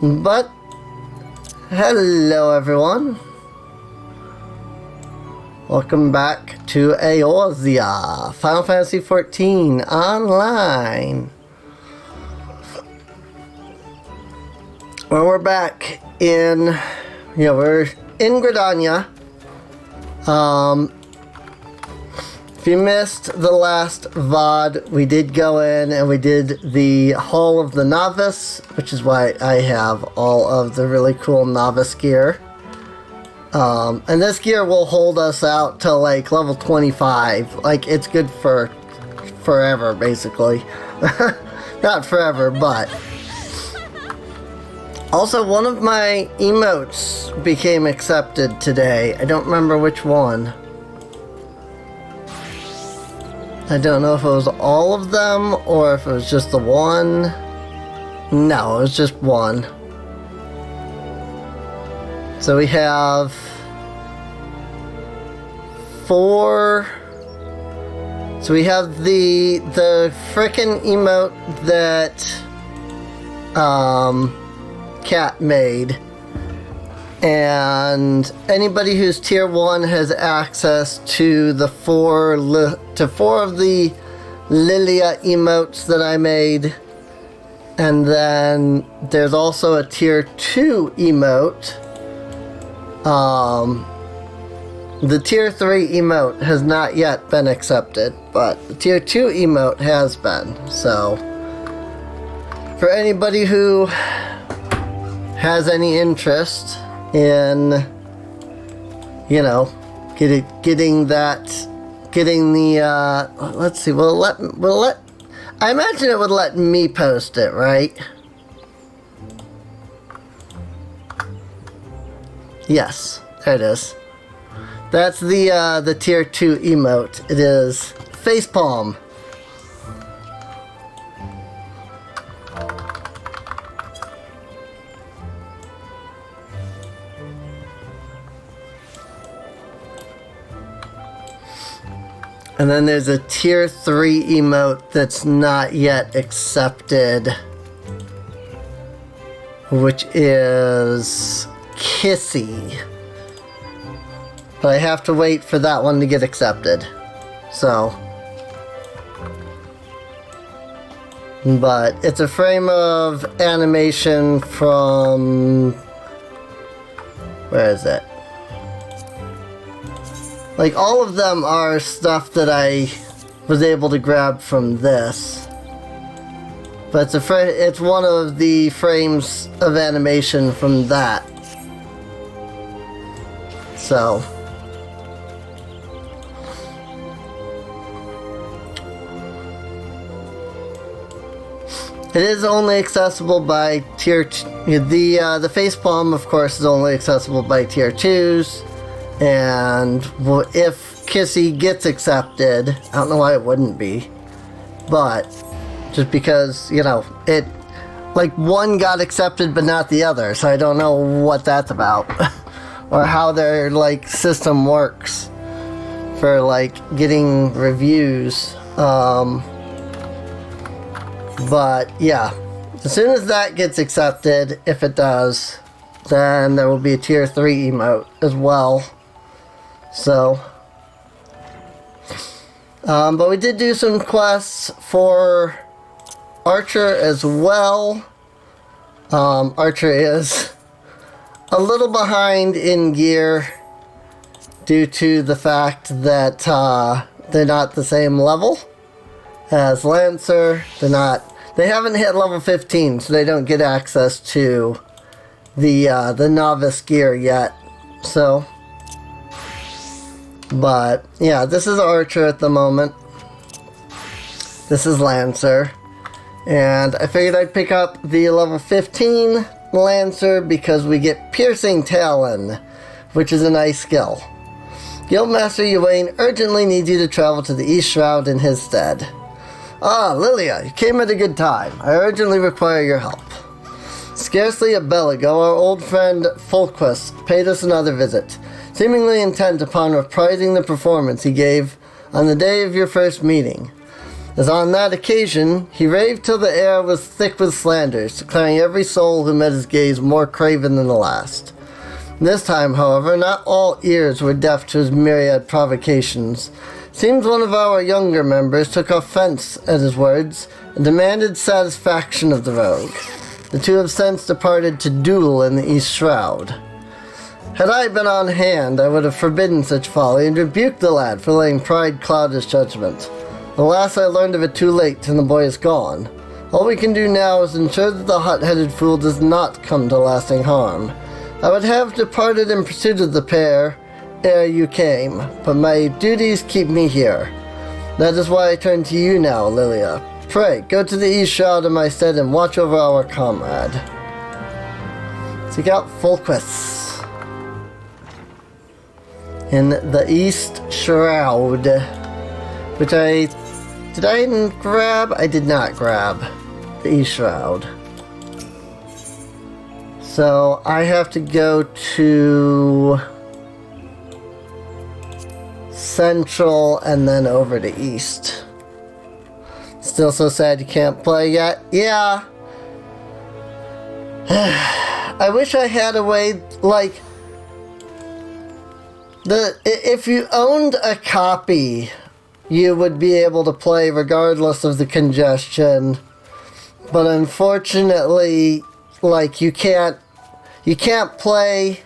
But, hello everyone. Welcome back to Eorzea, Final Fantasy XIV Online. Well, we're back in, we're in Gridania. If you missed the last VOD, we did go in and we did the Hall of the Novice, which is why I have all of the really cool Novice gear. And this gear will hold us out till like level 25. Like, it's good for forever, basically. Not forever, but... Also, one of my emotes became accepted today. I don't remember which one. I don't know if it was all of them or if it was just the one. No, it was just one. So we have 4. So we have the frickin' emote that Cat made, and anybody who's tier 1 has access to the 4 of the Liliya emotes that I made. And then there's also a tier 2 emote. The tier 3 emote has not yet been accepted, but the tier 2 emote has been. So for anybody who has any interest in, getting the, let's see, I imagine it would let me post it, right? Yes, there it is. That's the tier 2 emote. It is facepalm. And then there's a tier 3 emote that's not yet accepted, which is Kissy. But I have to wait for that one to get accepted. So. But it's a frame of animation from... Where is it? Like, all of them are stuff that I was able to grab from this. But it's one of the frames of animation from that. So. It is only accessible by tier... The facepalm, of course, is only accessible by tier 2s. And if Kissy gets accepted, I don't know why it wouldn't be, but just because, it, like, one got accepted but not the other, so I don't know what that's about, or how their, like, system works for, like, getting reviews, but, yeah, as soon as that gets accepted, if it does, then there will be a tier 3 emote as well. So, but we did do some quests for Archer as well. Archer is a little behind in gear due to the fact that they're not the same level as Lancer. They haven't hit level 15, so they don't get access to the novice gear yet. So. But, yeah, this is Archer at the moment. This is Lancer. And I figured I'd pick up the level 15 Lancer because we get Piercing Talon, which is a nice skill. Guildmaster Ywain urgently needs you to travel to the East Shroud in his stead. Ah, Liliya, you came at a good time. I urgently require your help. Scarcely a bell ago, our old friend Folquist paid us another visit, seemingly intent upon reprising the performance he gave on the day of your first meeting. As on that occasion, he raved till the air was thick with slanders, declaring every soul who met his gaze more craven than the last. This time, however, not all ears were deaf to his myriad provocations. Seems one of our younger members took offense at his words and demanded satisfaction of the rogue. The two have since departed to duel in the East Shroud. Had I been on hand, I would have forbidden such folly and rebuked the lad for letting pride cloud his judgment. Alas, I learned of it too late, and the boy is gone. All we can do now is ensure that the hot-headed fool does not come to lasting harm. I would have departed in pursuit of the pair ere you came, but my duties keep me here. That is why I turn to you now, Liliya. Pray, go to the East Shroud in my stead and watch over our comrade. Seek out Fulquist in the East Shroud, which did I grab? I did not grab the East Shroud. So I have to go to Central and then over to East. Still so sad you can't play yet? Yeah. I wish I had a way, like, if you owned a copy, you would be able to play regardless of the congestion. But unfortunately, like, you can't play,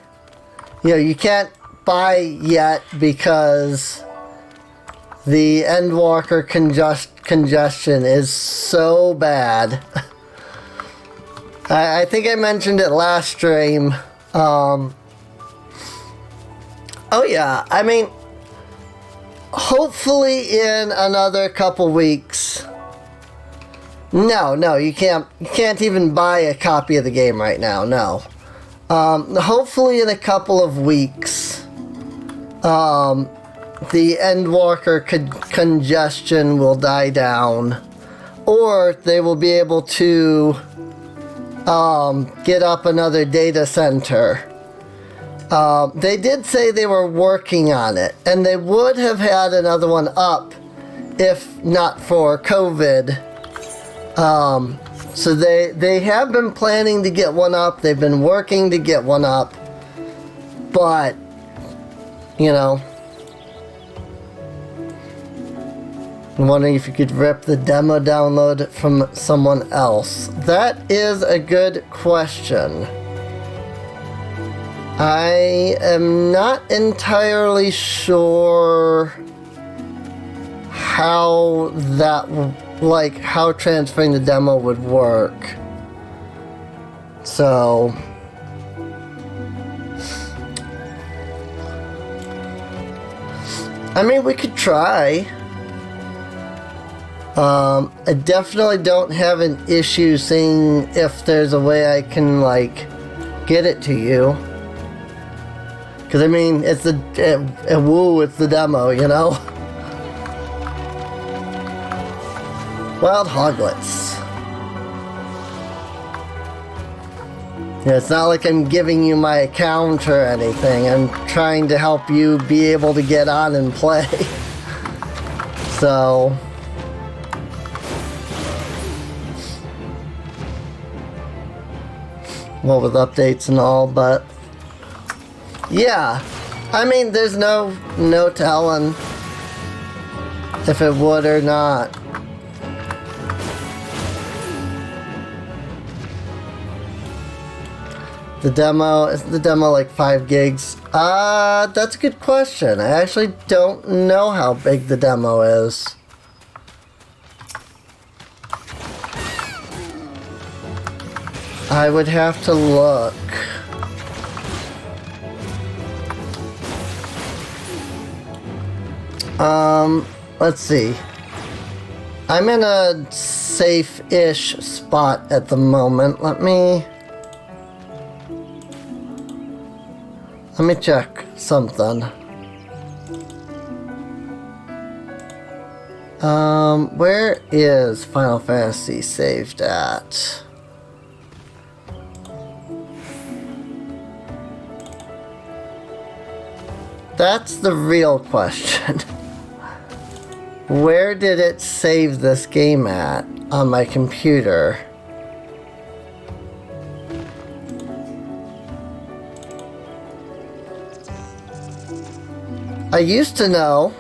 you can't buy yet because the Endwalker congestion is so bad. I think I mentioned it last stream. Oh yeah, I mean, hopefully in another couple weeks. No, you can't even buy a copy of the game right now, no. Hopefully in a couple of weeks, the Endwalker congestion will die down, or they will be able to get up another data center. They did say they were working on it, and they would have had another one up if not for COVID. So they have been planning to get one up. They've been working to get one up, but I'm wondering if you could rip the demo download from someone else. That is a good question. I am not entirely sure how how transferring the demo would work. So I mean, we could try. I definitely don't have an issue seeing if there's a way I can, get it to you. Because, I mean, it's the demo, Wild Hoglets. It's not like I'm giving you my account or anything. I'm trying to help you be able to get on and play. So well, with updates and all, but yeah, I mean, there's no telling if it would or not. Is the demo like 5 gigs? That's a good question. I actually don't know how big the demo is. I would have to look. Let's see. I'm in a safe-ish spot at the moment. Let me check something. Where is Final Fantasy saved at? That's the real question. Where did it save this game at on my computer? I used to know.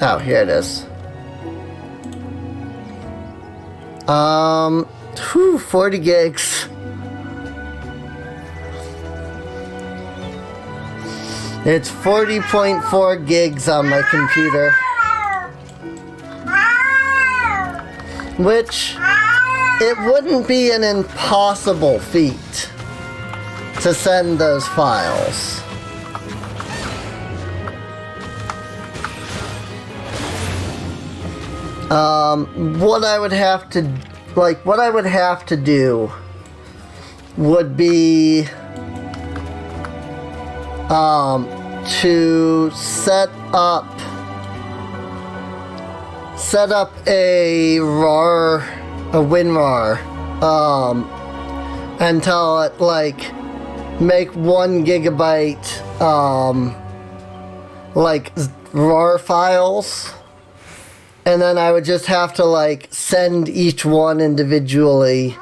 Oh, here it is. 40 gigs. It's 40.4 gigs on my computer. Which, it wouldn't be an impossible feat to send those files. What I would have to do would be to set up a WinRAR, and tell it, like, make 1 gigabyte, like, RAR files. And then I would just have to, like, send each one individually.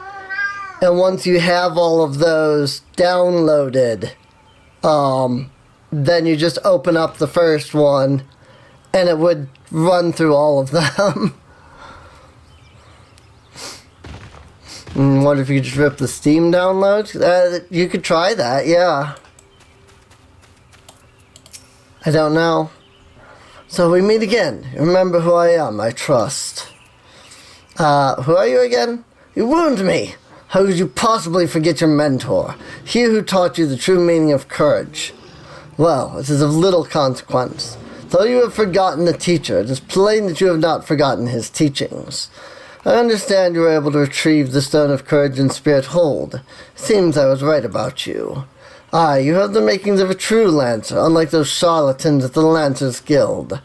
And once you have all of those downloaded, then you just open up the first one, and it would run through all of them. And what if you just rip the Steam downloads? You could try that, yeah. I don't know. So we meet again. Remember who I am, I trust. Who are you again? You wound me. How could you possibly forget your mentor? He who taught you the true meaning of courage. Well, it is of little consequence. Though you have forgotten the teacher, it is plain that you have not forgotten his teachings. I understand you were able to retrieve the stone of courage and spirit hold. It seems I was right about you. Aye, you have the makings of a true lancer, unlike those charlatans at the Lancers Guild.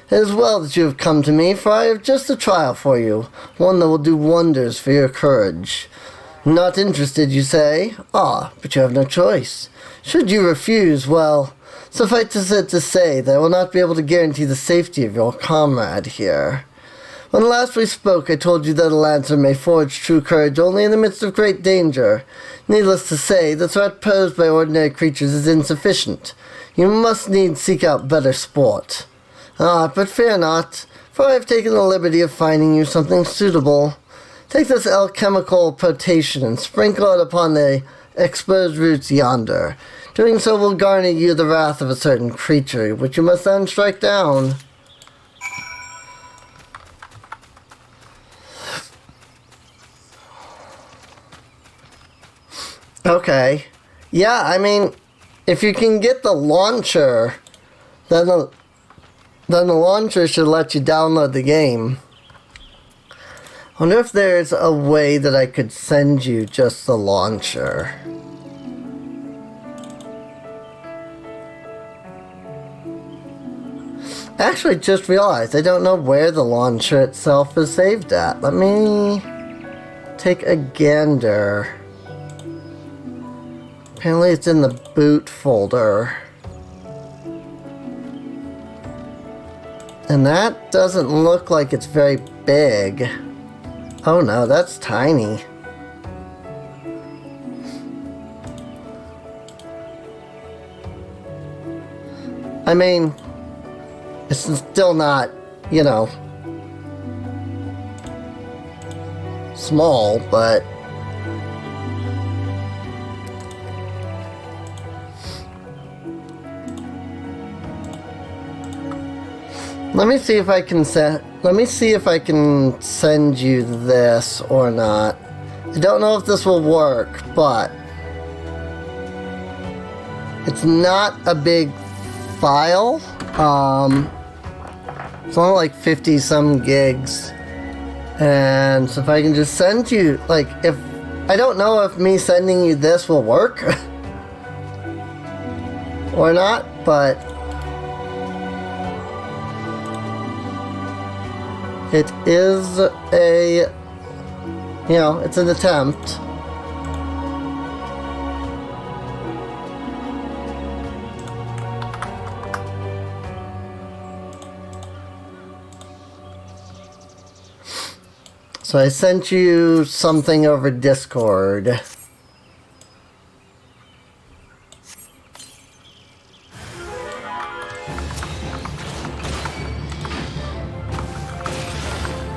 It is well that you have come to me, for I have just a trial for you, one that will do wonders for your courage. Not interested, you say? Ah, but you have no choice. Should you refuse, well, suffice it to say that I will not be able to guarantee the safety of your comrade here. When last we spoke, I told you that a lancer may forge true courage only in the midst of great danger. Needless to say, the threat posed by ordinary creatures is insufficient. You must needs seek out better sport. Ah, but fear not, for I have taken the liberty of finding you something suitable. Take this alchemical potation and sprinkle it upon the exposed roots yonder. Doing so will garner you the wrath of a certain creature, which you must then strike down. Okay. Yeah, I mean, if you can get the launcher, then the launcher should let you download the game. I wonder if there's a way that I could send you just the launcher. I actually just realized I don't know where the launcher itself is saved at. Let me take a gander. Apparently it's in the boot folder. And that doesn't look like it's very big. Oh no, that's tiny. I mean, it's still not, you know, small, but let me see if I can send you this or not. I don't know if this will work, but it's not a big file. It's only like 50 some gigs. And so if I can just send you, like, if I don't know if me sending you this will work or not, but it is a, you know, it's an attempt. So I sent you something over Discord.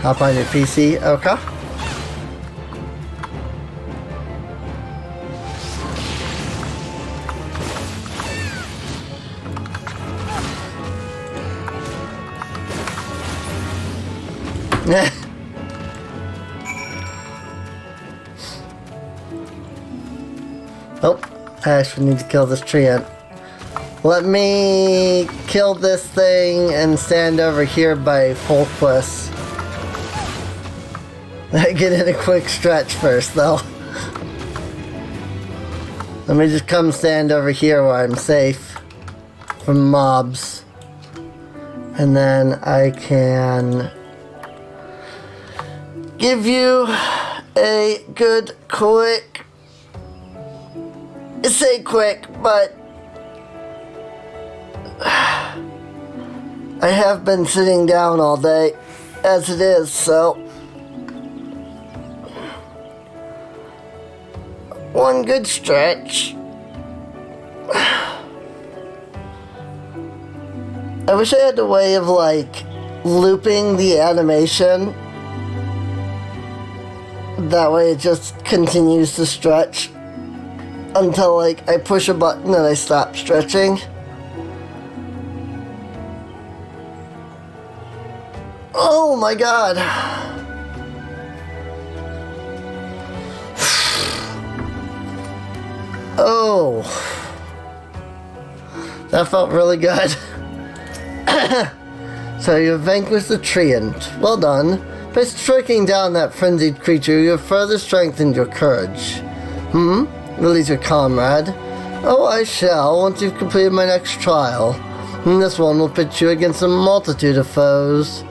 Hop on your PC, okay. Oh, I actually need to kill this tree ant. Let me kill this thing and stand over here by Folquist. Get in a quick stretch first, though. Let me just come stand over here where I'm safe from mobs. And then I can give you a good quick... I say quick, but... I have been sitting down all day as it is, so... One good stretch. I wish I had a way of, like, looping the animation. That way it just continues to stretch until, like, I push a button and I stop stretching. Oh my god. Oh. That felt really good. So you have vanquished the treant. Well done. By striking down that frenzied creature, you have further strengthened your courage. Release your comrade. Oh, I shall, once you've completed my next trial. This one will pit you against a multitude of foes.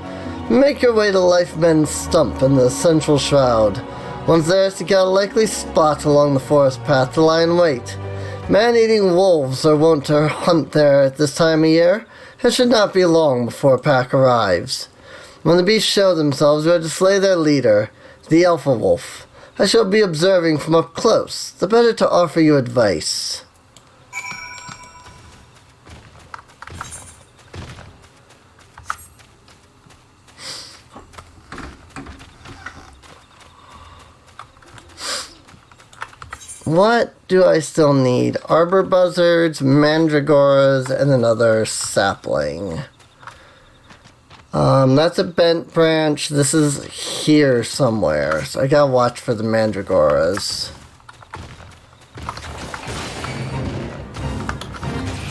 Make your way to Lifeman's Stump in the Central Shroud. Once there, seek out a likely spot along the forest path to lie in wait. Man-eating wolves are wont to hunt there at this time of year. It should not be long before a pack arrives. When the beasts show themselves, you are to slay their leader, the Alpha Wolf. I shall be observing from up close, the better to offer you advice. What do I still need? Arbor buzzards, mandragoras, and another sapling. That's a bent branch. This is here somewhere, so I gotta watch for the mandragoras.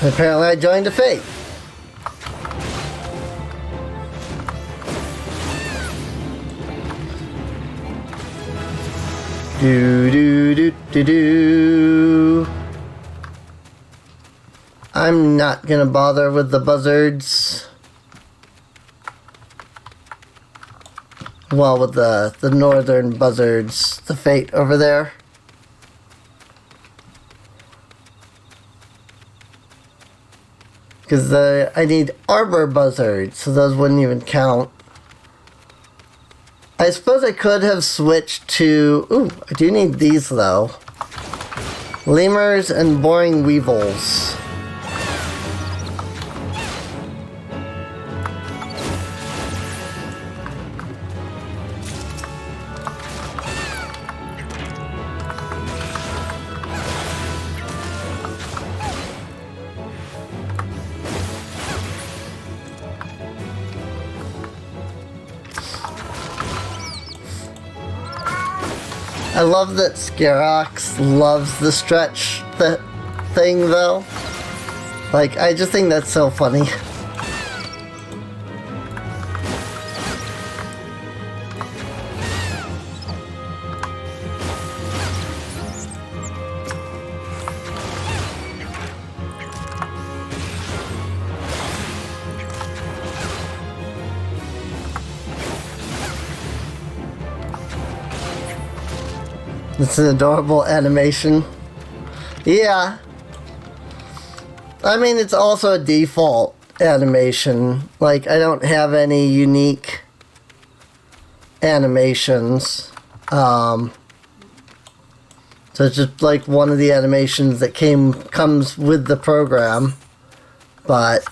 Apparently I joined a fate. Do. I'm not gonna bother with the buzzards. Well, with the northern buzzards, the fate over there. Because I need arbor buzzards, so those wouldn't even count. I suppose I could have switched to... Ooh, I do need these, though. Lemurs and boring weevils. I love that Scarox loves the stretch thing, though. Like, I just think that's so funny. It's an adorable animation. Yeah. I mean, it's also a default animation. Like, I don't have any unique animations. So it's just like one of the animations that comes with the program. But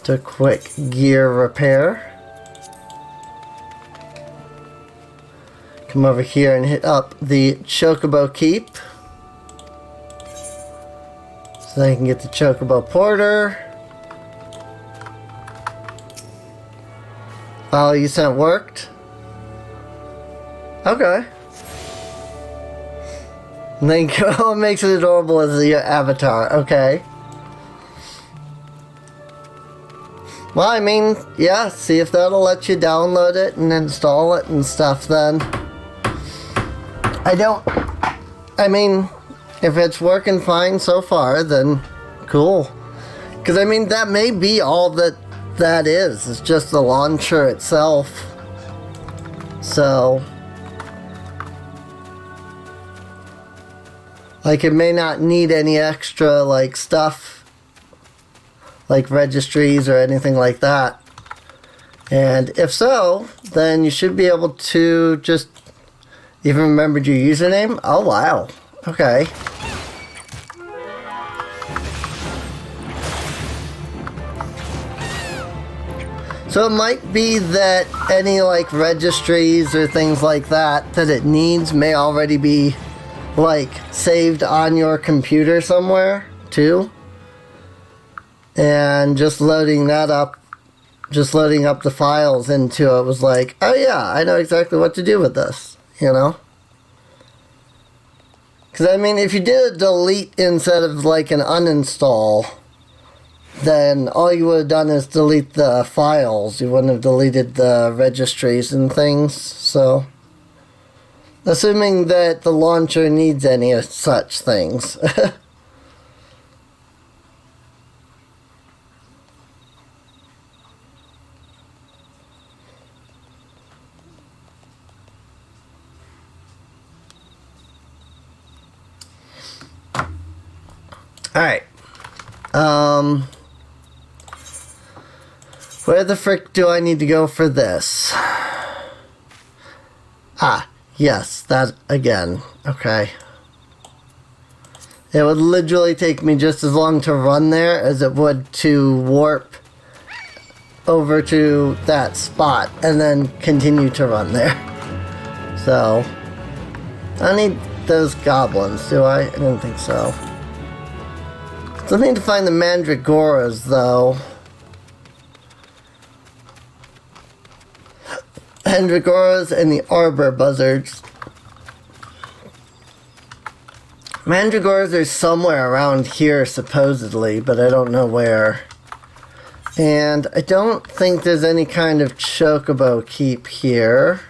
a quick gear repair. Come over here and hit up the Chocobo Keep. So I can get the Chocobo Porter. Oh, you said it worked? Okay. And then it makes it adorable as your avatar. Okay. Well, I mean, yeah, see if that'll let you download it and install it and stuff then. I mean, if it's working fine so far, then cool. Because, I mean, that may be all that is. It's just the launcher itself. So, like, it may not need any extra, like, stuff. Like registries or anything like that. And if so, then you should be able to just even remembered your username. Oh wow. Okay. So it might be that any like registries or things like that it needs may already be like saved on your computer somewhere too. And just loading that up, just loading up the files into it was like, oh yeah, I know exactly what to do with this, you know? Because I mean, if you did a delete instead of like an uninstall, then all you would have done is delete the files. You wouldn't have deleted the registries and things, so. Assuming that the launcher needs any of such things. Alright. Where the frick do I need to go for this? Ah, yes, that again. Okay. It would literally take me just as long to run there as it would to warp over to that spot and then continue to run there. So, I need those goblins, do I? I didn't think so. Still need to find the Mandragoras, though. Mandragoras and the Arbor Buzzards. Mandragoras are somewhere around here, supposedly, but I don't know where. And I don't think there's any kind of Chocobo Keep here.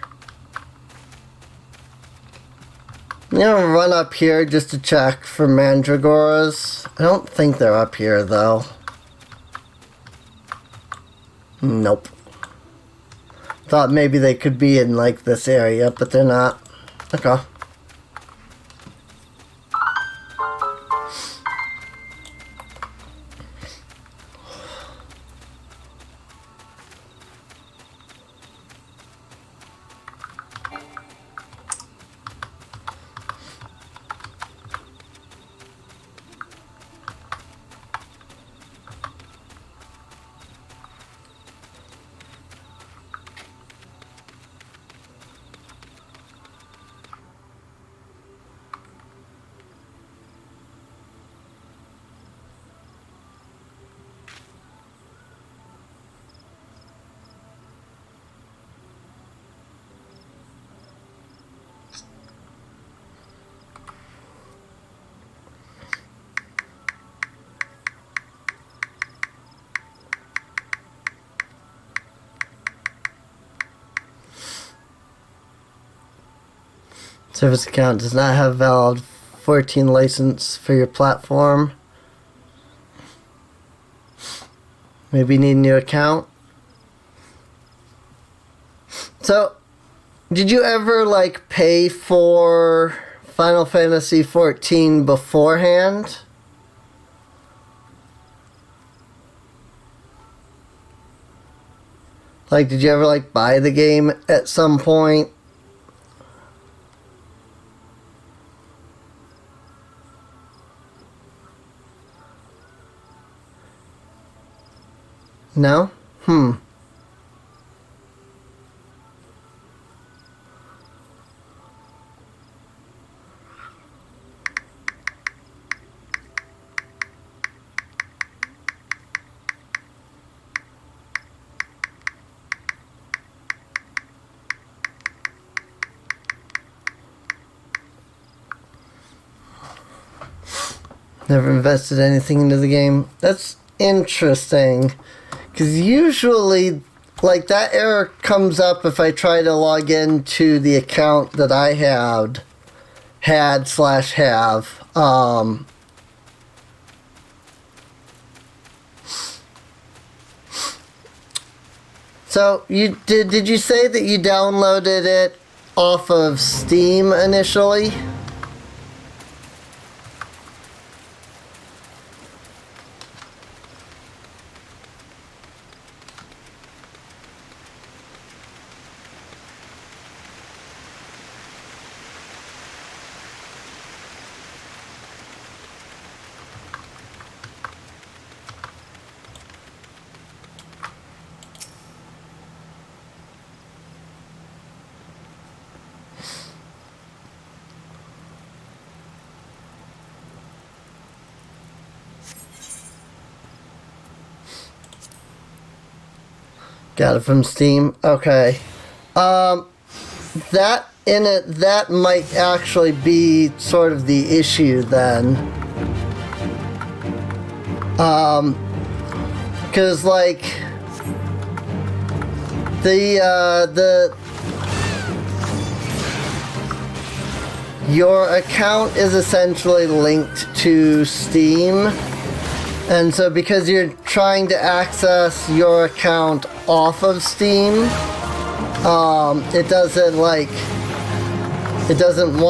I'm gonna run up here just to check for Mandragoras. I don't think they're up here, though. Nope. Thought maybe they could be in, like, this area, but they're not. Okay. Service account does not have valid 14 license for your platform. Maybe you need a new account. So, did you ever like pay for Final Fantasy 14 beforehand? Like, did you ever like buy the game at some point? No? Never invested anything into the game. That's interesting. Because usually, like, that error comes up if I try to log into the account that I had/have. So, did you say that you downloaded it off of Steam initially? Got it from Steam. Okay. That might actually be sort of the issue then. Cause like your account is essentially linked to Steam. And so because you're trying to access your account off of Steam, it doesn't want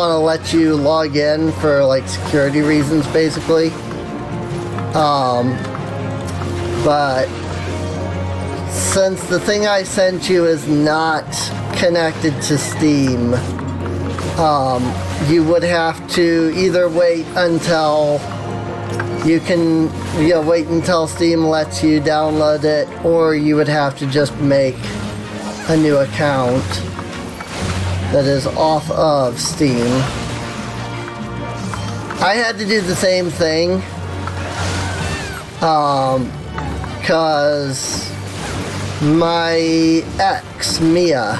to let you log in for like security reasons basically. But since the thing I sent you is not connected to Steam, you would have to either wait until wait until Steam lets you download it, or you would have to just make a new account that is off of Steam. I had to do the same thing, cause my ex, Mia,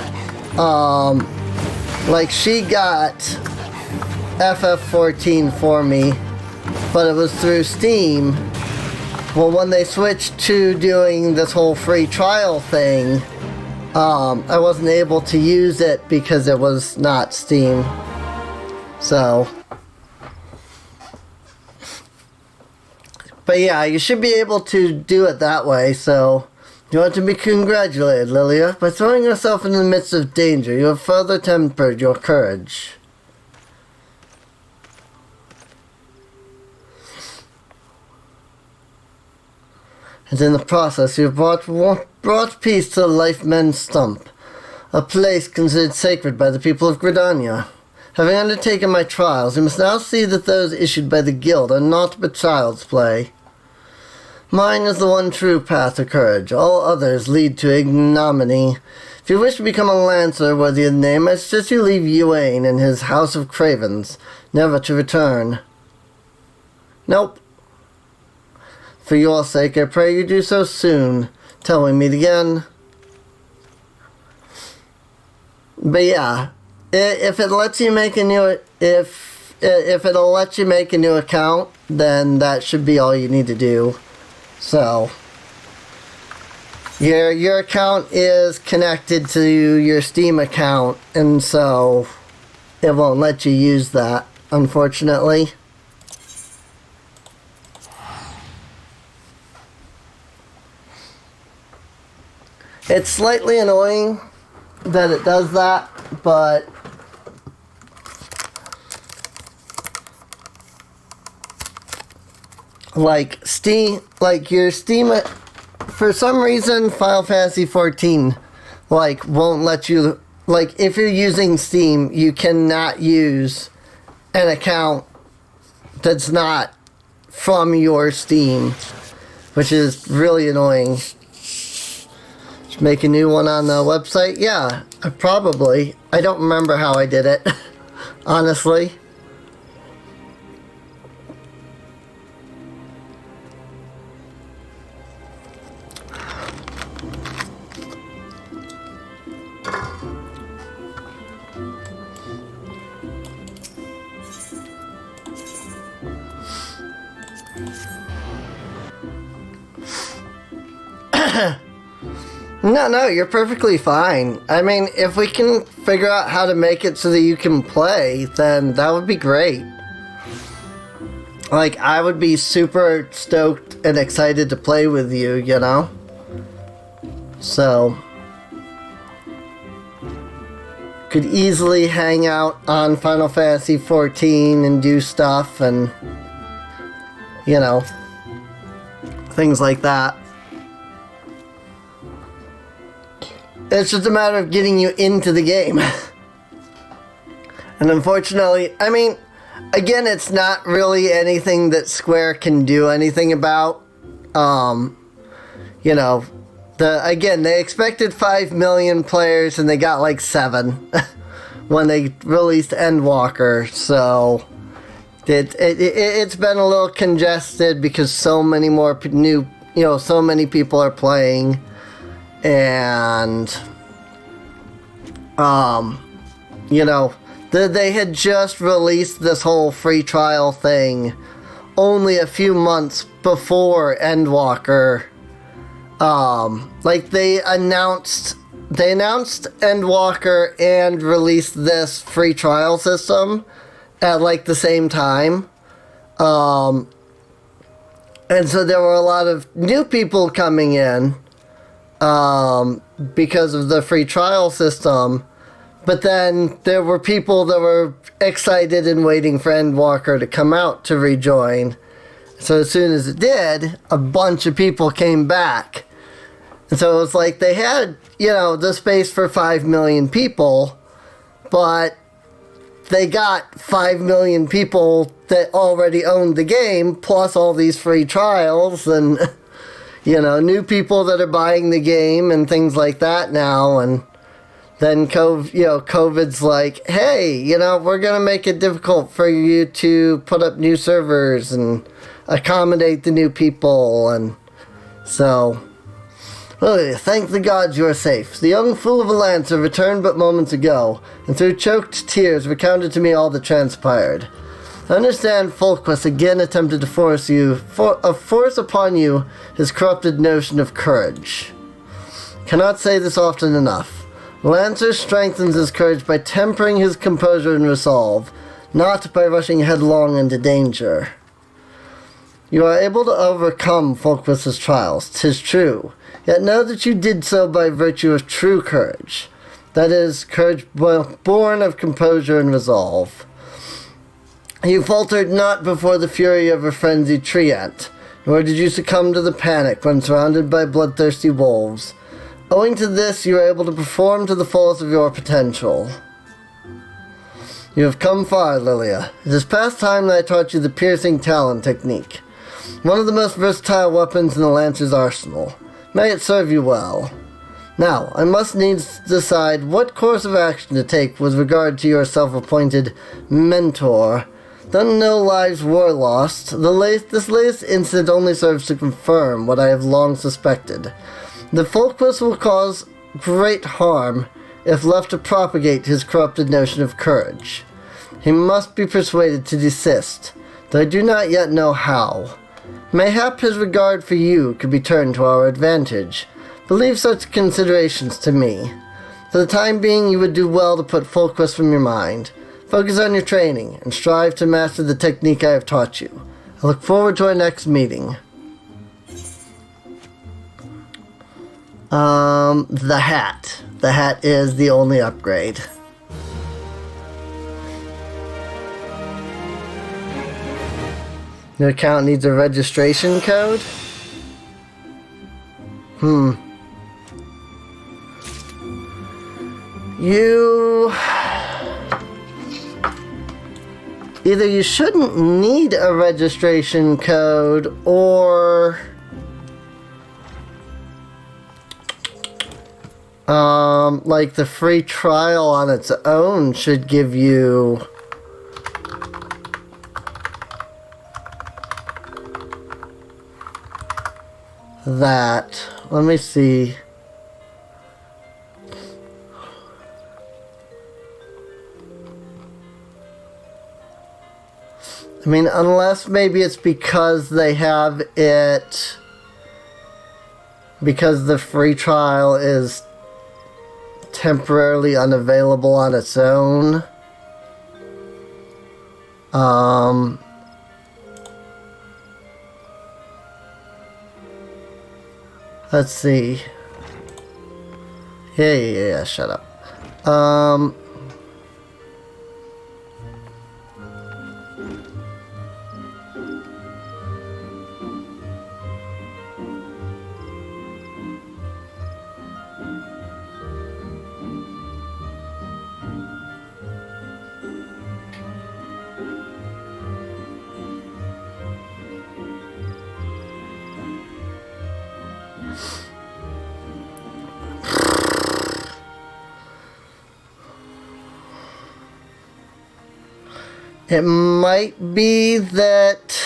like she got FF14 for me, but it was through Steam. Well, when they switched to doing this whole free trial thing, I wasn't able to use it because it was not Steam. So, but yeah, you should be able to do it that way. So, you want to be congratulated, Liliya. By throwing yourself in the midst of danger, you have further tempered your courage. And in the process, you have brought peace to the Lifemen's Stump, a place considered sacred by the people of Gridania. Having undertaken my trials, you must now see that those issued by the Guild are naught but child's play. Mine is the one true path to courage. All others lead to ignominy. If you wish to become a Lancer worthy of the name, I suggest you leave Yuane in his House of Cravens, never to return. Nope. For your sake, I pray you do so soon, till we meet again. But yeah, if it lets you make a new, if it'll let you make a new account, then that should be all you need to do. So, your account is connected to your Steam account, and so it won't let you use that, unfortunately. It's slightly annoying that it does that, but like Steam, like your Steam, for some reason Final Fantasy 14 like won't let you, like if you're using Steam, you cannot use an account that's not from your Steam, which is really annoying. Just make a new one on the website. Yeah, probably. I don't remember how I did it, honestly. No, you're perfectly fine. I mean, if we can figure out how to make it so that you can play, then that would be great. Like, I would be super stoked and excited to play with you, you know? So, could easily hang out on Final Fantasy 14 and do stuff and, you know, things like that. It's just a matter of getting you into the game. And unfortunately, I mean, again, it's not really anything that Square can do anything about. You know, they expected 5 million players and they got like 7 when they released Endwalker. So it's been a little congested because so many more so many people are playing. And, you know, they had just released this whole free trial thing only a few months before Endwalker. Like, they announced Endwalker and released this free trial system at, like, the same time. And so there were a lot of new people coming in. Because of the free trial system, but then there were people that were excited and waiting for Endwalker to come out to rejoin. So as soon as it did, a bunch of people came back. And so it was like they had, the space for 5 million people, but they got 5 million people that already owned the game, plus all these free trials and new people that are buying the game and things like that now. And then COVID's like, hey, we're going to make it difficult for you to put up new servers and accommodate the new people. And so, Liliya, thank the gods you are safe. The young fool of a Lancer returned but moments ago, and through choked tears recounted to me all that transpired. I understand Folquist again attempted to force upon you his corrupted notion of courage. Cannot say this often enough. Lancer strengthens his courage by tempering his composure and resolve, not by rushing headlong into danger. You are able to overcome Folquist's trials, 'tis true, yet know that you did so by virtue of true courage. That is, courage born of composure and resolve. You faltered not before the fury of a frenzied treant, nor did you succumb to the panic when surrounded by bloodthirsty wolves. Owing to this, you are able to perform to the fullest of your potential. You have come far, Liliya. It is past time that I taught you the piercing talon technique, one of the most versatile weapons in the Lancer's arsenal. May it serve you well. Now, I must needs decide what course of action to take with regard to your self-appointed mentor. Though no lives were lost, this latest incident only serves to confirm what I have long suspected. The Folquist will cause great harm if left to propagate his corrupted notion of courage. He must be persuaded to desist, though I do not yet know how. Mayhap his regard for you could be turned to our advantage. Believe such considerations to me. For the time being, you would do well to put Folquist from your mind. Focus on your training and strive to master the technique I have taught you. I look forward to our next meeting. The hat. The hat is the only upgrade. Your account needs a registration code? Either you shouldn't need a registration code, or like the free trial on its own should give you that. Let me see. I mean, unless maybe it's because they have it, because the free trial is temporarily unavailable on its own. Let's see. Yeah, shut up. It might be that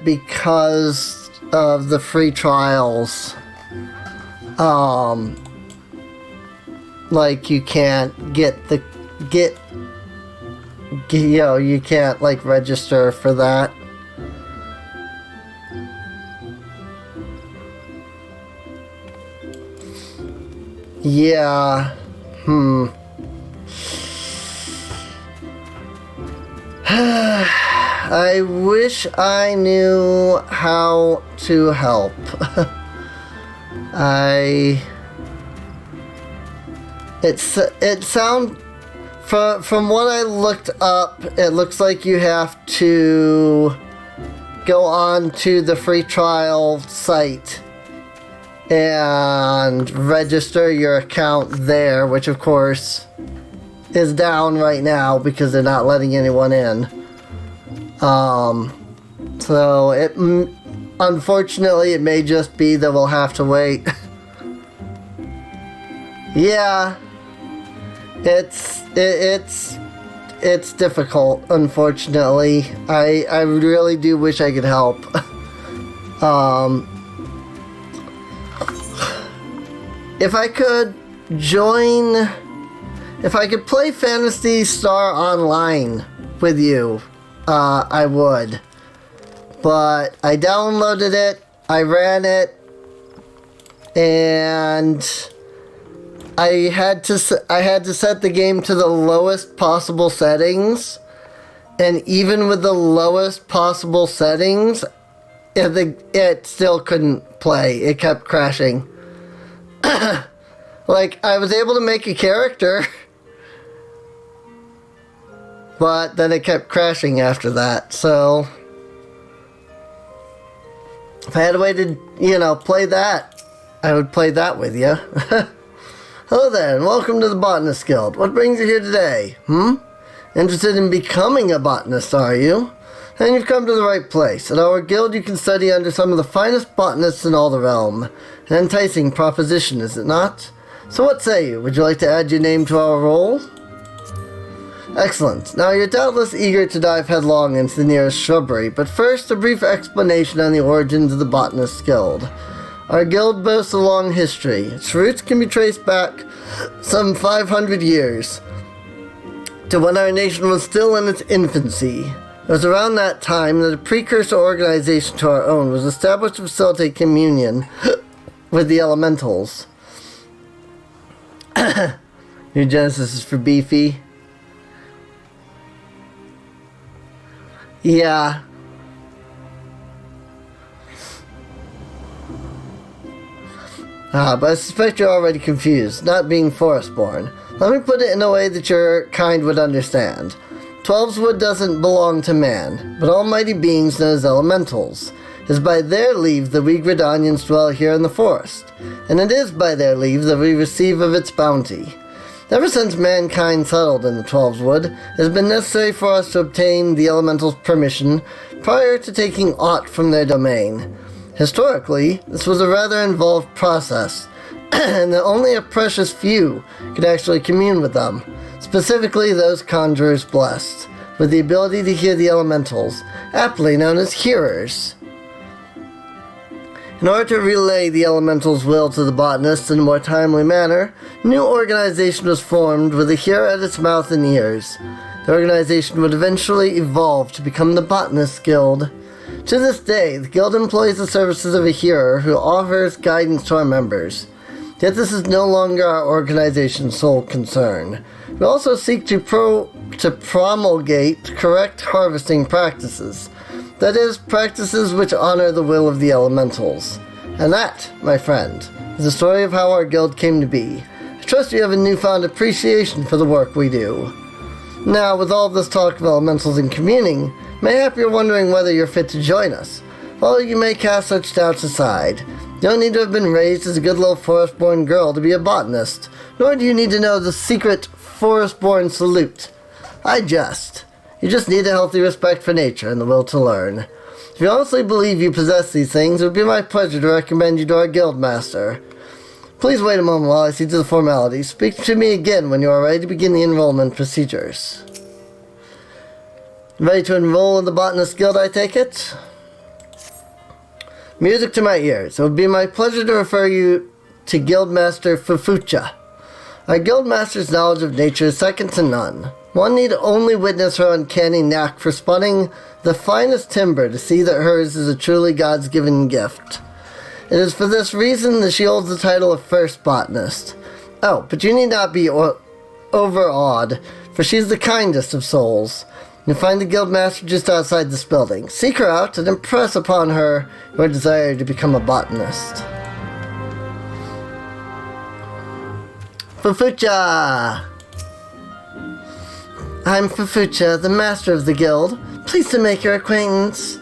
because of the free trials, like you can't you can't like register for that. Yeah. I wish I knew how to help. From what I looked up, it looks like you have to go on to the free trial site and register your account there, which of course is down right now because they're not letting anyone in. So unfortunately it may just be that we'll have to wait. Yeah. It's difficult, unfortunately. I really do wish I could help. If I could play Phantasy Star Online with you, I would. But I downloaded it, I ran it, and I had to set the game to the lowest possible settings, and even with the lowest possible settings, it still couldn't play. It kept crashing. Like, I was able to make a character, but then it kept crashing after that. So if I had a way to, play that, I would play that with you. Hello there, and welcome to the Botanist Guild. What brings you here today? Interested in becoming a botanist, are you? Then you've come to the right place. At our guild, you can study under some of the finest botanists in all the realm. An enticing proposition, is it not? So what say you? Would you like to add your name to our roll? Excellent. Now you're doubtless eager to dive headlong into the nearest shrubbery, but first a brief explanation on the origins of the Botanist Guild. Our guild boasts a long history. Its roots can be traced back some 500 years. to when our nation was still in its infancy. It was around that time that a precursor organization to our own was established to facilitate communion with the elementals. New Genesis is for Beefy. Yeah. But I suspect you're already confused, not being forestborn. Let me put it in a way that your kind would understand. Twelveswood doesn't belong to man, but almighty beings known as elementals. It is by their leave that we Gridanians dwell here in the forest, and it is by their leave that we receive of its bounty. Ever since mankind settled in the Twelveswood, it has been necessary for us to obtain the elementals' permission prior to taking aught from their domain. Historically, this was a rather involved process, and that only a precious few could actually commune with them, specifically those conjurers blessed, with the ability to hear the elementals, aptly known as hearers. In order to relay the elementals' will to the botanists in a more timely manner, a new organization was formed with a hearer at its mouth and ears. The organization would eventually evolve to become the Botanist Guild. To this day, the guild employs the services of a hearer who offers guidance to our members. Yet this is no longer our organization's sole concern. We also seek to promulgate correct harvesting practices. That is, practices which honor the will of the elementals. And that, my friend, is the story of how our guild came to be. I trust you have a newfound appreciation for the work we do. Now, with all this talk of elementals and communing, mayhap you're wondering whether you're fit to join us. Well, you may cast such doubts aside. You don't need to have been raised as a good little forest-born girl to be a botanist, nor do you need to know the secret forest-born salute. I jest. You just need a healthy respect for nature and the will to learn. If you honestly believe you possess these things, it would be my pleasure to recommend you to our guild master. Please wait a moment while I see to the formalities. Speak to me again when you are ready to begin the enrollment procedures. Ready to enroll in the Botanist Guild, I take it? Music to my ears. It would be my pleasure to refer you to Guildmaster Fufucha. Our Guildmaster's knowledge of nature is second to none. One need only witness her uncanny knack for spotting the finest timber to see that hers is a truly God's given gift. It is for this reason that she holds the title of First Botanist. Oh, but you need not be overawed, for she is the kindest of souls. You'll find the Guildmaster just outside this building. Seek her out and impress upon her your desire to become a botanist. Fufucha! I'm Fufucha, the master of the guild. Pleased to make your acquaintance.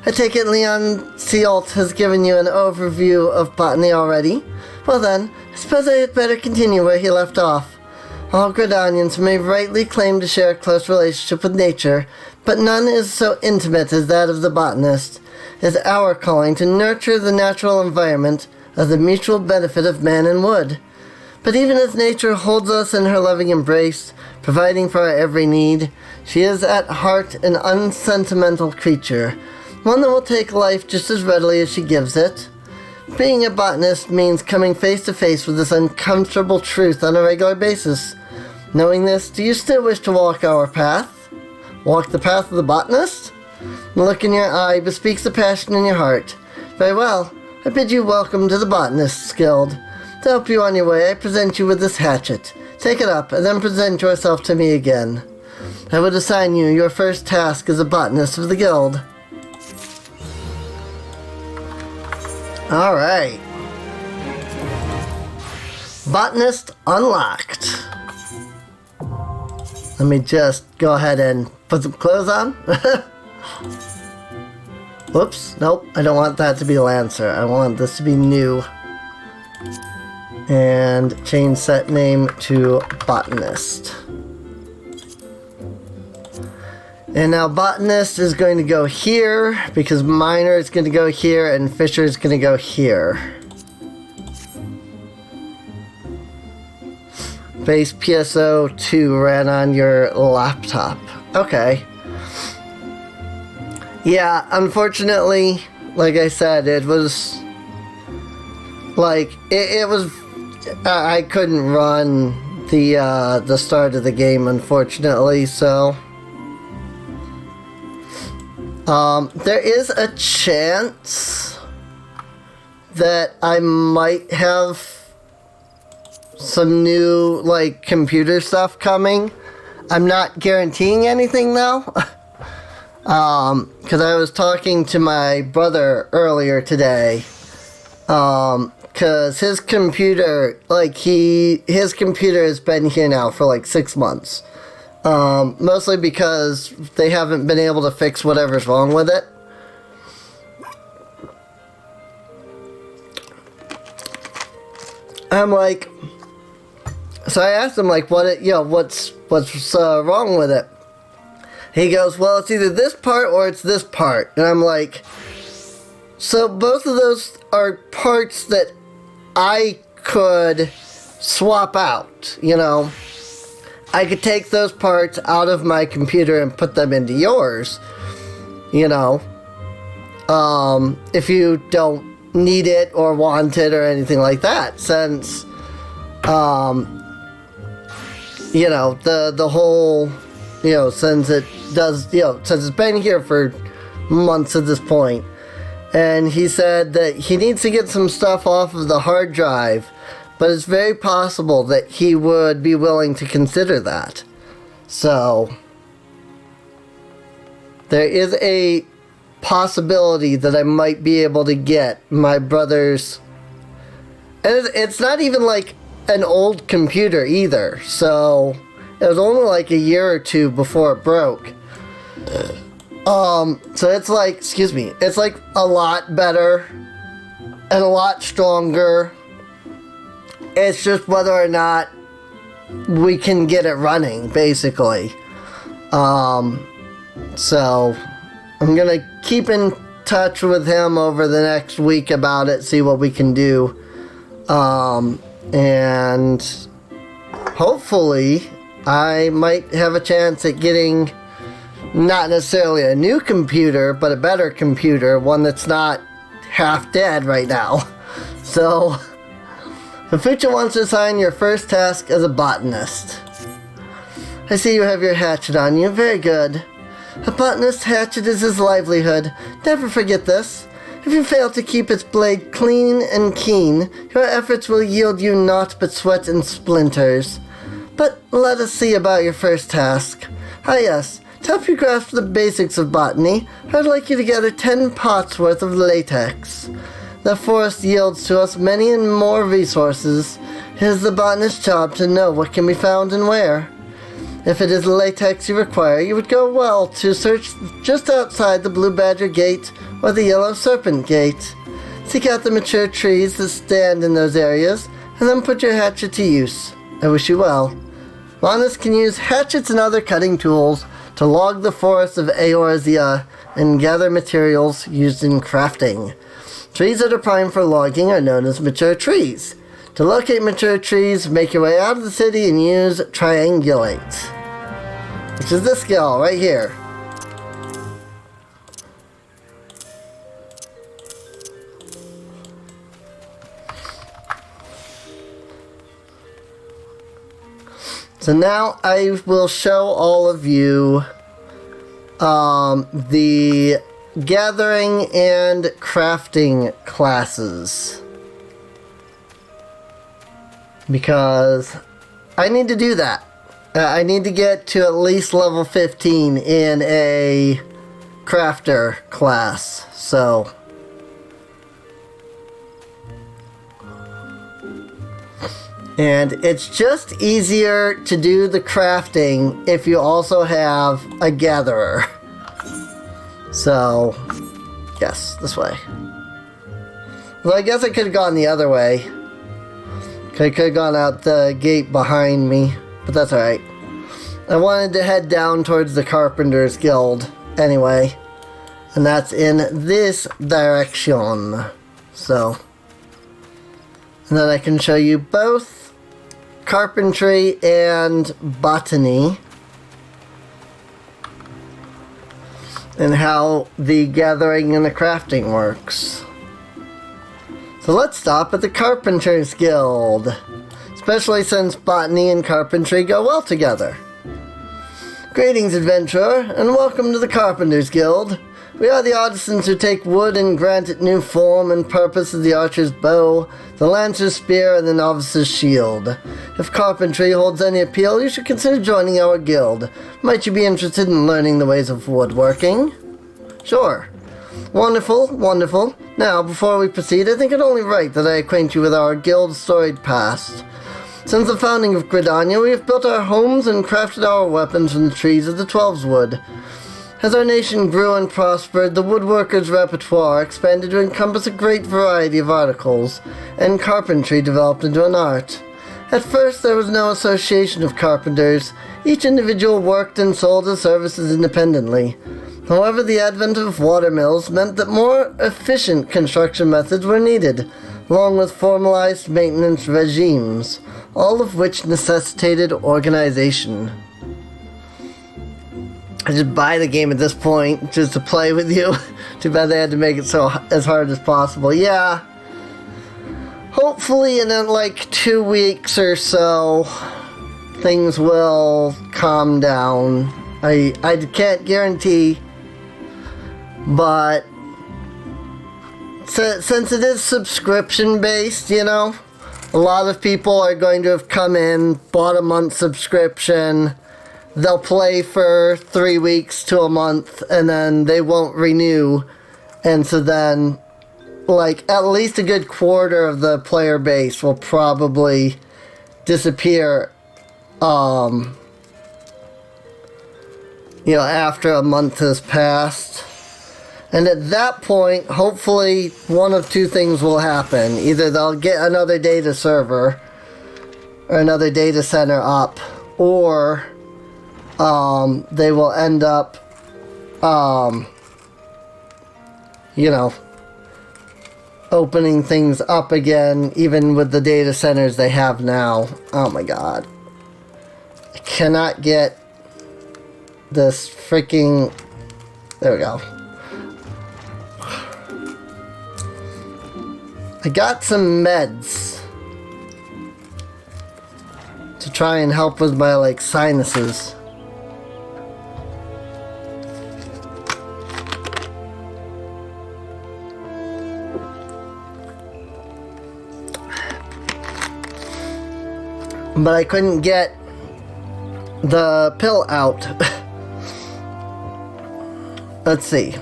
I take it Leon Sealt has given you an overview of botany already. Well then, I suppose I had better continue where he left off. All Gridanians may rightly claim to share a close relationship with nature, but none is so intimate as that of the botanist. It is our calling to nurture the natural environment of the mutual benefit of man and wood. But even as nature holds us in her loving embrace, providing for our every need, she is at heart an unsentimental creature, one that will take life just as readily as she gives it. Being a botanist means coming face to face with this uncomfortable truth on a regular basis. Knowing this, do you still wish to walk our path? Walk the path of the botanist? The look in your eye bespeaks the passion in your heart. Very well, I bid you welcome to the Botanist's Guild. To help you on your way, I present you with this hatchet. Take it up, and then present yourself to me again. I would assign you your first task as a botanist of the guild. Alright. Botanist unlocked. Let me just go ahead and put some clothes on. Whoops, nope, I don't want that to be Lancer. I want this to be new. And change set name to Botanist. And now Botanist is going to go here, because Miner is going to go here, and Fisher is going to go here. Base PSO 2 ran on your laptop. Okay. Yeah, unfortunately, like I said, it was... Like, it was... I couldn't run the start of the game, unfortunately. So there is a chance that I might have some new like computer stuff coming. I'm not guaranteeing anything though. Because I was talking to my brother earlier today. Because his computer, like his computer has been here now for like 6 months. Mostly because they haven't been able to fix whatever's wrong with it. I'm like, so I asked him like, what's wrong with it? He goes, well, it's either this part or it's this part. And I'm like, so both of those are parts that I could swap out, you know. I could take those parts out of my computer and put them into yours, you know. If you don't need it or want it or anything like that, since, you know, the whole, you know, since it does, you know, since it's been here for months at this point. And he said that he needs to get some stuff off of the hard drive, but it's very possible that he would be willing to consider that. So there is a possibility that I might be able to get my brother's, and it's not even like an old computer either, so it was only like a year or two before it broke. So it's like, excuse me, it's like a lot better and a lot stronger. It's just whether or not we can get it running, basically. So I'm gonna keep in touch with him over the next week about it, see what we can do. And hopefully I might have a chance at getting not necessarily a new computer, but a better computer, one that's not half dead right now. So, the future wants to assign your first task as a botanist. I see you have your hatchet on you. Very good. A botanist's hatchet is his livelihood. Never forget this. If you fail to keep its blade clean and keen, your efforts will yield you naught but sweat and splinters. But let us see about your first task. Ah yes, to help you grasp the basics of botany, I'd like you to gather 10 pots worth of latex. The forest yields to us many and more resources. It is the botanist's job to know what can be found and where. If it is latex you require, you would go well to search just outside the Blue Badger Gate or the Yellow Serpent Gate. Seek out the mature trees that stand in those areas, and then put your hatchet to use. I wish you well. Botanists can use hatchets and other cutting tools to log the forests of Eorzea and gather materials used in crafting. Trees that are primed for logging are known as mature trees. To locate mature trees, make your way out of the city and use triangulate, which is this skill right here. So now I will show all of you the gathering and crafting classes, because I need to do that. I need to get to at least level 15 in a crafter class, so and it's just easier to do the crafting if you also have a gatherer. So, yes, this way. Well, I guess I could have gone the other way. I could have gone out the gate behind me, but that's alright. I wanted to head down towards the Carpenter's Guild anyway, and that's in this direction. So, and then I can show you both carpentry and botany, and how the gathering and the crafting works. So let's stop at the Carpenter's Guild. especially since botany and carpentry go well together. Greetings, adventurer, and welcome to the Carpenters Guild. We are the artisans who take wood and grant it new form and purpose as the archer's bow, the lancer's spear, and the novice's shield. If carpentry holds any appeal, you should consider joining our guild. Might you be interested in learning the ways of woodworking? Sure. Wonderful, wonderful. Now, before we proceed, I think it only right that I acquaint you with our guild's storied past. Since the founding of Gridania, we have built our homes and crafted our weapons from the trees of the Twelves Wood. As our nation grew and prospered, the woodworkers' repertoire expanded to encompass a great variety of articles, and carpentry developed into an art. At first, there was no association of carpenters. Each individual worked and sold his services independently. However, the advent of watermills meant that more efficient construction methods were needed, along with formalized maintenance regimes, all of which necessitated organization. I just buy the game at this point, just to play with you. Too bad they had to make it as hard as possible. Yeah. Hopefully in like 2 weeks or so, things will calm down. I can't guarantee, but since it is subscription based, you know, a lot of people are going to have come in, bought a month subscription. They'll play for 3 weeks to a month, and then they won't renew. And so then, like, at least a good quarter of the player base will probably disappear, you know, after a month has passed. And at that point, hopefully, one of two things will happen. Either they'll get another data server, or another data center up, or they will end up, you know, opening things up again, even with the data centers they have now. Oh my god. I cannot get this freaking... There we go. I got some meds to try and help with my, like, sinuses. But I couldn't get the pill out. Let's see.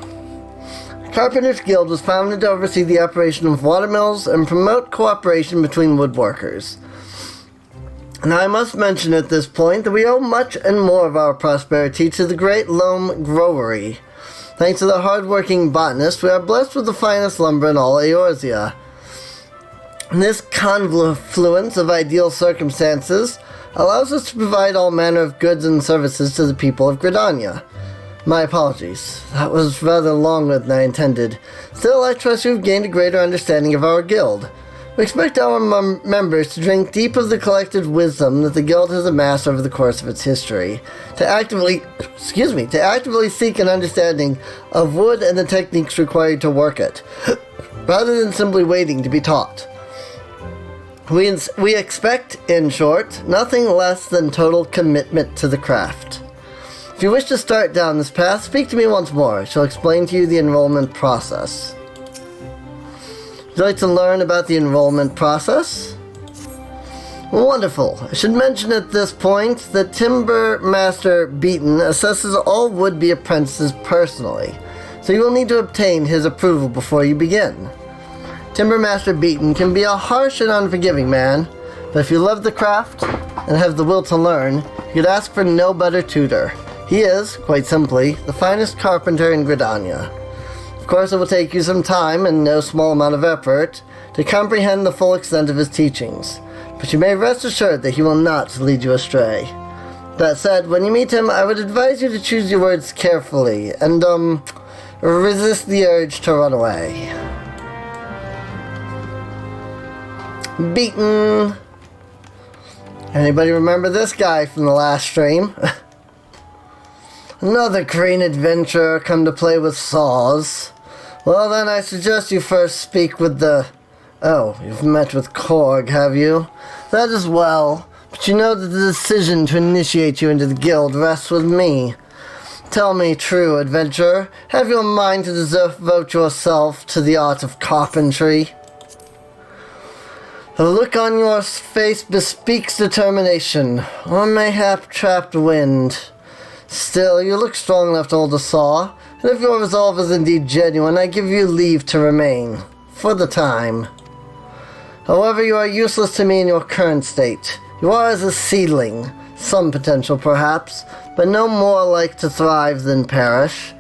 Carpenters Guild was founded to oversee the operation of watermills and promote cooperation between woodworkers. Now I must mention at this point that we owe much and more of our prosperity to the great loam growery. Thanks to the hard-working botanist, we are blessed with the finest lumber in all Eorzea. This confluence of ideal circumstances allows us to provide all manner of goods and services to the people of Gridania. My apologies. That was rather longer than I intended. Still, I trust you have gained a greater understanding of our guild. We expect our members to drink deep of the collected wisdom that the guild has amassed over the course of its history, to actively seek an understanding of wood and the techniques required to work it, rather than simply waiting to be taught. We expect, in short, nothing less than total commitment to the craft. If you wish to start down this path, speak to me once more. I shall explain to you the enrollment process. Would you like to learn about the enrollment process? Wonderful. I should mention at this point that Timber Master Beaton assesses all would-be apprentices personally, so you will need to obtain his approval before you begin. Timber Master Beaton can be a harsh and unforgiving man, but if you love the craft and have the will to learn, you could ask for no better tutor. He is, quite simply, the finest carpenter in Gridania. Of course, it will take you some time and no small amount of effort to comprehend the full extent of his teachings, but you may rest assured that he will not lead you astray. That said, when you meet him, I would advise you to choose your words carefully and, resist the urge to run away. Beaten. Anybody remember this guy from the last stream? Another green adventurer come to play with saws. Well then, I suggest you first speak with the... Oh, you've met with Korg, have you? That is well, but you know that the decision to initiate you into the guild rests with me. Tell me, true adventurer, have you a mind to devote yourself to the art of carpentry? The look on your face bespeaks determination, or mayhap trapped wind. Still, you look strong enough to hold a saw, and if your resolve is indeed genuine, I give you leave to remain, for the time. However, you are useless to me in your current state. You are as a seedling, some potential perhaps, but no more like to thrive than perish.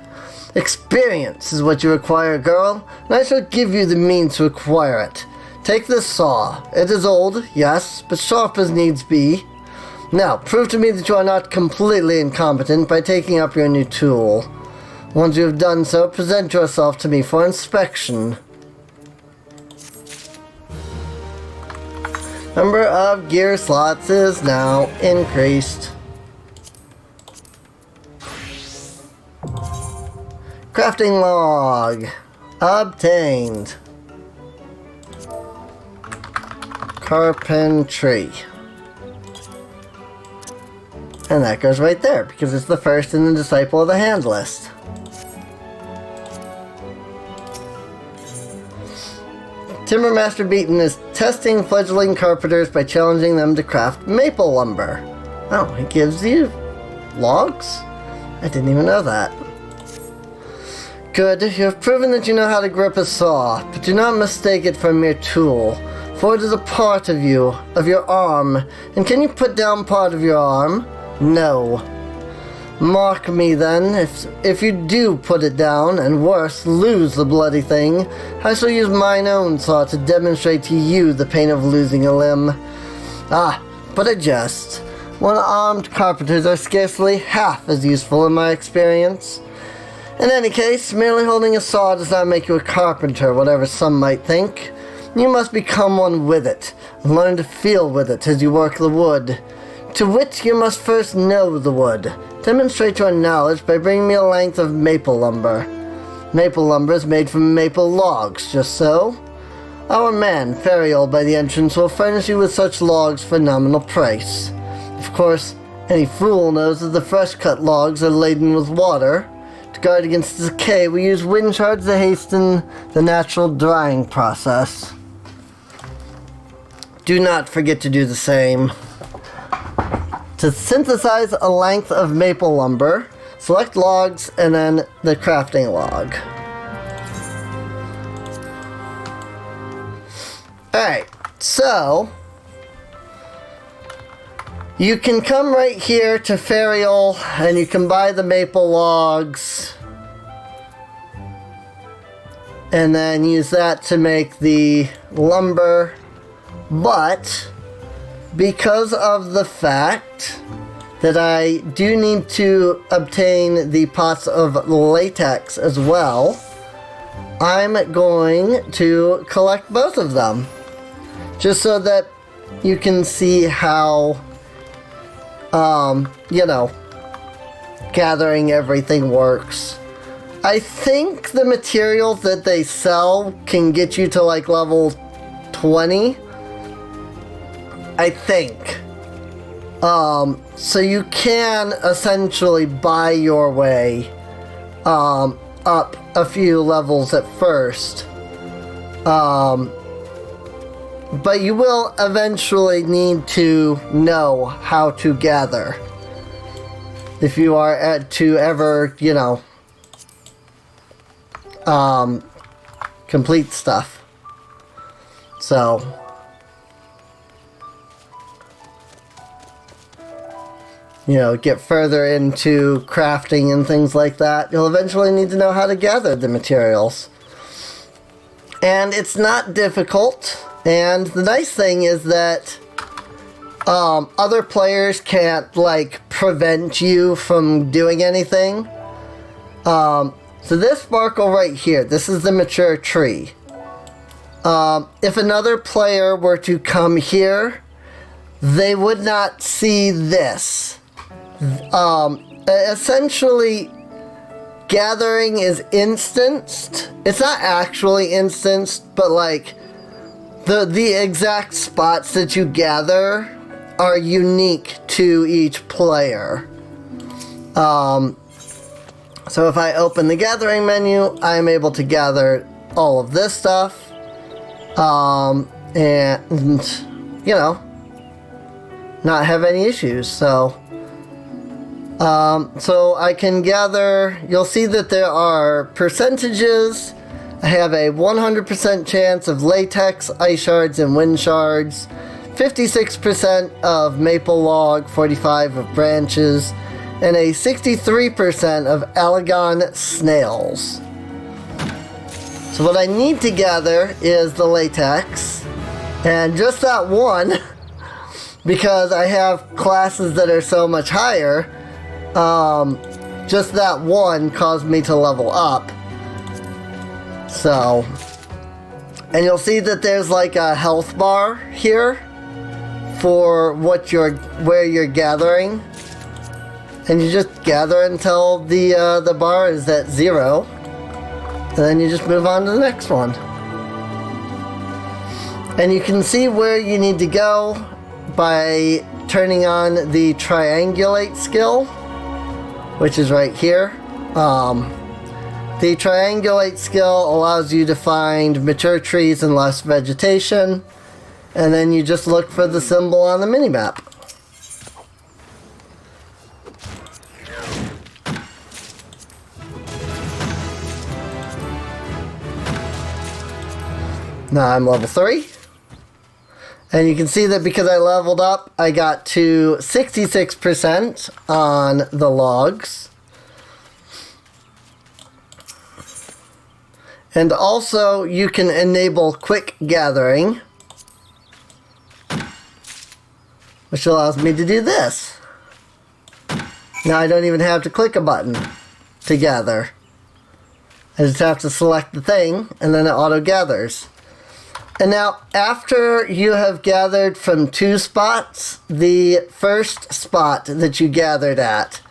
Experience is what you require, girl, and I shall give you the means to acquire it. Take this saw. It is old, yes, but sharp as needs be. Now, prove to me that you are not completely incompetent by taking up your new tool. Once you have done so, present yourself to me for inspection. Number of gear slots is now increased. Crafting log. Obtained. Carpentry. And that goes right there, because it's the first in the Disciple of the Hand list. Timbermaster Beaton is testing fledgling carpenters by challenging them to craft maple lumber. Oh, he gives you logs? I didn't even know that. Good, you have proven that you know how to grip a saw, but do not mistake it for a mere tool, for it is a part of you, of your arm. And can you put down part of your arm? No. Mark me then, if you do put it down, and worse, lose the bloody thing, I shall use mine own saw to demonstrate to you the pain of losing a limb. Ah, but I jest. One-armed carpenters are scarcely half as useful in my experience. In any case, merely holding a saw does not make you a carpenter, whatever some might think. You must become one with it, and learn to feel with it as you work the wood. To wit, you must first know the wood. Demonstrate your knowledge by bringing me a length of maple lumber. Maple lumber is made from maple logs, just so. Our man, Feriol by the entrance, will furnish you with such logs for nominal price. Of course, any fool knows that the fresh-cut logs are laden with water. To guard against decay, we use wind shards to hasten the natural drying process. Do not forget to do the same. To synthesize a length of maple lumber, select logs and then the crafting log. Alright, so you can come right here to Feriol and you can buy the maple logs and then use that to make the lumber, but because of the fact that I do need to obtain the pots of latex as well, I'm going to collect both of them. Just so that you can see how, gathering everything works. I think the materials that they sell can get you to like level 20. I think. So you can essentially buy your way up a few levels at first. But you will eventually need to know how to gather. If you are to ever, complete stuff. So get further into crafting and things like that, you'll eventually need to know how to gather the materials. And it's not difficult, and the nice thing is that other players can't, prevent you from doing anything. So this sparkle right here, this is the mature tree. If another player were to come here, they would not see this. Essentially, gathering is instanced. It's not actually instanced, but the exact spots that you gather are unique to each player. So if I open the gathering menu, I'm able to gather all of this stuff. And, you know, not have any issues. So I can gather, you'll see that there are percentages. I have a 100% chance of latex, ice shards, and wind shards. 56% of maple log, 45% of branches, and a 63% of Alagon snails. So what I need to gather is the latex, and just that one, because I have classes that are so much higher, just that one caused me to level up. So, and you'll see that there's like a health bar here for where you're gathering, and you just gather until the bar is at 0, and then you just move on to the next one. And you can see where you need to go by turning on the triangulate skill, which is right here. The triangulate skill allows you to find mature trees and less vegetation, and then you just look for the symbol on the minimap. Now I'm level 3. And you can see that because I leveled up, I got to 66% on the logs. And also, you can enable quick gathering, which allows me to do this. Now I don't even have to click a button to gather. I just have to select the thing, and then it auto gathers. And now, after you have gathered from 2 spots, the first spot that you gathered at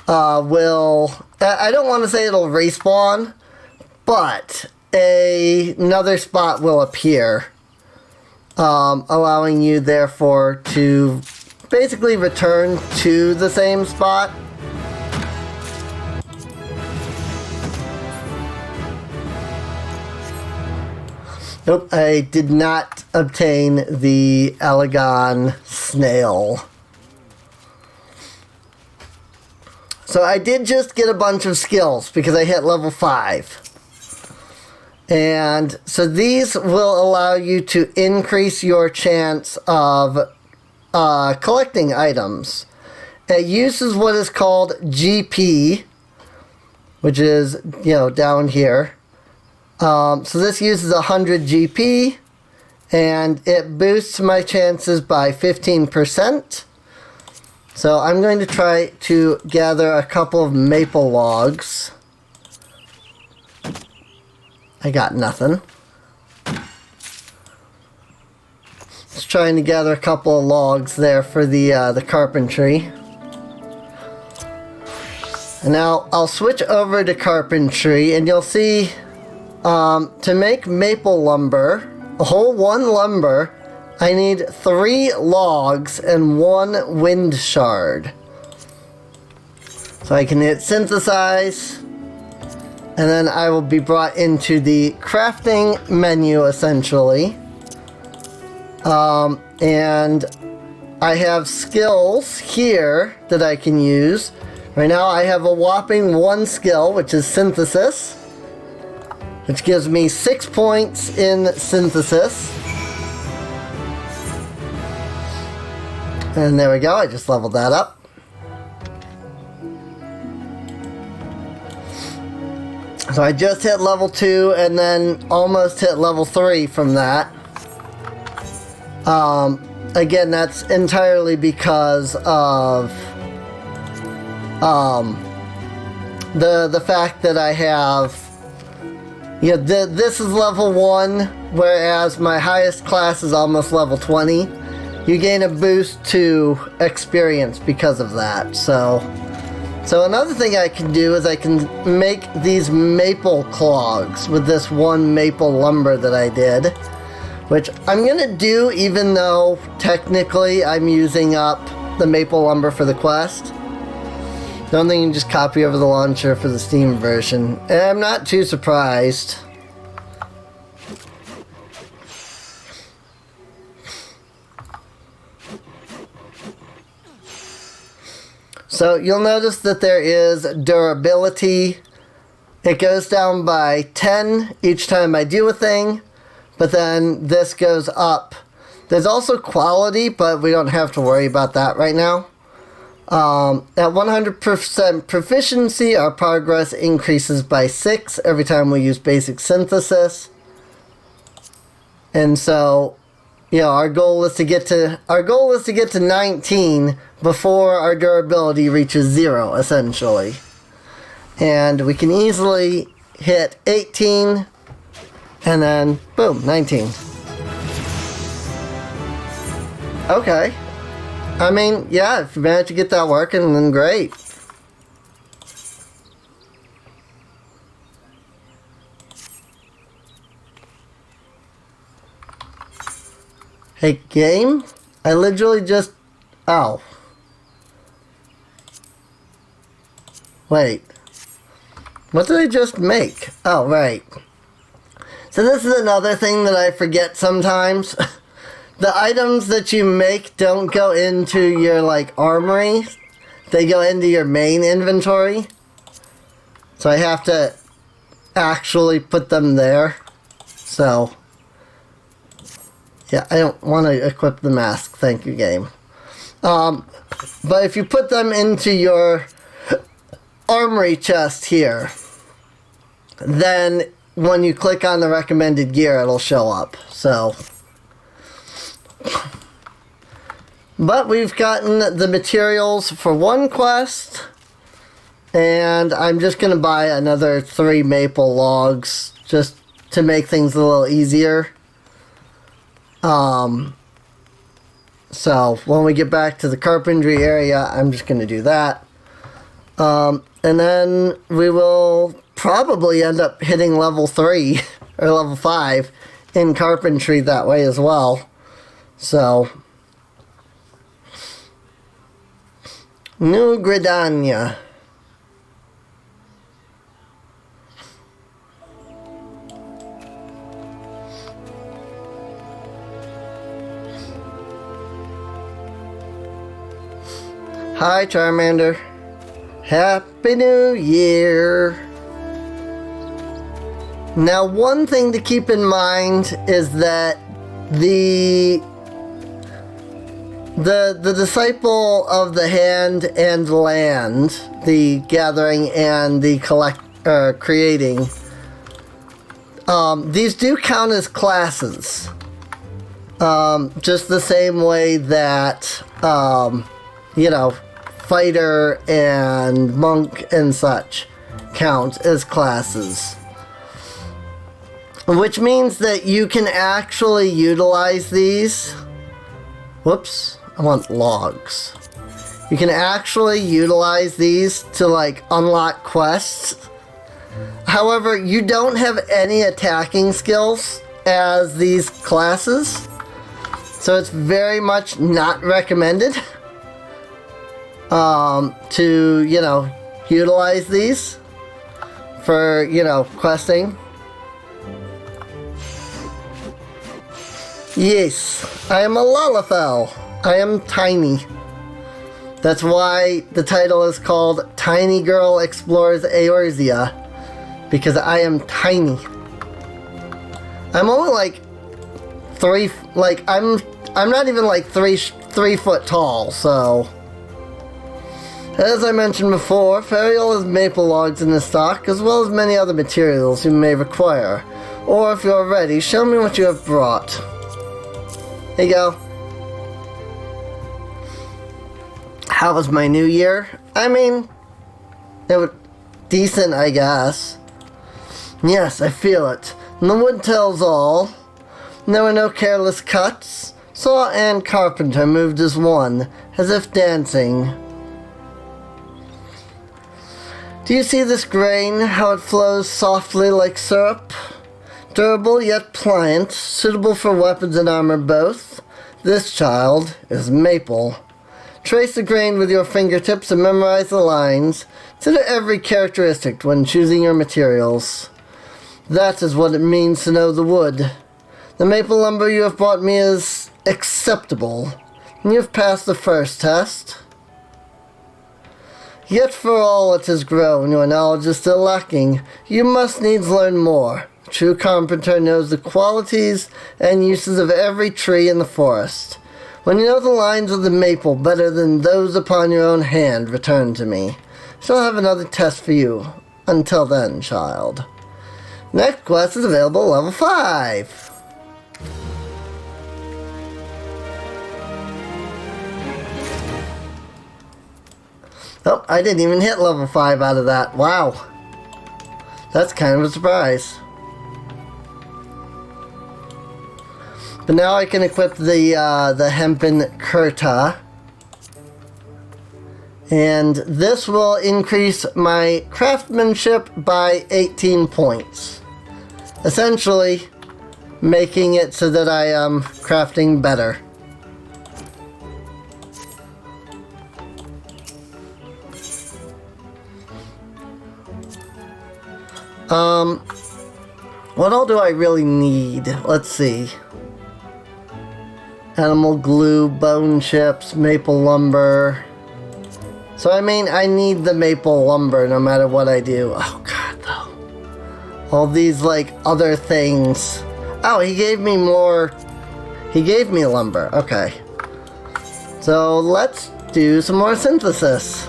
will, I don't want to say it'll respawn, but another spot will appear, allowing you therefore to basically return to the same spot. Nope, I did not obtain the Alagon snail. So I did just get a bunch of skills because I hit level 5. And so these will allow you to increase your chance of collecting items. It uses what is called GP, which is, down here. So this uses 100 GP, and it boosts my chances by 15%. So I'm going to try to gather a couple of maple logs. I got nothing. Just trying to gather a couple of logs there for the carpentry. And now I'll switch over to carpentry, and you'll see to make maple lumber, a whole 1 lumber, I need 3 logs and 1 wind shard. So I can hit synthesize, and then I will be brought into the crafting menu essentially. And I have skills here that I can use. Right now I have a whopping 1 skill, which is synthesis, which gives me 6 points in synthesis. And there we go, I just leveled that up. So I just hit level 2 and then almost hit level 3 from that. Again, that's entirely because of the fact that I have, this is level 1, whereas my highest class is almost level 20. You gain a boost to experience because of that. So another thing I can do is I can make these maple clogs with this 1 maple lumber that I did, which I'm gonna do even though technically I'm using up the maple lumber for the quest. Don't think you can just copy over the launcher for the Steam version. And I'm not too surprised. So you'll notice that there is durability. It goes down by 10 each time I do a thing, but then this goes up. There's also quality, but we don't have to worry about that right now. At 100% proficiency, our progress increases by 6 every time we use basic synthesis. And so, you know, our goal is to get to 19 before our durability reaches 0, essentially. And we can easily hit 18 and then boom, 19. Okay. I mean, yeah, if you manage to get that working, then great. Hey, game? I literally just... Oh. Wait. What did I just make? Oh, right. So this is another thing that I forget sometimes. The items that you make don't go into your, like, armory. They go into your main inventory. So I have to actually put them there. So, yeah, I don't want to equip the mask. Thank you, game. But if you put them into your armory chest here, then when you click on the recommended gear, it'll show up. So... But we've gotten the materials for one quest, and I'm just going to buy another 3 maple logs just to make things a little easier. So when we get back to the carpentry area, I'm just going to do that. And then we will probably end up hitting level 3 or level 5 in carpentry that way as well. So, New Gridania. Hi, Charmander. Happy New Year. Now, one thing to keep in mind is that the disciple of the hand and land, the gathering and the creating, these do count as classes. Just the same way that, you know, fighter and monk and such count as classes. Which means that you can actually utilize these. Whoops. I want logs. You can actually utilize these to, like, unlock quests. However, you don't have any attacking skills as these classes. So it's very much not recommended to, you know, utilize these for, you know, questing. Yes, I am a Lalafell. I am tiny. That's why the title is called Tiny Girl Explores Eorzea, because I am tiny. I'm only like I'm not even like three foot tall, so. As I mentioned before, Ferial has maple logs in the stock, as well as many other materials you may require. Or if you're ready, show me what you have brought. There you go. How was my new year? I mean, it was decent, I guess. Yes, I feel it. And the wood tells all. There were no careless cuts. Saw and carpenter moved as one, as if dancing. Do you see this grain, how it flows softly like syrup? Durable yet pliant, suitable for weapons and armor both. This child is maple. Trace the grain with your fingertips and memorize the lines. Consider every characteristic when choosing your materials. That is what it means to know the wood. The maple lumber you have brought me is acceptable. You have passed the first test. Yet for all it has grown, your knowledge is still lacking. You must needs learn more. A true carpenter knows the qualities and uses of every tree in the forest. When you know the lines of the maple better than those upon your own hand, return to me. Shall have another test for you. Until then, child. Next quest is available level 5. Oh, I didn't even hit level 5 out of that. Wow. That's kind of a surprise. But now I can equip the hempen kurta. And this will increase my craftsmanship by 18 points. Essentially, making it so that I am crafting better. What all do I really need? Let's see. Animal glue, bone chips, maple lumber. So I mean, I need the maple lumber no matter what I do. Oh god, though. All these, like, other things. Oh, he gave me more. He gave me lumber. Okay. So let's do some more synthesis.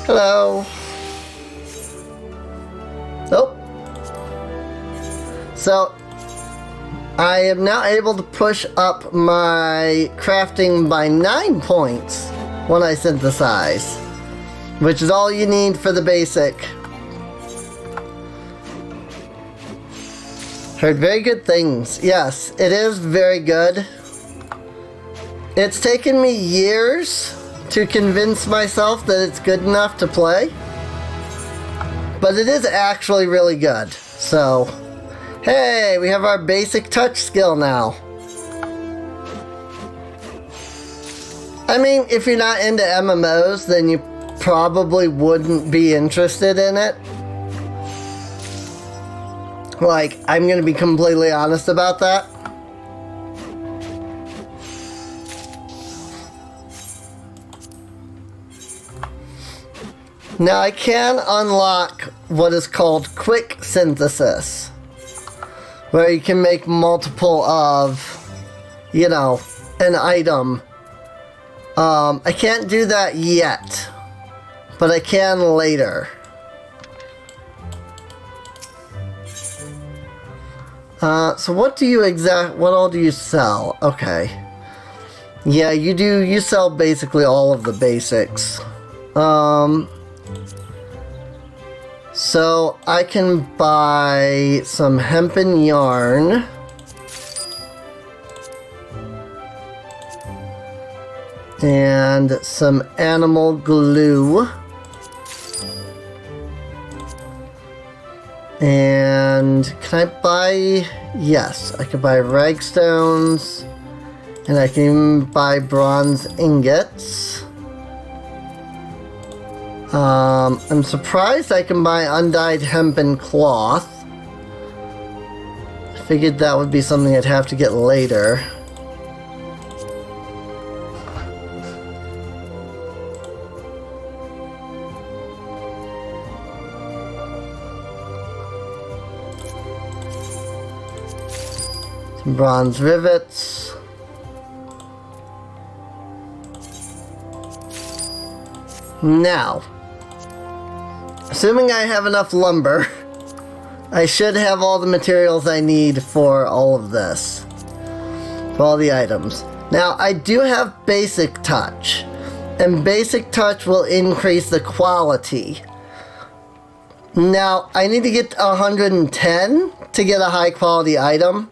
Hello. Oh. So I am now able to push up my crafting by 9 points when I synthesize, which is all you need for the basic. Heard very good things. Yes, it is very good. It's taken me years to convince myself that it's good enough to play, but it is actually really good. So, hey, we have our basic touch skill now. I mean, if you're not into MMOs, then you probably wouldn't be interested in it. Like, I'm gonna be completely honest about that. Now, I can unlock what is called quick synthesis, where you can make multiple of, you know, an item. I can't do that yet, but I can later. So what all do you sell? Okay. Yeah, you sell basically all of the basics. So I can buy some hempen yarn. And some animal glue. And can I buy... Yes, I can buy ragstones. And I can even buy bronze ingots. I'm surprised I can buy undyed hempen cloth. I figured that would be something I'd have to get later. Some bronze rivets. Now, assuming I have enough lumber, I should have all the materials I need for all of this. For all the items. Now, I do have basic touch. And basic touch will increase the quality. Now, I need to get 110 to get a high quality item.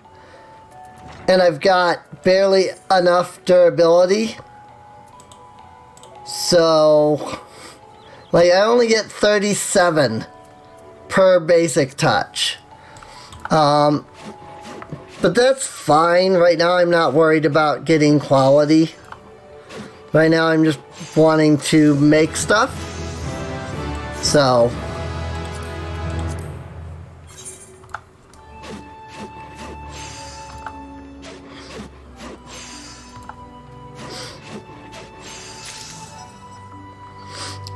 And I've got barely enough durability. So, like, I only get 37 per basic touch. But that's fine. Right now I'm not worried about getting quality. Right now I'm just wanting to make stuff. So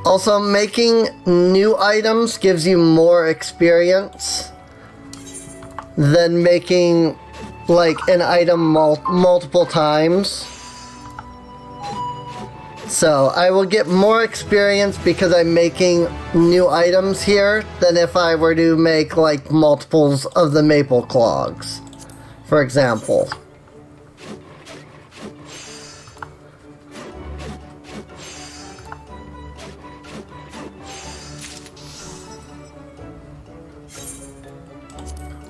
also, making new items gives you more experience than making like an item multiple times. So I will get more experience because I'm making new items here than if I were to make like multiples of the maple clogs, for example.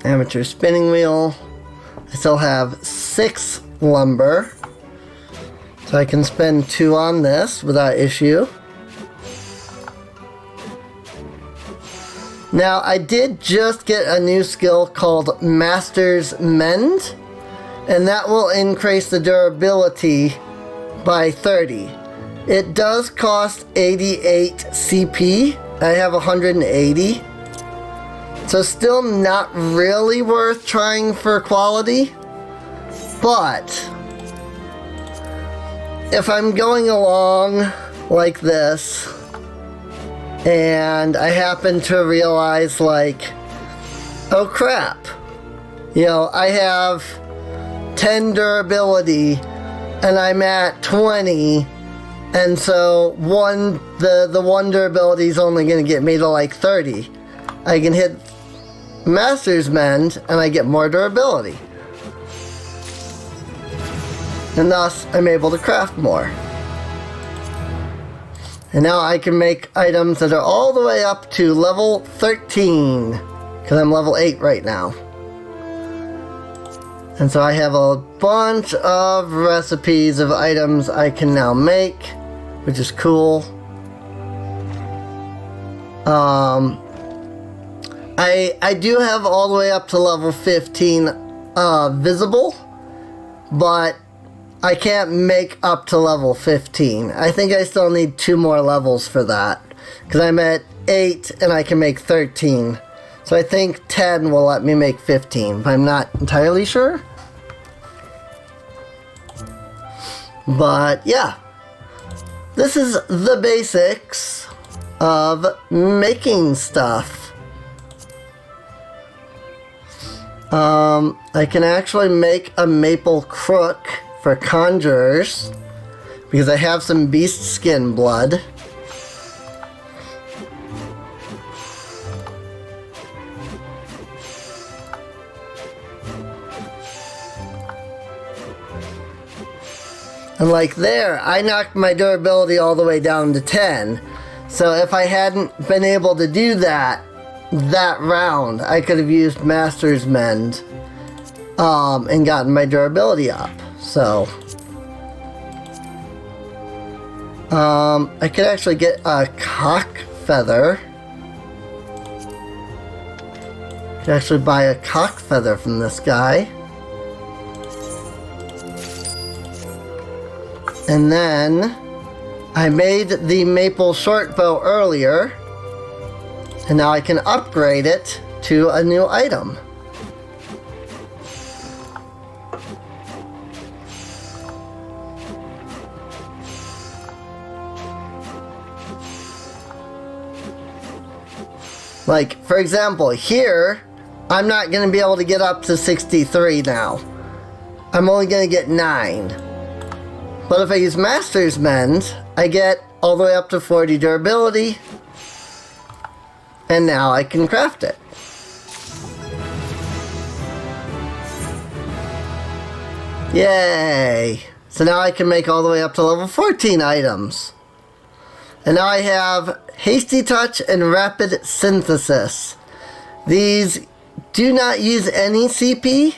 Amateur spinning wheel. I still have 6 lumber, so I can spend 2 on this without issue. Now I did just get a new skill called Master's Mend, and that will increase the durability by 30. It does cost 88 CP. I have 180. So still not really worth trying for quality, but if I'm going along like this and I happen to realize like, oh crap, you know, I have 10 durability and I'm at 20, and so the one durability is only going to get me to like 30. I can hit Master's Mend and I get more durability, and thus I'm able to craft more. And now I can make items that are all the way up to level 13, because I'm level 8 right now. And so I have a bunch of recipes of items I can now make, which is cool. I do have all the way up to level 15 visible, but I can't make up to level 15. I think I still need 2 more levels for that, because I'm at 8 and I can make 13. So I think 10 will let me make 15, but I'm not entirely sure. But yeah, this is the basics of making stuff. I can actually make a maple crook for conjurers because I have some beast skin blood. And like there, I knocked my durability all the way down to 10. So if I hadn't been able to do that round, I could have used Master's Mend and gotten my durability up. So I could actually get a cock feather. Could actually buy a cock feather from this guy. And then I made the maple short bow earlier, and now I can upgrade it to a new item. Like, for example, here, I'm not going to be able to get up to 63 now. I'm only going to get 9. But if I use Master's Mend, I get all the way up to 40 durability, and now I can craft it. Yay! So now I can make all the way up to level 14 items. And now I have Hasty Touch and Rapid Synthesis. These do not use any CP,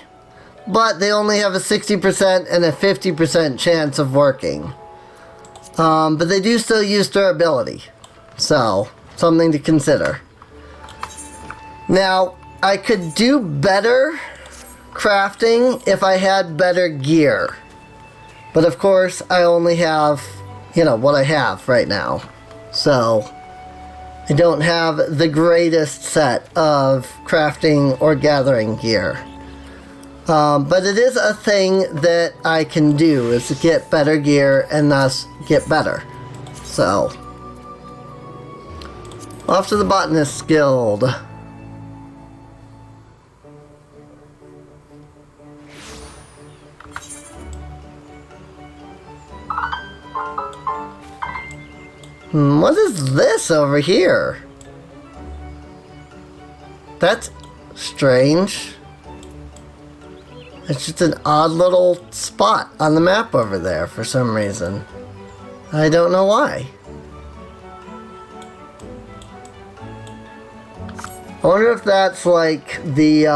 but they only have a 60% and a 50% chance of working. But they do still use durability, so something to consider. Now, I could do better crafting if I had better gear. But of course, I only have, what I have right now. So, I don't have the greatest set of crafting or gathering gear. But it is a thing that I can do, is to get better gear and thus get better. So, off to the Botanist Guild. What is this over here? That's strange. It's just an odd little spot on the map over there for some reason. I don't know why. I wonder if that's like the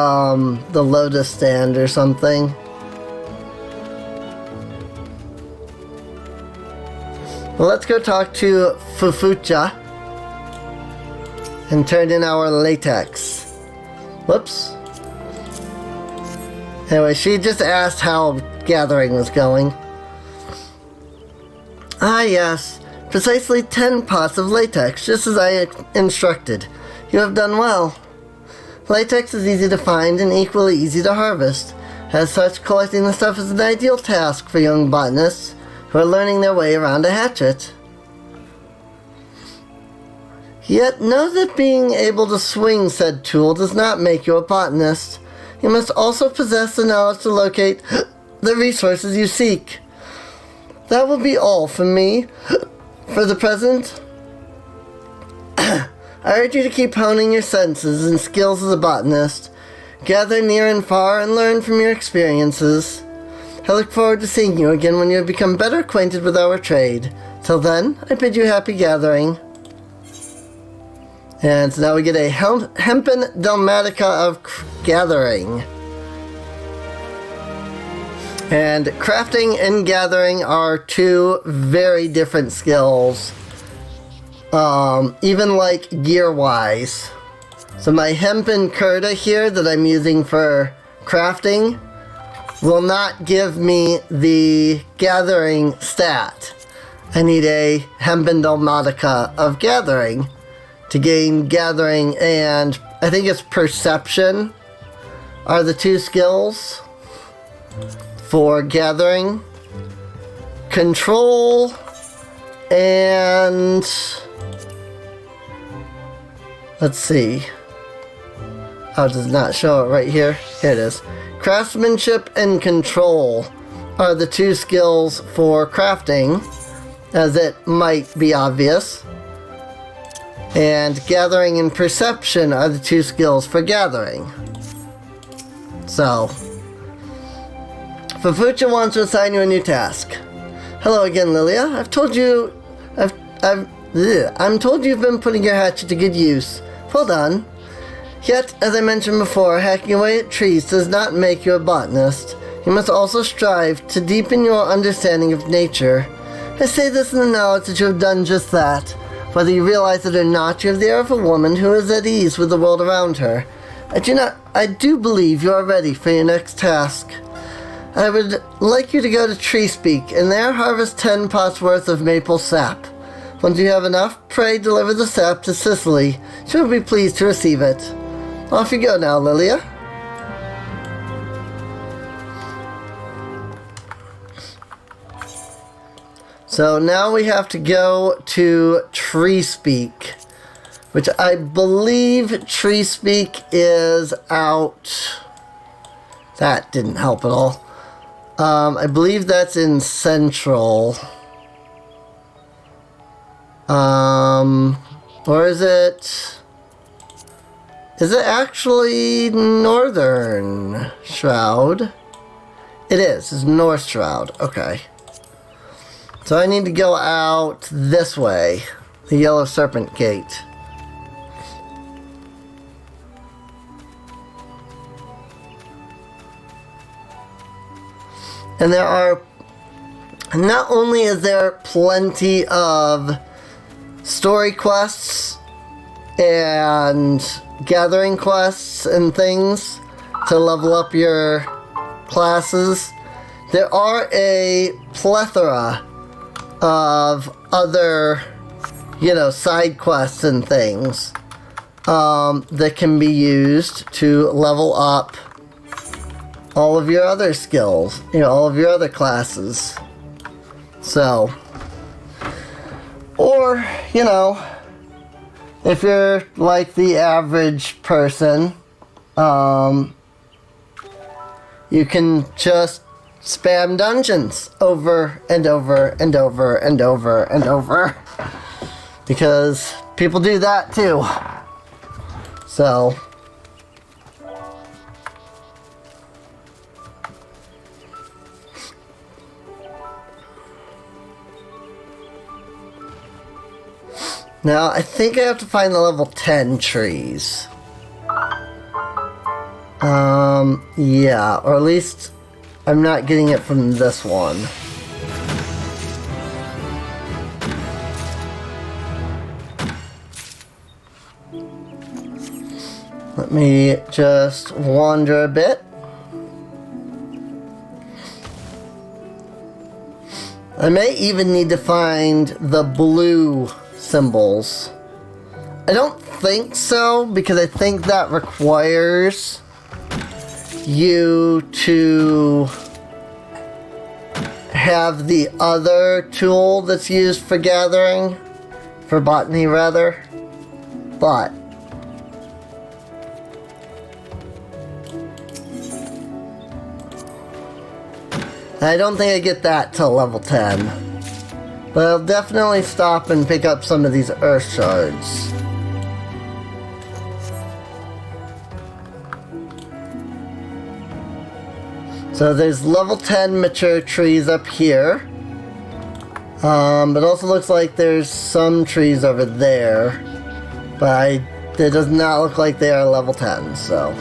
lotus stand or something. Well, let's go talk to Fufucha and turn in our latex. Whoops. Anyway, she just asked how gathering was going. Ah, yes. Precisely 10 pots of latex, just as I instructed. You have done well. Latex is easy to find and equally easy to harvest. As such, collecting the stuff is an ideal task for young botanists who are learning their way around a hatchet. Yet know that being able to swing said tool does not make you a botanist. You must also possess the knowledge to locate the resources you seek. That will be all from me for the present. I urge you to keep honing your senses and skills as a botanist. Gather near and far and learn from your experiences. I look forward to seeing you again when you have become better acquainted with our trade. Till then, I bid you happy gathering. And so now we get a hempen dalmatica of gathering. And crafting and gathering are two very different skills. Even like gear-wise. So my hempen curta here that I'm using for crafting will not give me the gathering stat. I need a hempen dalmatica of gathering to gain gathering, and I think it's perception are the two skills for gathering. Control and let's see. Oh, it does not show it right here. Here it is. Craftsmanship and control are the two skills for crafting, as it might be obvious. And gathering and perception are the two skills for gathering. So, Fufucha wants to assign you a new task. Hello again, Liliya. I'm told you've been putting your hatchet to good use. Well done. Yet, as I mentioned before, hacking away at trees does not make you a botanist. You must also strive to deepen your understanding of nature. I say this in the knowledge that you have done just that. Whether you realize it or not, you have the air of a woman who is at ease with the world around her. I do believe you are ready for your next task. I would like you to go to Tree Speak, and there harvest 10 pots worth of maple sap. Once you have enough, pray deliver the sap to Cicely. She will be pleased to receive it. Off you go now, Liliya. So now we have to go to Tree Speak, which I believe Tree Speak is out. That didn't help at all. I believe that's in Central. Or is it actually Northern Shroud? It is. It's North Shroud. Okay. So I need to go out this way. The Yellow Serpent Gate. And there are... Not only is there plenty of story quests and gathering quests and things to level up your classes. There are a plethora of other, side quests and things that can be used to level up all of your other skills, all of your other classes. So, or, if you're like the average person, you can just spam dungeons over and over and over and over and over, because people do that too. So, now I think I have to find the level 10 trees. Yeah, or at least I'm not getting it from this one. Let me just wander a bit. I may even need to find the blue symbols. I don't think so, because I think that requires you to have the other tool that's used for gathering, for botany rather, but I don't think I get that till level 10. But I'll definitely stop and pick up some of these earth shards. So there's level 10 mature trees up here. But also looks like there's some trees over there. But it does not look like they are level 10, so.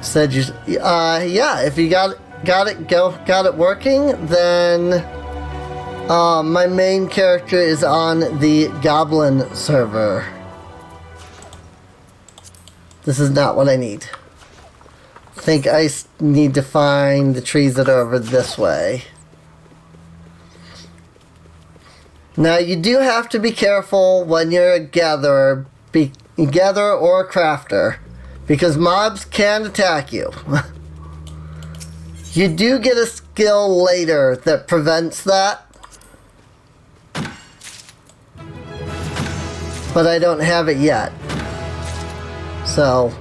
Said you, yeah, if you got it working, then my main character is on the Goblin server. This is not what I need. I think I need to find the trees that are over this way. Now, you do have to be careful when you're a gatherer, gatherer or a crafter, because mobs can attack you. You do get a skill later that prevents that, but I don't have it yet. So,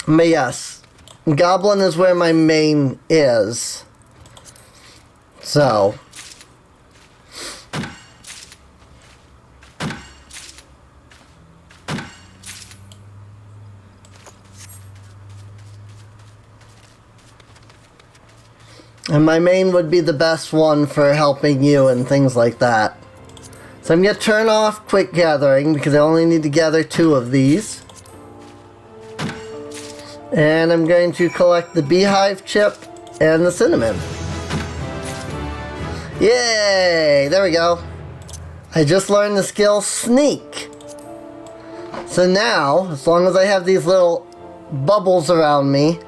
but yes, Goblin is where my main is. So, and my main would be the best one for helping you and things like that. So I'm going to turn off quick gathering because I only need to gather 2 of these. And I'm going to collect the beehive chip and the cinnamon. Yay! There we go. I just learned the skill Sneak. So now, as long as I have these little bubbles around me,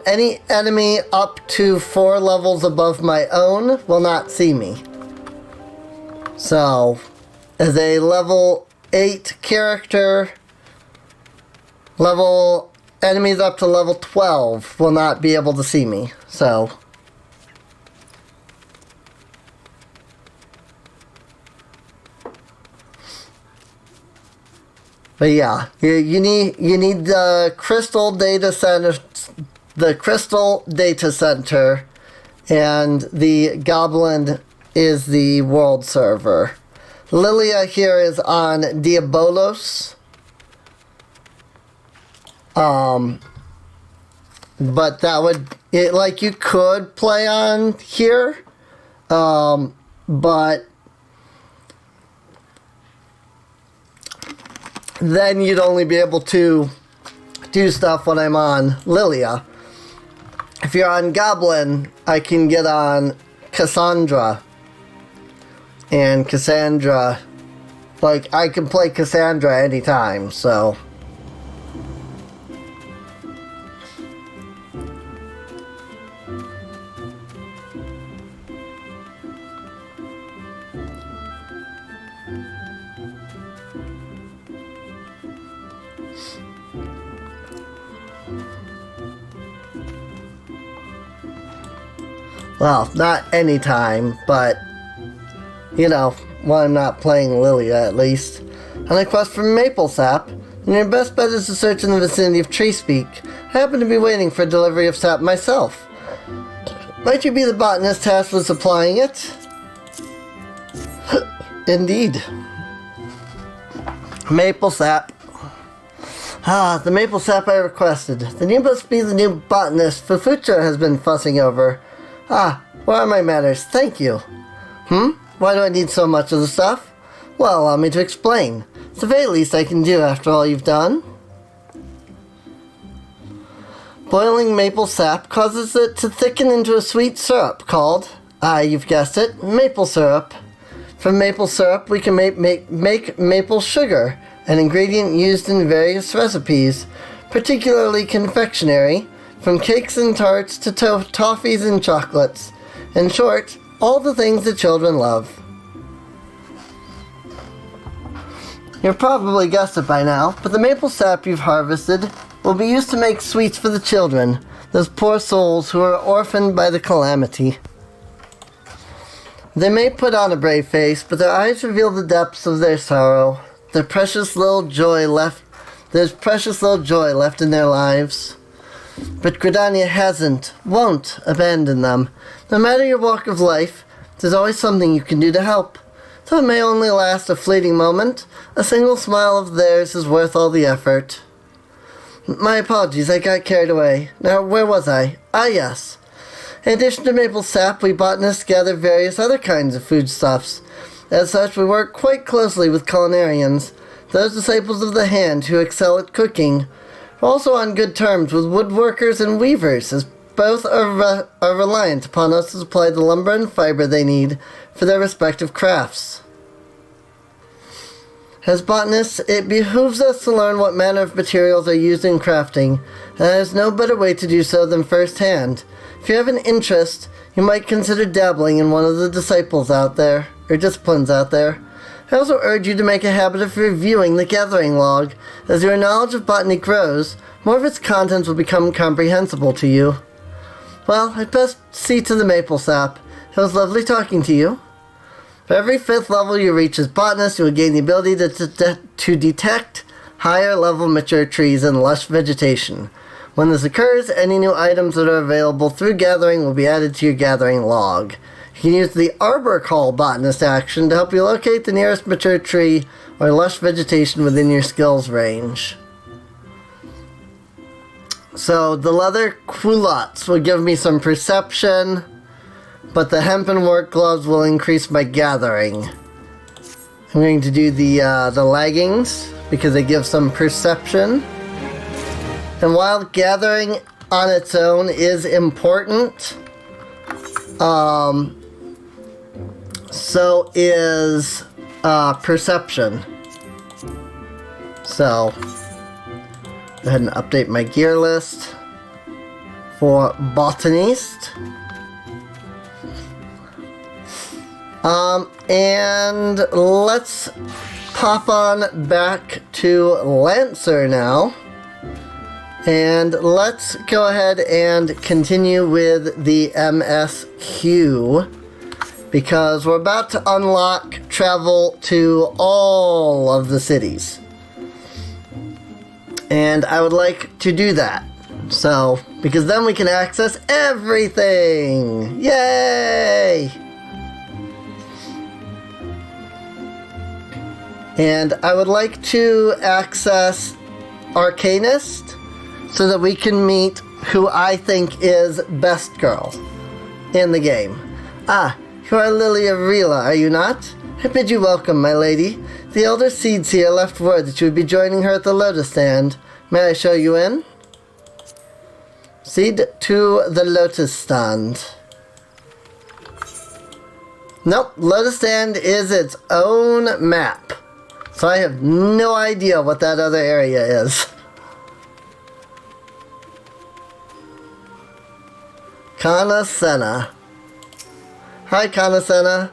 any enemy up to 4 levels above my own will not see me. So, as a level 8 character, enemies up to level 12 will not be able to see me. So, but yeah, you need the crystal data center. The Crystal Data Center, and the Goblin is the world server. Liliya here is on Diabolos. But that would, you could play on here, but then you'd only be able to do stuff when I'm on Liliya. If you're on Goblin, I can get on Cassandra. And Cassandra, like, I can play Cassandra anytime, so. Well, not anytime, but, you know, when I'm not playing Liliya, at least. On a quest for maple sap, and your best bet is to search in the vicinity of Treespeak. I happen to be waiting for delivery of sap myself. Might you be the botanist tasked with supplying it? Indeed. Maple sap. Ah, the maple sap I requested. Then you must be the new botanist Fufucha has been fussing over. Ah, where are my manners? Thank you. Why do I need so much of the stuff? Well, allow me to explain. It's the very least I can do after all you've done. Boiling maple sap causes it to thicken into a sweet syrup called, you've guessed it, maple syrup. From maple syrup, we can make maple sugar, an ingredient used in various recipes, particularly confectionery, from cakes and tarts to toffees and chocolates. In short, all the things that children love. You've probably guessed it by now, but the maple sap you've harvested will be used to make sweets for the children, those poor souls who are orphaned by the calamity. They may put on a brave face, but their eyes reveal the depths of their sorrow. There's precious little joy left in their lives. But Gridania won't abandon them. No matter your walk of life, there's always something you can do to help. Though it may only last a fleeting moment, a single smile of theirs is worth all the effort. My apologies, I got carried away. Now, where was I? Ah, yes. In addition to maple sap, we botanists gather various other kinds of foodstuffs. As such, we work quite closely with culinarians, those disciples of the hand who excel at cooking. We're also on good terms with woodworkers and weavers, as both are reliant upon us to supply the lumber and fiber they need for their respective crafts. As botanists, it behooves us to learn what manner of materials are used in crafting, and there's no better way to do so than firsthand. If you have an interest, you might consider dabbling in one of the disciplines out there. I also urge you to make a habit of reviewing the gathering log. As your knowledge of botany grows, more of its contents will become comprehensible to you. Well, I'd best see to the maple sap. It was lovely talking to you. For every 5th level you reach as botanist, you will gain the ability to detect higher level mature trees and lush vegetation. When this occurs, any new items that are available through gathering will be added to your gathering log. You can use the Arbor Call botanist action to help you locate the nearest mature tree or lush vegetation within your skills range. So the leather culottes will give me some perception, but the hempen work gloves will increase my gathering. I'm going to do the leggings because they give some perception. And while gathering on its own is important, so is perception. So, go ahead and update my gear list for botanist. And let's pop on back to Lancer now. And let's go ahead and continue with the MSQ, because we're about to unlock travel to all of the cities. And I would like to do that. So, because then we can access everything! Yay! And I would like to access Arcanist, so that we can meet who I think is best girl in the game. Ah, you are Liliya, are you not? I bid you welcome, my lady. The elder Seeds here left word that you would be joining her at the Lotus Stand. May I show you in? Seed to the Lotus Stand. Nope, Lotus Stand is its own map. So I have no idea what that other area is. Kanasena. Hi, Kanasena.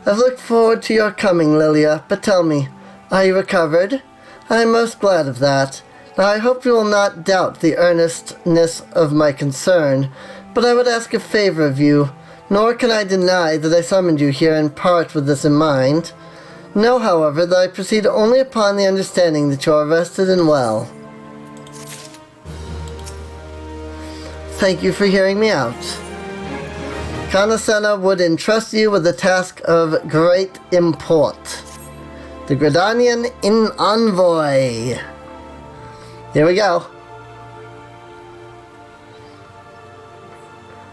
I've looked forward to your coming, Liliya, but tell me, are you recovered? I am most glad of that. Now I hope you will not doubt the earnestness of my concern, but I would ask a favor of you, nor can I deny that I summoned you here in part with this in mind. Know, however, that I proceed only upon the understanding that you are rested and well. Thank you for hearing me out. Kanasena would entrust you with a task of great import. The Gridanian in Envoy. Here we go.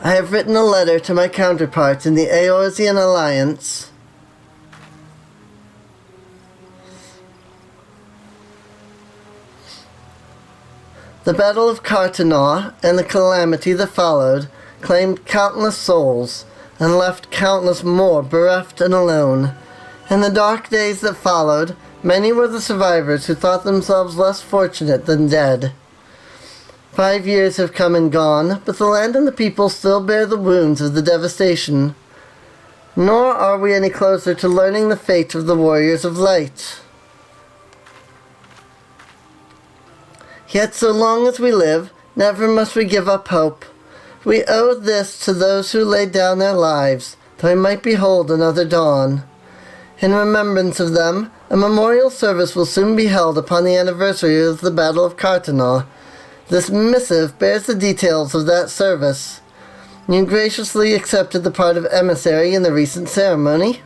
I have written a letter to my counterparts in the Eorzean Alliance. The Battle of Cartenaw and the calamity that followed claimed countless souls and left countless more bereft and alone. In the dark days that followed, many were the survivors who thought themselves less fortunate than dead. 5 years have come and gone, but the land and the people still bear the wounds of the devastation. Nor are we any closer to learning the fate of the Warriors of Light. Yet so long as we live, never must we give up hope. We owe this to those who laid down their lives, that we might behold another dawn. In remembrance of them, a memorial service will soon be held upon the anniversary of the Battle of Cartenaw. This missive bears the details of that service. You graciously accepted the part of emissary in the recent ceremony.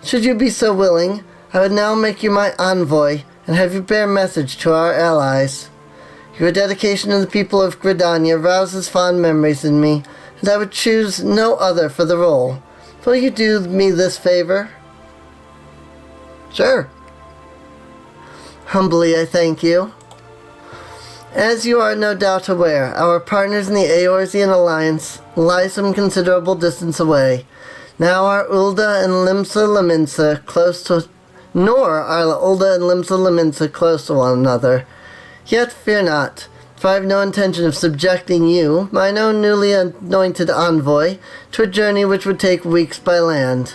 Should you be so willing, I would now make you my envoy and have you bear message to our allies. Your dedication to the people of Gridania rouses fond memories in me, and I would choose no other for the role. Will you do me this favor? Sure. Humbly I thank you. As you are no doubt aware, our partners in the Eorzean Alliance lie some considerable distance away. Now are Ulda and Limsa Laminsa close to... Nor are Ulda and Limsa Laminsa close to one another. Yet fear not, for I have no intention of subjecting you, mine own newly anointed envoy, to a journey which would take weeks by land.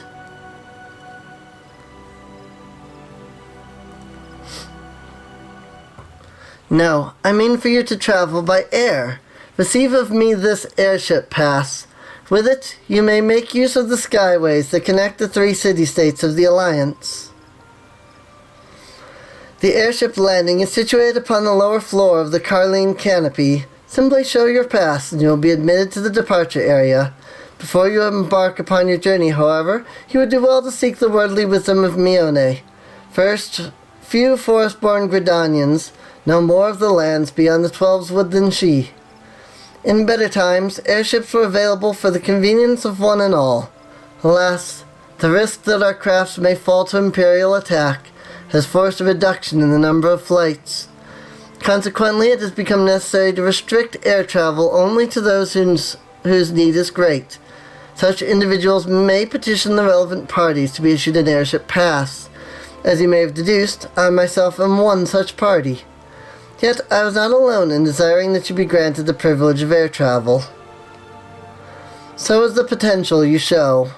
No, I mean for you to travel by air. Receive of me this airship pass. With it, you may make use of the skyways that connect the 3 city-states of the Alliance. The airship landing is situated upon the lower floor of the Carline canopy. Simply show your pass and you will be admitted to the departure area. Before you embark upon your journey, however, you would do well to seek the worldly wisdom of Mione. First, few forest-born Gridanians know more of the lands beyond the 12's wood than she. In better times, airships were available for the convenience of one and all. Alas, the risk that our crafts may fall to Imperial attack has forced a reduction in the number of flights. Consequently, it has become necessary to restrict air travel only to those whose need is great. Such individuals may petition the relevant parties to be issued an airship pass. As you may have deduced, I myself am one such party. Yet I was not alone in desiring that you be granted the privilege of air travel. So is the potential you show.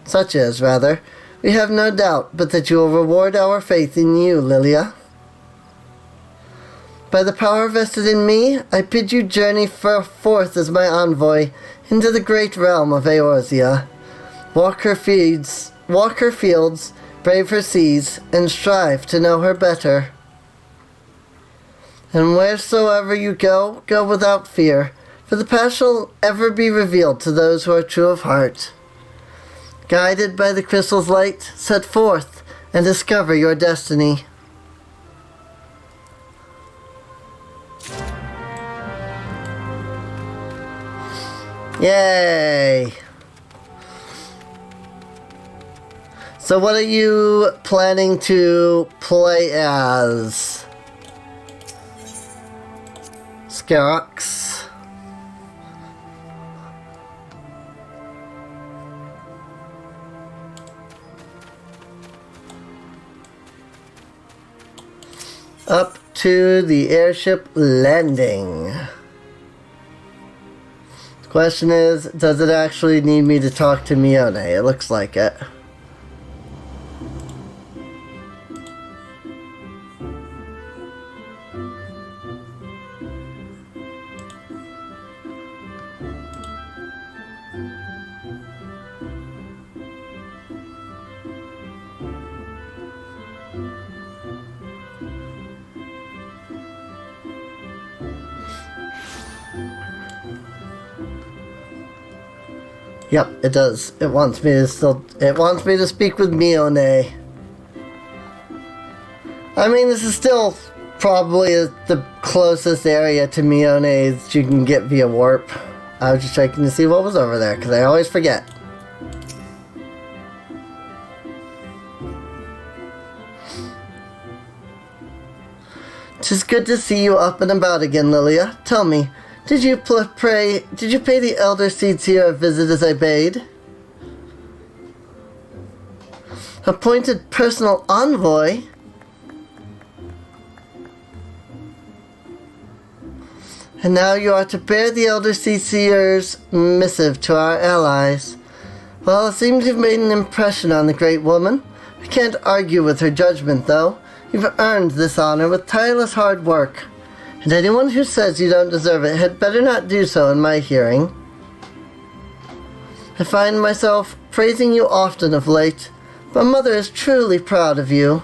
Such is, rather. We have no doubt but that you will reward our faith in you, Liliya. By the power vested in me, I bid you journey forth as my envoy into the great realm of Eorzea. Walk her fields, brave her seas, and strive to know her better. And wheresoever you go, go without fear, for the past shall ever be revealed to those who are true of heart. Guided by the crystal's light, set forth and discover your destiny. Yay! So what are you planning to play as? Scarox. Up to the airship landing. The question is, does it actually need me to talk to Mione? It looks like it. Yep, it does. It wants me to speak with Mione. I mean, this is still probably the closest area to Mione that you can get via warp. I was just checking to see what was over there, because I always forget. It's good to see you up and about again, Liliya. Tell me, did you pay the Elder Seeds here a visit as I bade? Appointed personal envoy? And now you are to bear the Elder Seer's missive to our allies. Well, it seems you've made an impression on the great woman. I can't argue with her judgment, though. You've earned this honor with tireless hard work. And anyone who says you don't deserve it had better not do so in my hearing. I find myself praising you often of late, but Mother is truly proud of you.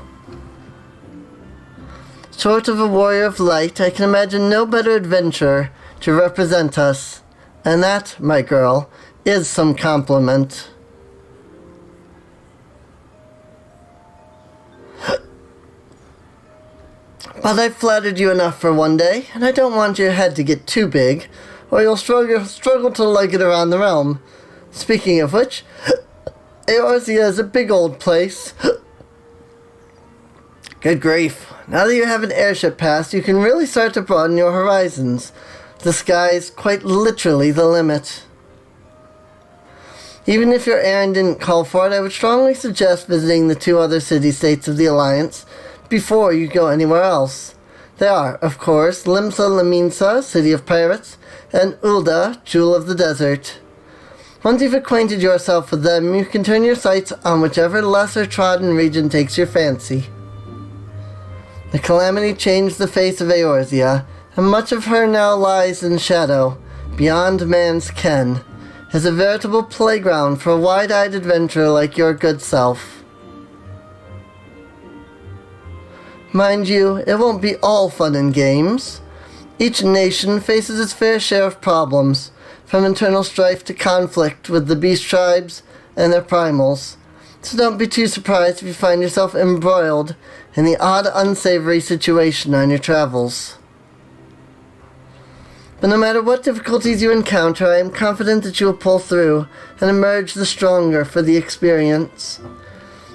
Short of a warrior of light, I can imagine no better adventurer to represent us. And that, my girl, is some compliment. But I've flattered you enough for one day, and I don't want your head to get too big, or you'll struggle to lug it around the realm. Speaking of which, Eorzea is a big old place. Good grief. Now that you have an airship pass, you can really start to broaden your horizons. The sky's quite literally the limit. Even if your errand didn't call for it, I would strongly suggest visiting the 2 other city-states of the Alliance before you go anywhere else. They are, of course, Limsa Laminsa, City of Pirates, and Ulda, Jewel of the Desert. Once you've acquainted yourself with them, you can turn your sights on whichever lesser-trodden region takes your fancy. The calamity changed the face of Eorzea, and much of her now lies in shadow, beyond man's ken, as a veritable playground for a wide-eyed adventurer like your good self. Mind you, it won't be all fun and games. Each nation faces its fair share of problems, from internal strife to conflict with the beast tribes and their primals. So don't be too surprised if you find yourself embroiled in the odd, unsavory situation on your travels. But no matter what difficulties you encounter, I am confident that you will pull through and emerge the stronger for the experience.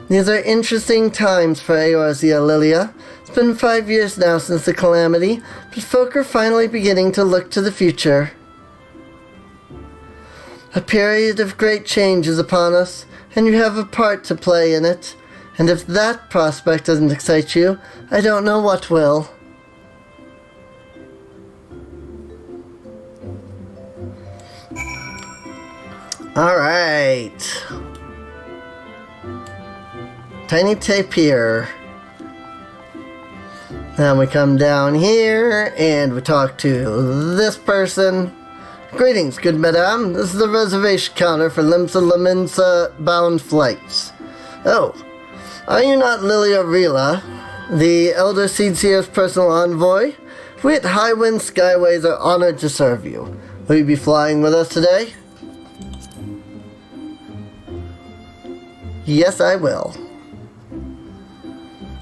These are interesting times for Eorzea, Liliya. It's been 5 years now since the calamity, but folk are finally beginning to look to the future. A period of great change is upon us, and you have a part to play in it. And if that prospect doesn't excite you, I don't know what will. Alright. Tiny tapir. Then we come down here and we talk to this person. Greetings, good madame. This is the reservation counter for Limsa Laminsa bound flights. Oh, are you not Liliya Rila, the Elder Seedseer's personal envoy? We at Highwind Skyways are honored to serve you. Will you be flying with us today? Yes, I will.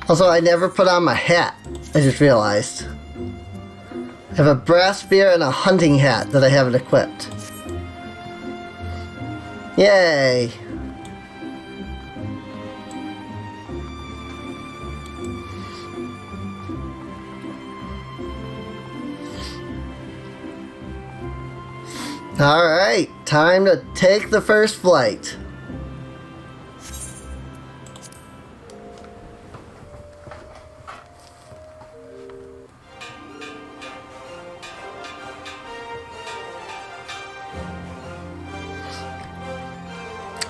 Also, I never put on my hat. I just realized. I have a brass spear and a hunting hat that I haven't equipped. Alright, time to take the first flight.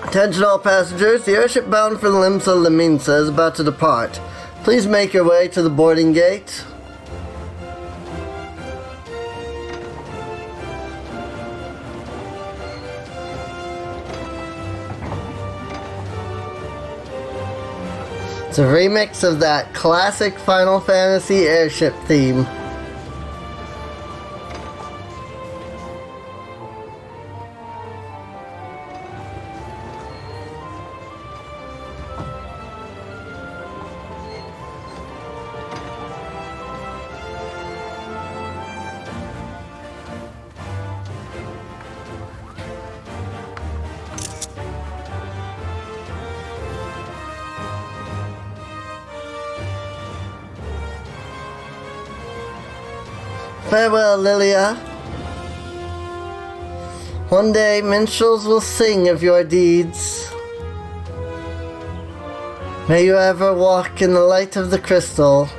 Attention all passengers, the airship bound for Limsa Laminsa is about to depart. Please make your way to the boarding gate. It's a remix of that classic Final Fantasy airship theme. Farewell, Liliya. One day, minstrels will sing of your deeds. May you ever walk in the light of the crystal.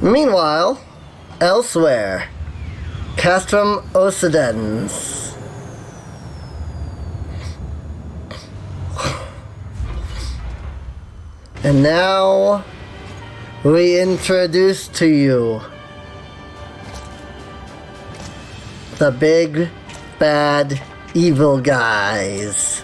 Meanwhile, elsewhere, Castrum Occidens. And now, we introduce to you the big, bad, evil guys.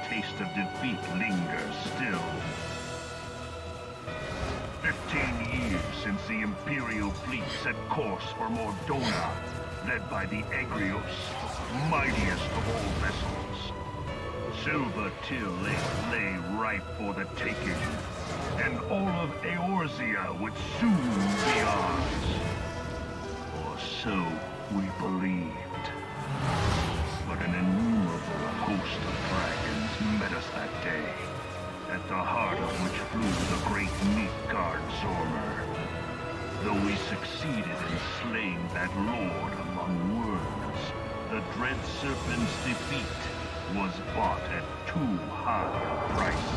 Taste of defeat lingers still. 15 years since the Imperial fleet set course for Mordona, led by the Egrios, mightiest of all vessels. Silver Till lay ripe for the taking, and all of Eorzea would soon be ours. Or so we believed. But an innumerable host of dragons met us that day, at the heart of which flew the great Midgard Zormer. Though we succeeded in slaying that lord among worms, the dread serpent's defeat was bought at too high a price.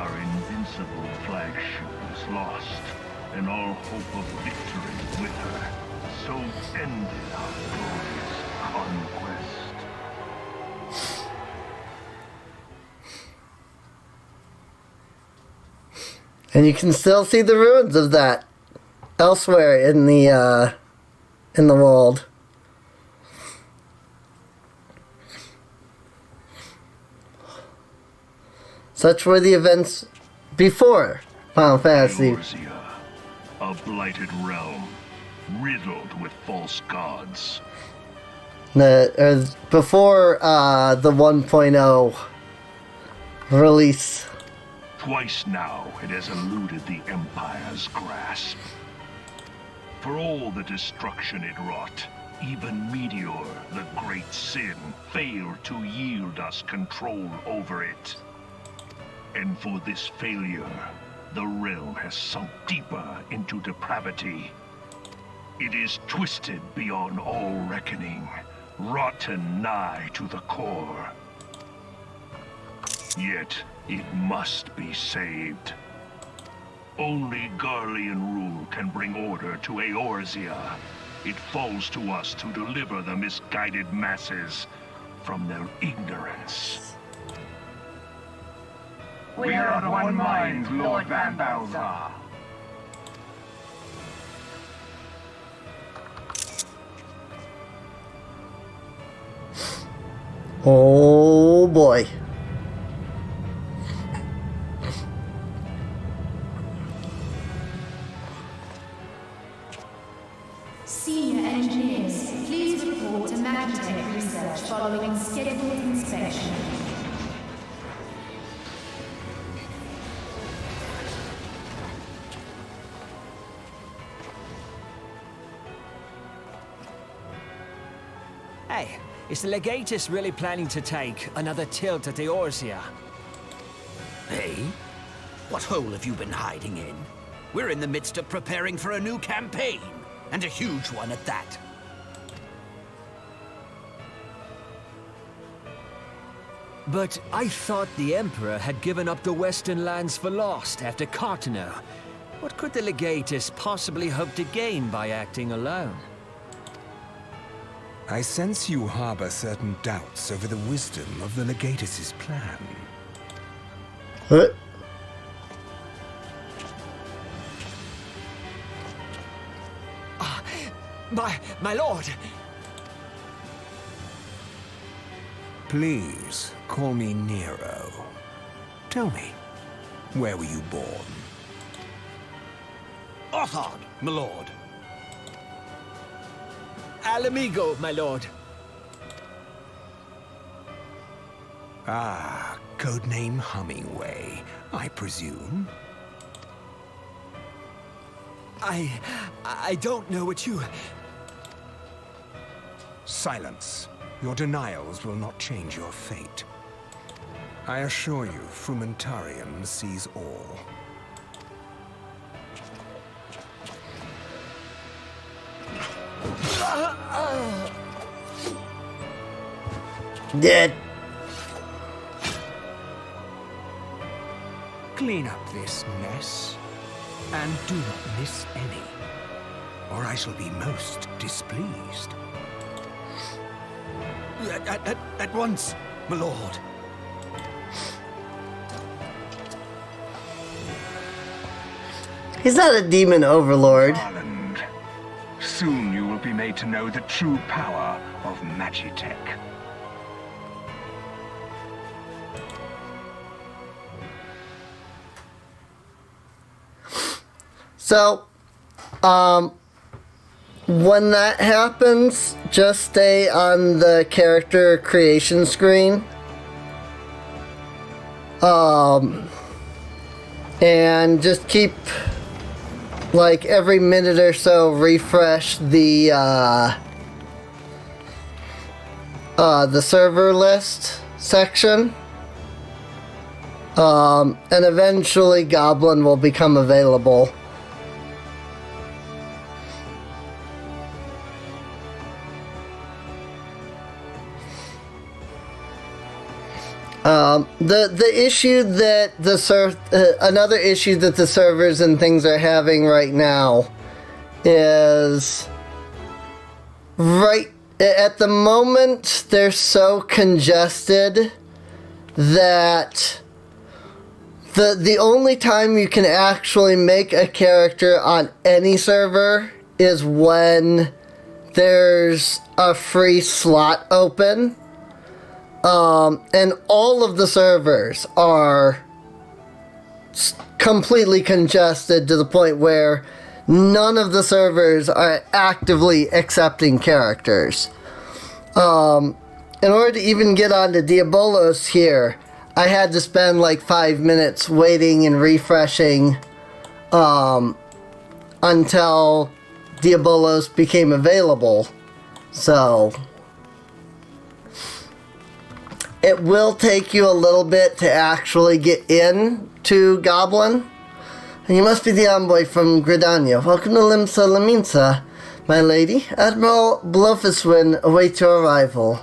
Our invincible flagship was lost, and all hope of victory with her. So ended our glorious conquest. And you can still see the ruins of that elsewhere in the world. Such were the events before Final Fantasy. Eorzea, a blighted realm, riddled with false gods. Before the 1.0 release. Twice now it has eluded the Empire's grasp. For all the destruction it wrought, even Meteor, the great sin, failed to yield us control over it. And for this failure, the realm has sunk deeper into depravity. It is twisted beyond all reckoning, rotten nigh to the core. Yet, it must be saved. Only Garlean rule can bring order to Eorzea. It falls to us to deliver the misguided masses from their ignorance. We are of one mind, Lord Van Balzar. Oh boy. Senior engineers, please report to Magitech research following scheduled inspection. Hey, is the Legatus really planning to take another tilt at Eorzea? Hey? What hole have you been hiding in? We're in the midst of preparing for a new campaign, and a huge one at that. But I thought the Emperor had given up the Western lands for lost after Cartano. What could the Legatus possibly hope to gain by acting alone? I sense you harbor certain doubts over the wisdom of the Legatus's plan. What? My lord! Please, call me Nero. Tell me, where were you born? Othard, my lord. Alamigo, my lord. Ah, codename Hummingway, I presume. I don't know what you... Silence. Your denials will not change your fate. I assure you, Frumentarium sees all. Dead. Clean up this mess, and do not miss any, or I shall be most displeased. At once, my lord. He's not a demon overlord. Garland. Soon you will be made to know the true power of Magitech. So, when that happens, just stay on the character creation screen. And just keep, like, every minute or so, refresh the server list section. And eventually Goblin will become available. The issue that another issue that the servers and things are having right now is right at the moment they're so congested that the only time you can actually make a character on any server is when there's a free slot open. And all of the servers are completely congested to the point where none of the servers are actively accepting characters. In order to even get onto Diabolos here, I had to spend like 5 minutes waiting and refreshing until Diabolos became available. So it will take you a little bit to actually get in to Goblin. And you must be the envoy from Gridania. Welcome to Limsa Laminsa, my lady. Admiral Blofuswin awaits your arrival.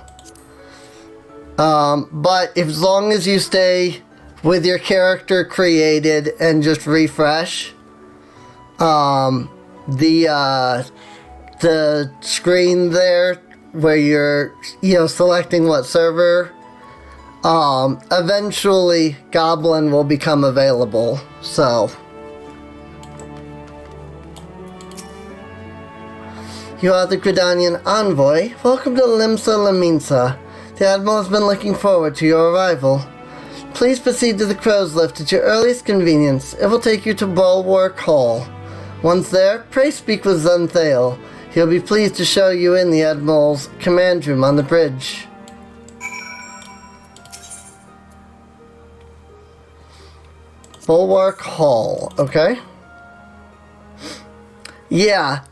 But as long as you stay with your character created and just refresh, the screen there where you're, selecting what server, eventually Goblin will become available, so. You are the Gridanian envoy. Welcome to Limsa Laminsa. The Admiral has been looking forward to your arrival. Please proceed to the Crow's Lift at your earliest convenience. It will take you to Bulwark Hall. Once there, pray speak with Zunthale. He'll be pleased to show you in the Admiral's command room on the bridge. Bulwark Hall, okay? Yeah.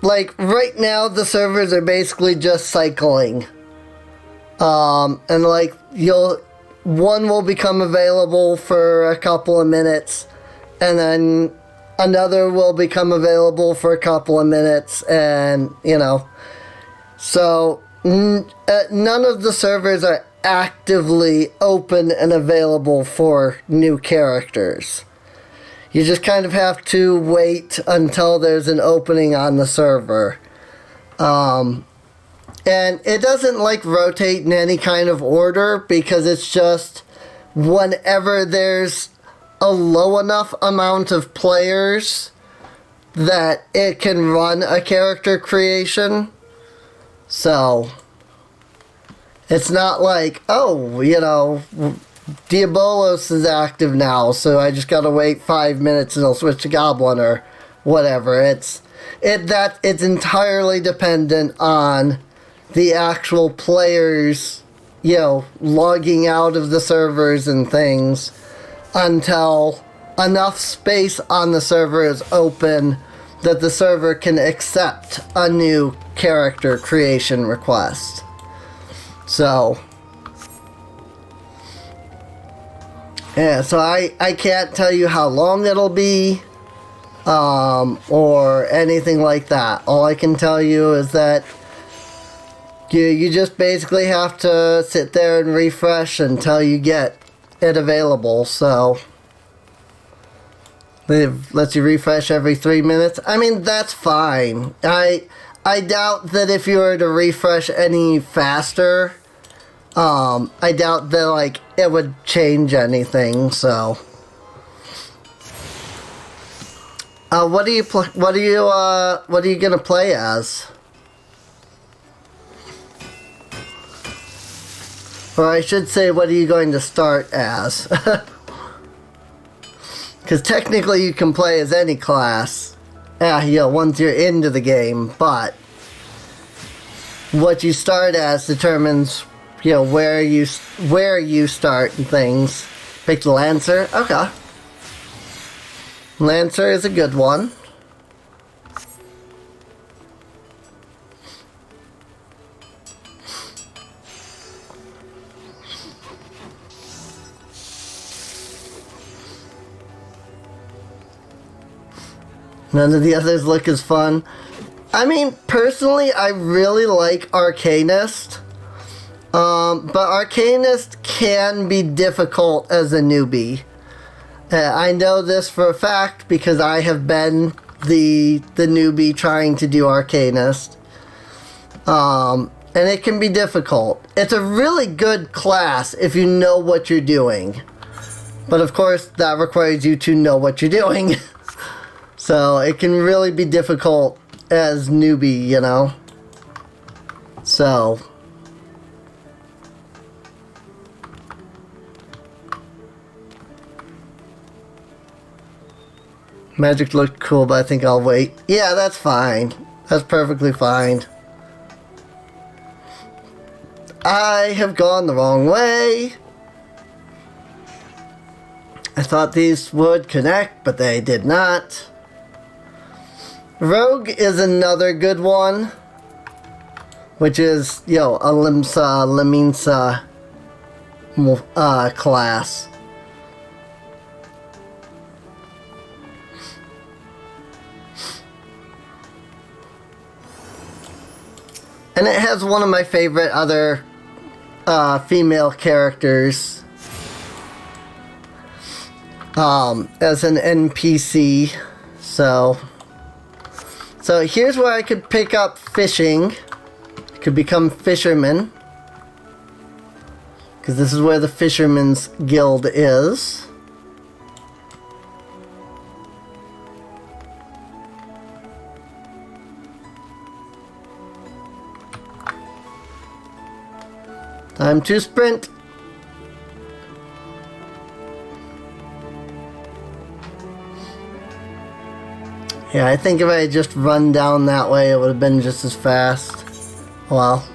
Like, right now, the servers are basically just cycling. And like, one will become available for a couple of minutes, and then another will become available for a couple of minutes, and, you know. So, none of the servers are actively open and available for new characters. You just kind of have to wait until there's an opening on the server. And it doesn't like rotate in any kind of order, because it's just whenever there's a low enough amount of players that it can run a character creation. So it's not like, oh, you know, Diabolos is active now, so I just gotta wait 5 minutes and it'll switch to Goblin or whatever. It's entirely dependent on the actual players, you know, logging out of the servers and things until enough space on the server is open that the server can accept a new character creation request. So yeah, so I can't tell you how long it'll be, or anything like that. All I can tell you is that you just basically have to sit there and refresh until you get it available. So it lets you refresh every 3 minutes. I mean, that's fine. I doubt that if you were to refresh any faster, I doubt that like it would change anything. So, what are you gonna play as? Or I should say, what are you going to start as? Because technically you can play as any class, you know, once you're into the game, but what you start as determines, you know, where you start and things. Pick Lancer. Okay. Lancer is a good one. None of the others look as fun. I mean, personally, I really like Arcanist. But Arcanist can be difficult as a newbie. I know this for a fact because I have been the newbie trying to do Arcanist. And it can be difficult. It's a really good class if you know what you're doing. But of course, that requires you to know what you're doing. So it can really be difficult as newbie, you know. So Magic looked cool, but I think I'll wait. Yeah, that's fine. That's perfectly fine. I have gone the wrong way. I thought these would connect, but they did not. Rogue is another good one, which is, you know, a Leminsa class. And it has one of my favorite other female characters as an NPC. So here's where I could pick up fishing. I could become fisherman, because this is where the Fisherman's Guild is. Time to sprint. Yeah, I think if I had just run down that way, it would have been just as fast. Well,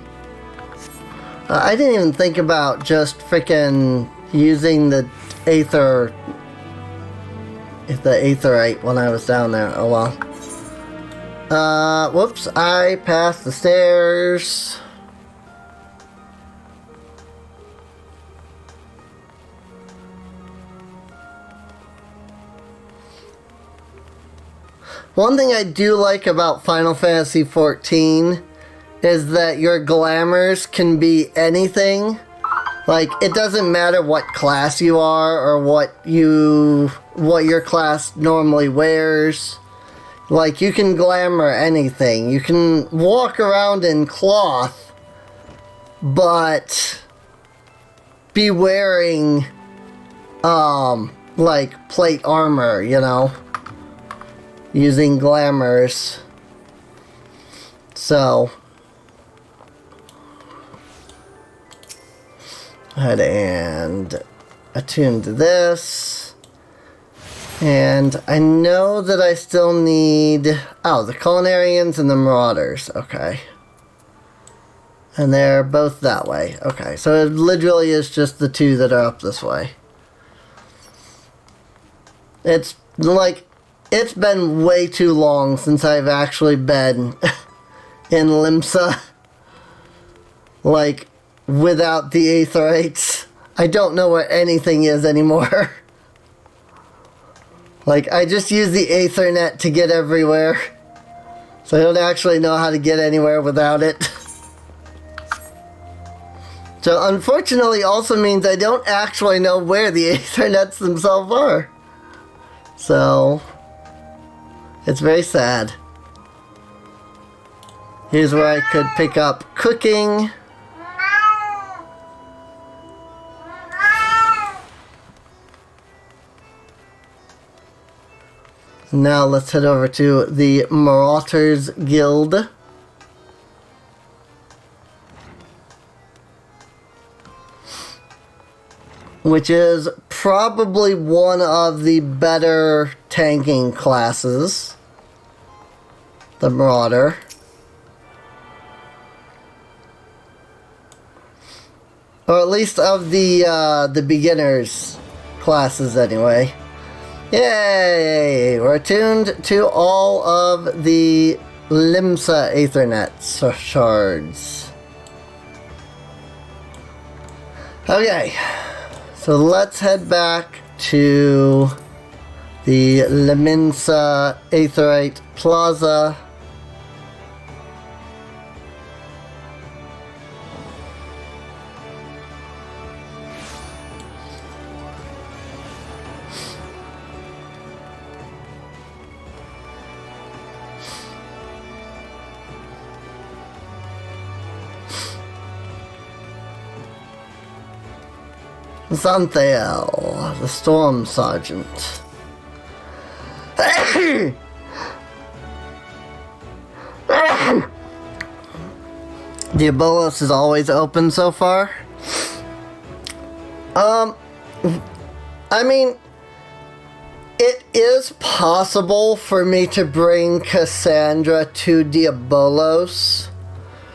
I didn't even think about just freaking using the Aether the aetherite when I was down there. Oh well. Whoops, I passed the stairs. One thing I do like about Final Fantasy XIV is that your glamours can be anything. Like, it doesn't matter what class you are or what your class normally wears. Like, you can glamour anything. You can walk around in cloth, but be wearing, like, plate armor, you know? Using glamours. So, go ahead and attune to this. And I know that I still need... Oh, the Culinarians and the Marauders. Okay. And they're both that way. Okay, so it literally is just the two that are up this way. It's like... It's been way too long since I've actually been in Limsa. Like, without the aetherites. I don't know where anything is anymore. Like, I just use the Aethernet to get everywhere. So I don't actually know how to get anywhere without it. So unfortunately also means I don't actually know where the Aethernets themselves are. So... it's very sad. Here's where I could pick up cooking. Now let's head over to the Marauders Guild. Which is probably one of the better tanking classes. The Marauder. Or at least of the beginners classes anyway. Yay! We're attuned to all of the Limsa Aethernet shards. Okay. So let's head back to the Limsa Aetherite Plaza. Xanthael, the Storm Sergeant. The Abolos is always open so far. I mean, it is possible for me to bring Cassandra to Diabolos.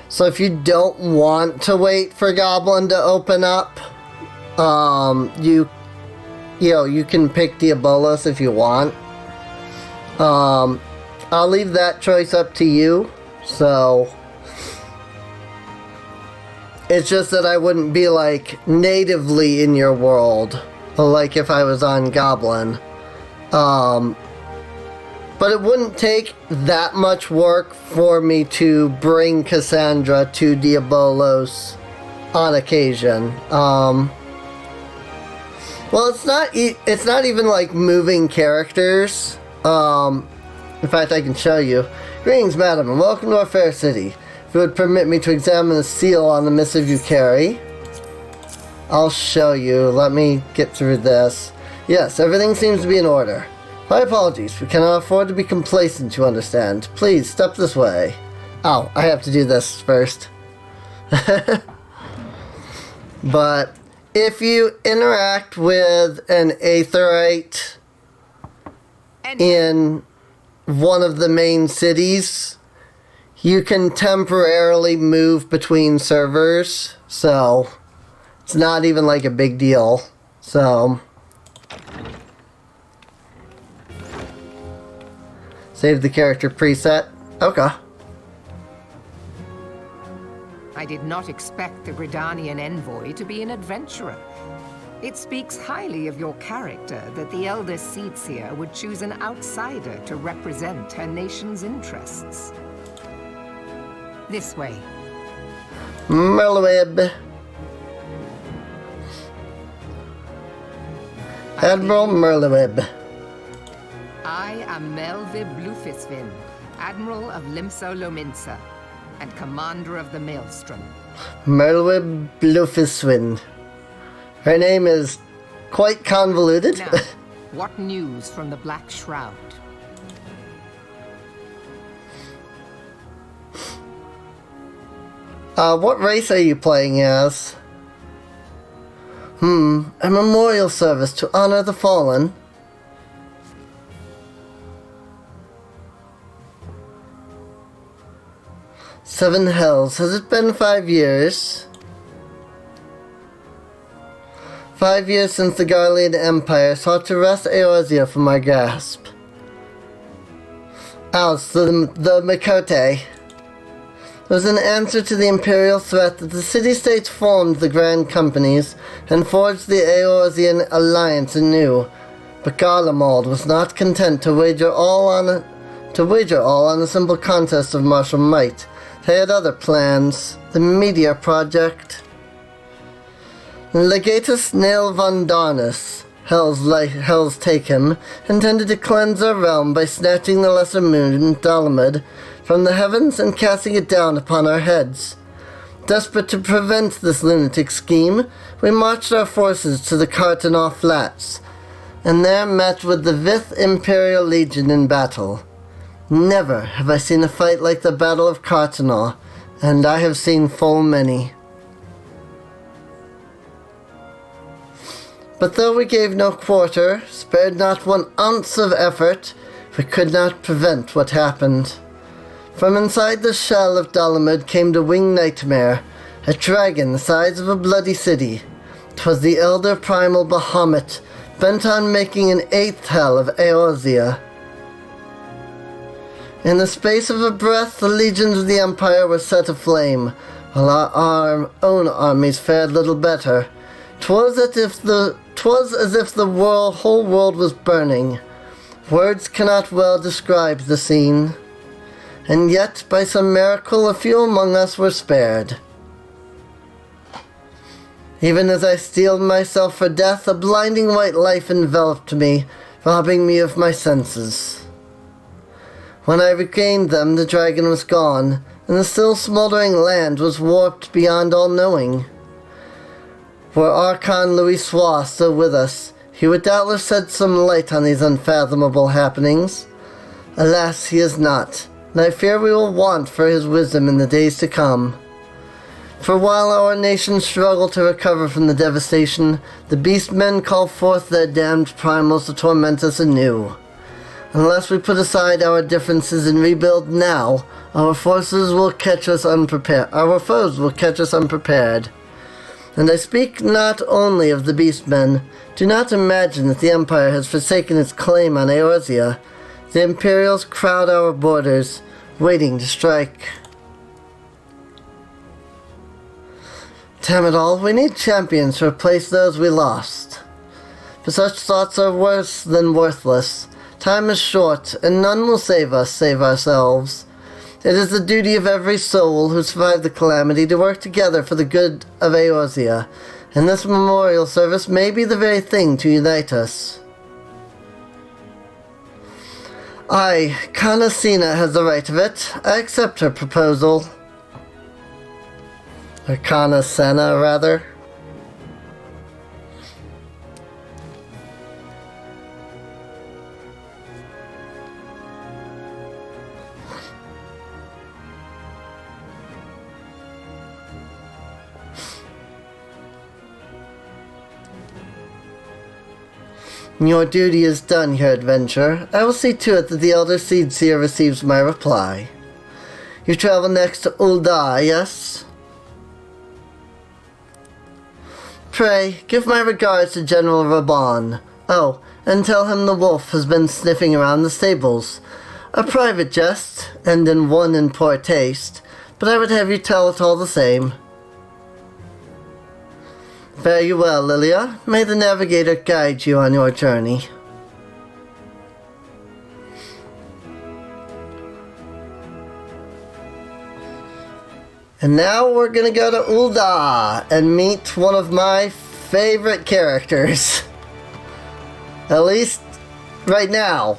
So if you don't want to wait for Goblin to open up, you can pick Diabolos if you want. I'll leave that choice up to you. So it's just that I wouldn't be like natively in your world, like if I was on Goblin. But it wouldn't take that much work for me to bring Cassandra to Diabolos on occasion. Well, it's not even like moving characters. In fact, I can show you. Greetings, madam, and welcome to our fair city. If you would permit me to examine the seal on the missive you carry, I'll show you. Let me get through this. Yes, everything seems to be in order. My apologies, we cannot afford to be complacent, you understand. Please, step this way. Oh, I have to do this first. But if you interact with an Aetherite in one of the main cities, you can temporarily move between servers, so it's not even like a big deal. So Save the character preset. Okay. I did not expect the Gridanian envoy to be an adventurer. It speaks highly of your character that the Elder Seedseer would choose an outsider to represent her nation's interests. This way. Merleweb. Admiral Merleweb. I am Melvib Blufisvin, Admiral of Limso Lominsa, and Commander of the Maelstrom. Merleweb Blufiswin. Her name is quite convoluted. Now, what news from the Black Shroud? What race are you playing as? A memorial service to honor the fallen. Seven hells. Has it been 5 years? 5 years since the Garlean Empire sought to wrest Eorzea from our grasp. Oust the Mikote. It was an answer to the imperial threat that the city-states formed the Grand Companies and forged the Eorzean alliance anew. But Garlemald was not content to wager all on a simple contest of martial might. They had other plans. The Meteor Project. Legatus Nail von Darnus, Hell's take him, intended to cleanse our realm by snatching the lesser moon, Dalamud, from the heavens and casting it down upon our heads. Desperate to prevent this lunatic scheme, we marched our forces to the Cartenaw Flats, and there met with the 5th Imperial Legion in battle. Never have I seen a fight like the Battle of Cartenaw, and I have seen full many. But though we gave no quarter, spared not 1 ounce of effort, we could not prevent what happened. From inside the shell of Dalamud came the winged nightmare, a dragon the size of a bloody city. 'Twas the elder primal Bahamut, bent on making an 8th hell of Eorzea. In the space of a breath, the legions of the Empire were set aflame, while our own armies fared little better. 'Twas as if the whole world was burning. Words cannot well describe the scene. And yet, by some miracle, a few among us were spared. Even as I steeled myself for death, a blinding white light enveloped me, robbing me of my senses. When I regained them, the dragon was gone, and the still smoldering land was warped beyond all knowing. Were Archon Louis Sois still with us, he would doubtless shed some light on these unfathomable happenings. Alas, he is not, and I fear we will want for his wisdom in the days to come. For while our nation struggle to recover from the devastation, the beastmen call forth their damned primals to torment us anew. Unless we put aside our differences and rebuild now, our foes will catch us unprepared. And I speak not only of the beastmen. Do not imagine that the Empire has forsaken its claim on Eorzea. The Imperials crowd our borders, waiting to strike. Damn it all, we need champions to replace those we lost. But such thoughts are worse than worthless. Time is short, and none will save us save ourselves. It is the duty of every soul who survived the calamity to work together for the good of Eorzea, and this memorial service may be the very thing to unite us. Aye, Kana Sina has the right of it. I accept her proposal. Or Kana Senna, rather. Your duty is done here, adventurer. I will see to it that the Elder Seedseer receives my reply. You travel next to Ul'dah, yes? Pray, give my regards to General Raban. Oh, and tell him the wolf has been sniffing around the stables. A private jest, and in one in poor taste, but I would have you tell it all the same. Fare you well, Liliya. May the navigator guide you on your journey. And now we're gonna go to Ul'dah and meet one of my favorite characters. At least right now.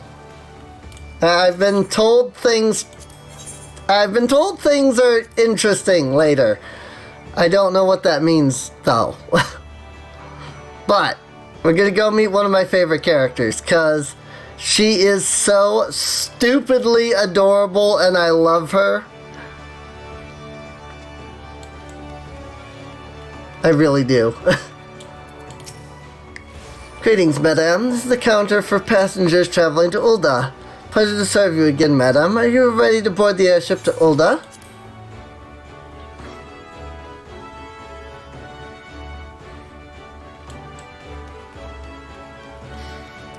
I've been told things are interesting later. I don't know what that means though. But we're gonna go meet one of my favorite characters because she is so stupidly adorable and I love her. I really do. Greetings, madame. This is the counter for passengers traveling to Ul'dah. Pleasure to serve you again, madame. Are you ready to board the airship to Ul'dah?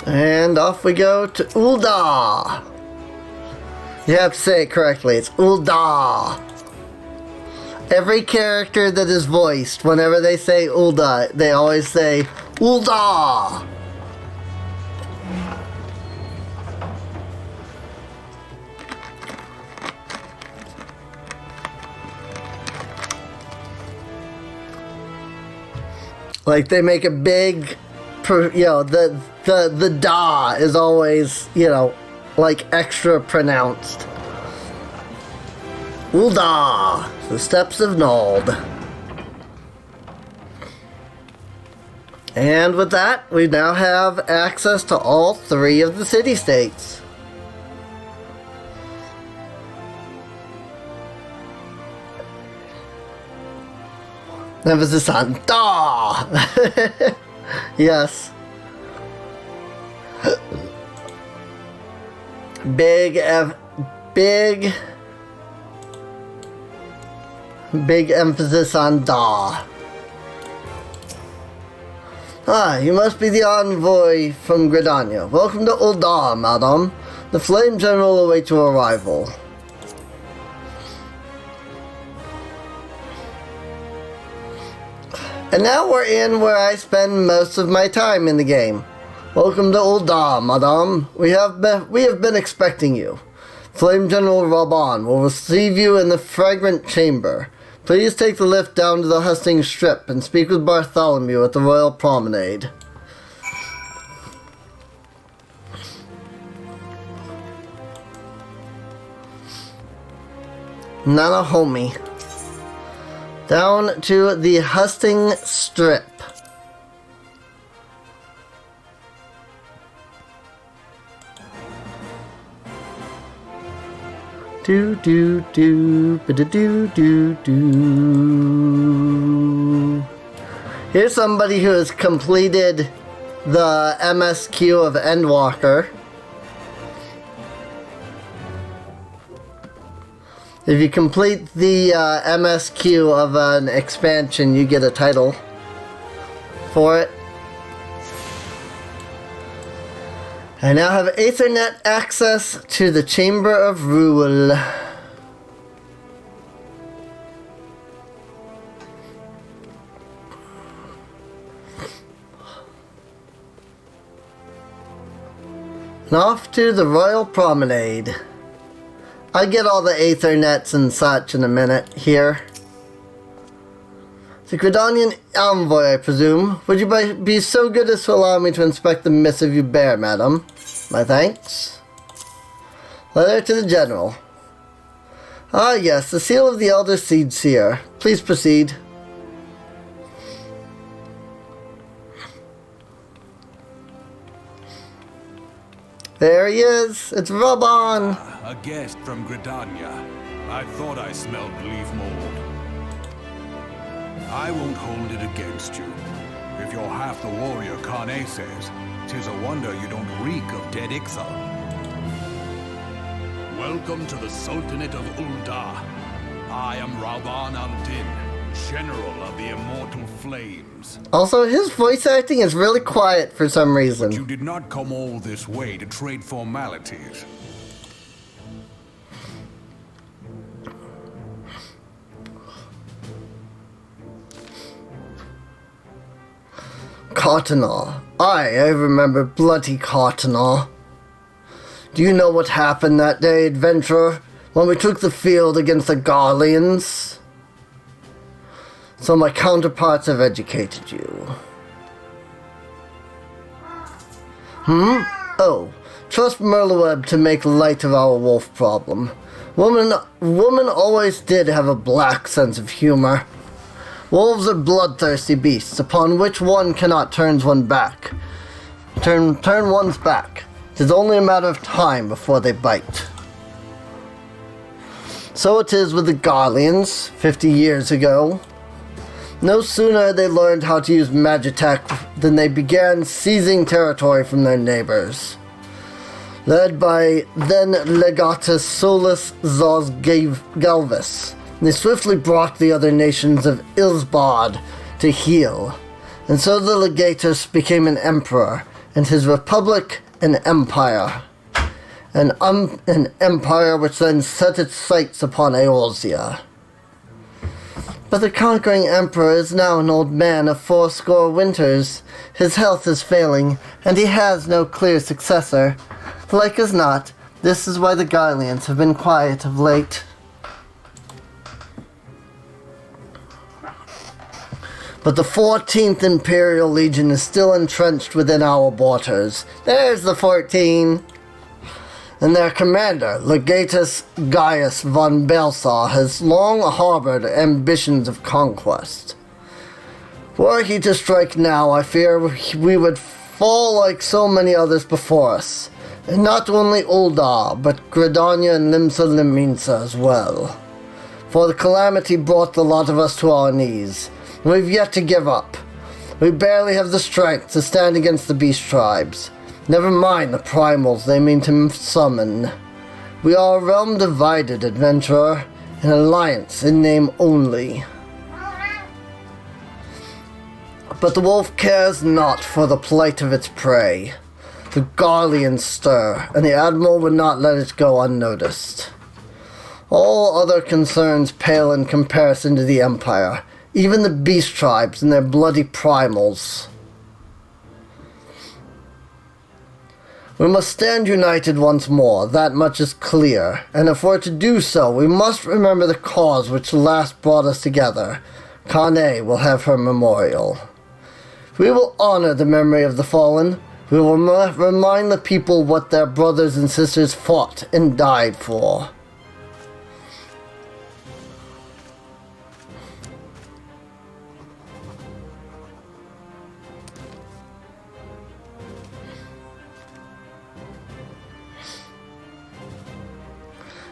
And off we go to Ul'dah. You have to say it correctly. It's Ul'dah. Every character that is voiced, whenever they say Ul'dah, they always say Ul'dah. Like they make a big, the da is always, like extra pronounced. Ul'dah, the steps of Nald. And with that, we now have access to all 3 of the city-states. Emphasis on da! Yes. Big emphasis on da. Ah, you must be the envoy from Gridania. Welcome to Ul'dah, madam. The Flame General awaits your arrival. And now we're in where I spend most of my time in the game. Welcome to Ul'dah, madam. We have been expecting you. Flame General Raban will receive you in the Fragrant Chamber. Please take the lift down to the Hustings Strip and speak with Bartholomew at the Royal Promenade. Nana homie. Down to the Hustings Strip. Do do do ba do do do. Here's somebody who has completed the MSQ of Endwalker. If you complete the MSQ of an expansion, you get a title for it. I now have Ethernet access to the Chamber of Rule. And off to the Royal Promenade. I get all the Aethernets and such in a minute here. The Gridanian envoy, I presume. Would you be so good as to allow me to inspect the missive you bear, madam? My thanks. Letter to the General. Ah, yes, the seal of the Elder Seed Seer. Please proceed. There he is. It's Raban. A guest from Gridania. I thought I smelled leaf mold. I won't hold it against you. If you're half the warrior Kane says, 'tis a wonder you don't reek of dead Ixal. Welcome to the Sultanate of Ul'dah. I am Raban al-Din, General of the Immortal Flames. Also, his voice acting is really quiet for some reason. But you did not come all this way to trade formalities. Cardinal. I remember bloody Cardinal. Do you know what happened that day, adventurer, when we took the field against the Garleans? So my counterparts have educated you. Oh, trust Merleweb to make light of our wolf problem. Woman always did have a black sense of humor. Wolves are bloodthirsty beasts, upon which one cannot turn one's back. Turn one's back. It is only a matter of time before they bite. So it is with the Garleans, 50 years ago. No sooner had they learned how to use magitech than they began seizing territory from their neighbors. Led by then Legatus Solus Zos Galvis, they swiftly brought the other nations of Ilsbad to heel, and so the Legatus became an emperor, and his republic an empire. An empire which then set its sights upon Eorzea. But the conquering emperor is now an old man of 80 winters. His health is failing, and he has no clear successor. Like as not, this is why the Garleans have been quiet of late. But the 14th Imperial Legion is still entrenched within our borders. There's the 14! And their commander, Legatus Gaius von Belsaw, has long harbored ambitions of conquest. Were he to strike now, I fear we would fall like so many others before us. And not only Ul'dah, but Gridania and Limsa Liminsa as well. For the calamity brought the lot of us to our knees. We've yet to give up. We barely have the strength to stand against the beast tribes. Never mind the primals they mean to summon. We are a realm divided, adventurer, an alliance in name only. But the wolf cares not for the plight of its prey. The Garleans stir, and the Admiral would not let it go unnoticed. All other concerns pale in comparison to the Empire, even the beast tribes and their bloody primals. We must stand united once more, that much is clear, and if we're to do so, we must remember the cause which last brought us together. Kane will have her memorial. We will honor the memory of the fallen. We will remind the people what their brothers and sisters fought and died for.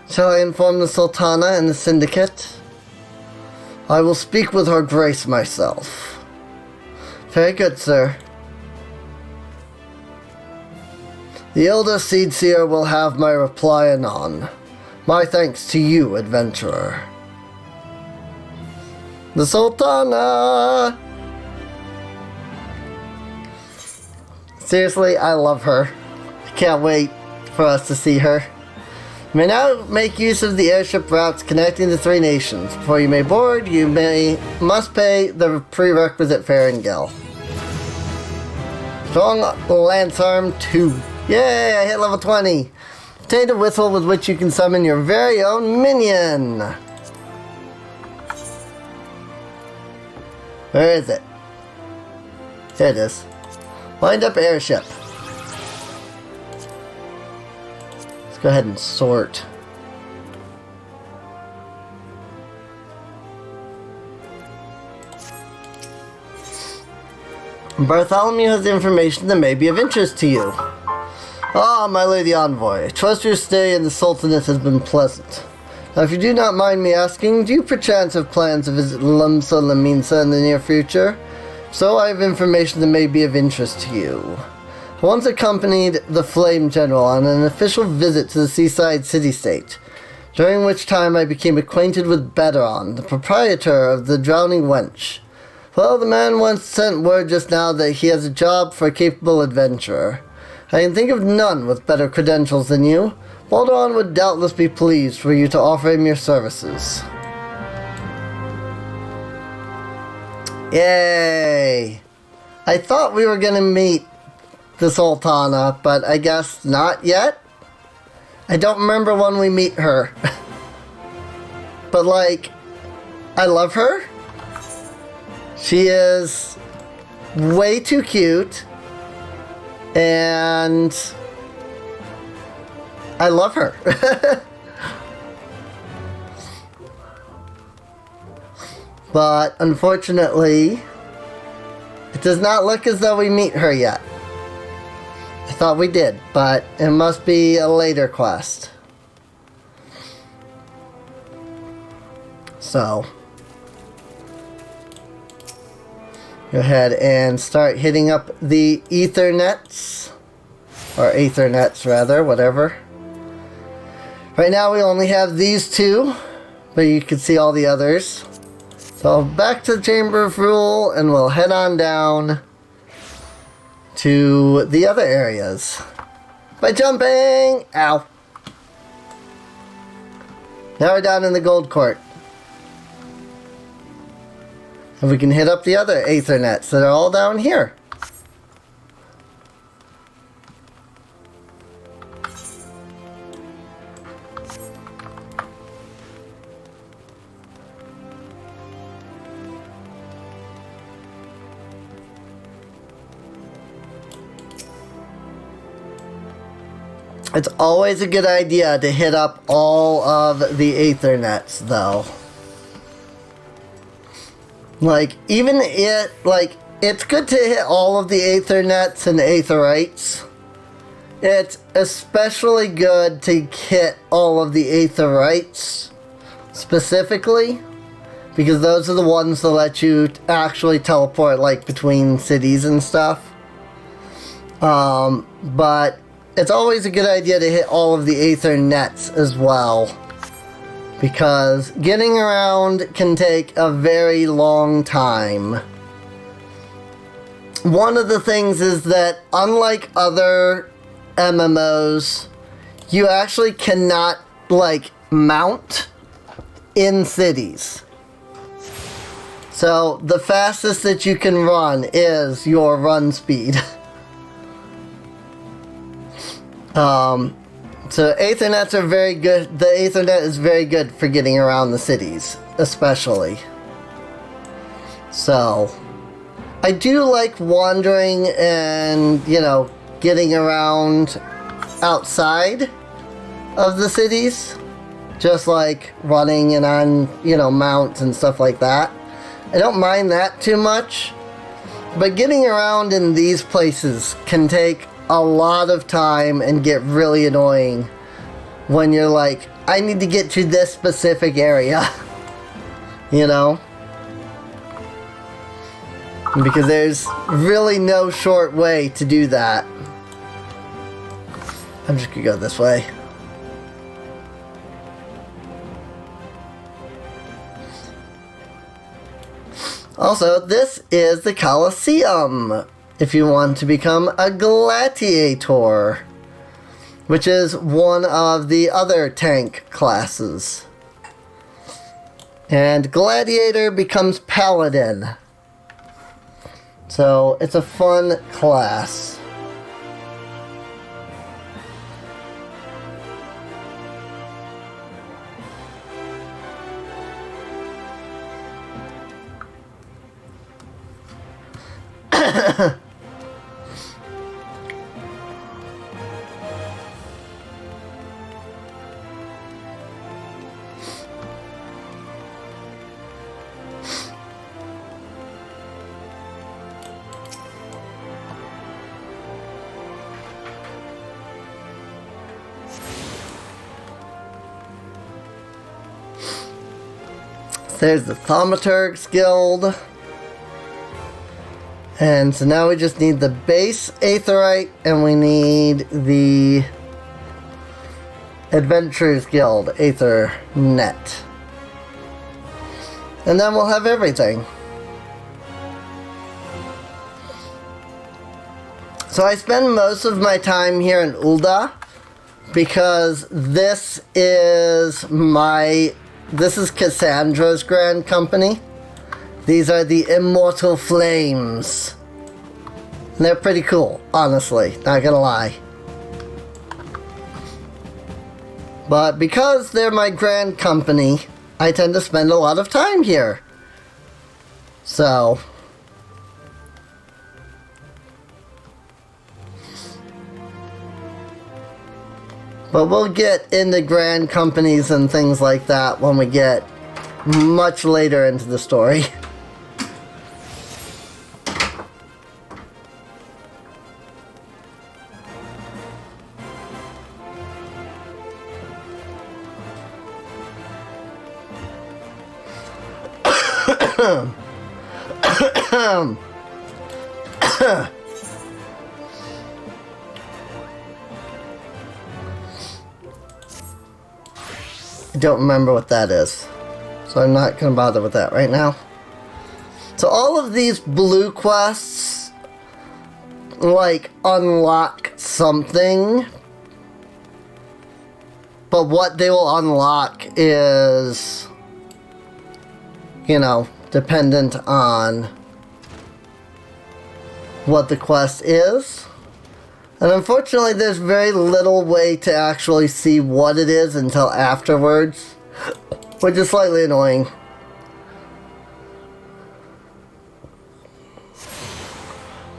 Shall I inform the Sultana and the Syndicate? I will speak with her grace myself. Very good, sir. The Elder Seedseer will have my reply anon. My thanks to you, adventurer. The Sultana! Seriously, I love her. I can't wait for us to see her. You may now make use of the airship routes connecting the three nations. Before you may board, you must pay the prerequisite fare in Gel. Strong Lance Arm 2. Yay, I hit level 20. Obtain a whistle with which you can summon your very own minion. Where is it? There it is. Wind up airship. Go ahead and sort. Bartholomew has information that may be of interest to you. Ah, my lady envoy, I trust your stay in the Sultanate has been pleasant. Now, if you do not mind me asking, do you perchance have plans to visit Limsa Liminsa in the near future? So I have information that may be of interest to you. I once accompanied the Flame General on an official visit to the seaside city-state, during which time I became acquainted with Bedaron, the proprietor of the Drowning Wench. Well, the man once sent word just now that he has a job for a capable adventurer. I can think of none with better credentials than you. Bedaron would doubtless be pleased for you to offer him your services. Yay! I thought we were gonna meet the Sultana, but I guess not yet. I don't remember when we meet her. But like, I love her. She is way too cute. And I love her. But unfortunately, it does not look as though we meet her yet. I thought we did, but it must be a later quest. So, go ahead and start hitting up the Ethernets. Or Aethernets, rather, whatever. Right now we only have these two, but you can see all the others. So back to the Chamber of Rule, and we'll head on down to the other areas. By jumping! Ow. Now we're down in the Gold Court. And we can hit up the other Aethernets that are all down here. It's always a good idea to hit up all of the Aethernets, though. Like, even it's good to hit all of the Aethernets and Aetherites. It's especially good to hit all of the Aetherites, specifically, because those are the ones that let you actually teleport, like, between cities and stuff. But it's always a good idea to hit all of the Aethernets as well, because getting around can take a very long time. One of the things is that, unlike other MMOs, you actually cannot, like, mount in cities. So the fastest that you can run is your run speed. So Aethernets are very good. The Aethernet is very good for getting around the cities, especially. So, I do like wandering and, you know, getting around outside of the cities. Just like running and on, you know, mounts and stuff like that. I don't mind that too much. But getting around in these places can take a lot of time and get really annoying when you're like, I need to get to this specific area. You know? Because there's really no short way to do that. I'm just gonna go this way. Also, this is the Colosseum, if you want to become a gladiator, which is one of the other tank classes. And gladiator becomes paladin. So it's a fun class. There's the Thaumaturg's Guild. And so now we just need the base Aetherite, and we need the Adventurers Guild Aethernet. And then we'll have everything. So I spend most of my time here in Ul'dah because this is Cassandra's Grand Company. These are the Immortal Flames. And they're pretty cool, honestly, not gonna lie. But because they're my grand company, I tend to spend a lot of time here. So... But we'll get into grand companies and things like that when we get much later into the story. I don't remember what that is, so I'm not going to bother with that right now. So all of these blue quests, like, unlock something, but what they will unlock is, you know, dependent on what the quest is. And unfortunately, there's very little way to actually see what it is until afterwards, which is slightly annoying.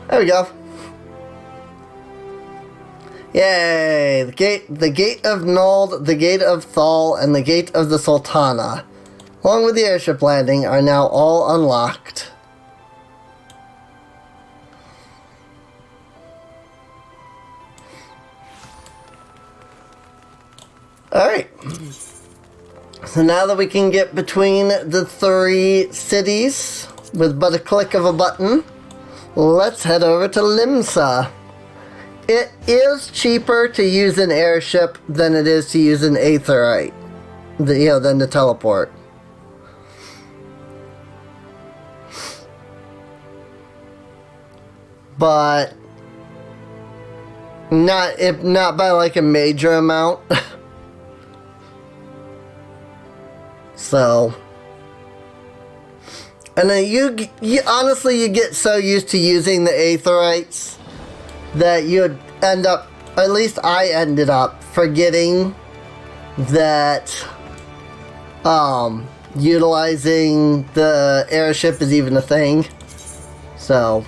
There we go. Yay! The gate of Nuld, the gate of Thal, and the gate of the Sultana, along with the airship landing, are now all unlocked. Alright, so now that we can get between the 3 cities with but a click of a button, let's head over to Limsa. It is cheaper to use an airship than it is to use an aetherite, than to teleport. But not by like a major amount. So, and then you honestly, you get so used to using the aetherites that you'd end up, at least I ended up, forgetting that utilizing the airship is even a thing. So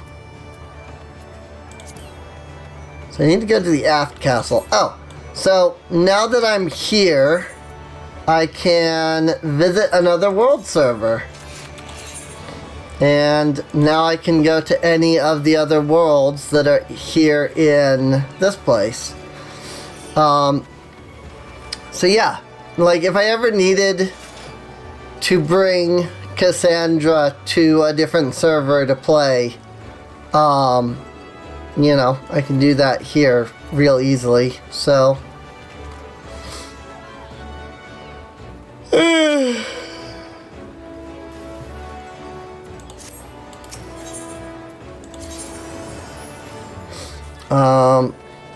I need to go to the aft castle. Oh, so now that I'm here, I can visit another world server. And now I can go to any of the other worlds that are here in this place. So yeah, like if I ever needed to bring Cassandra to a different server to play, you know, I can do that here real easily. So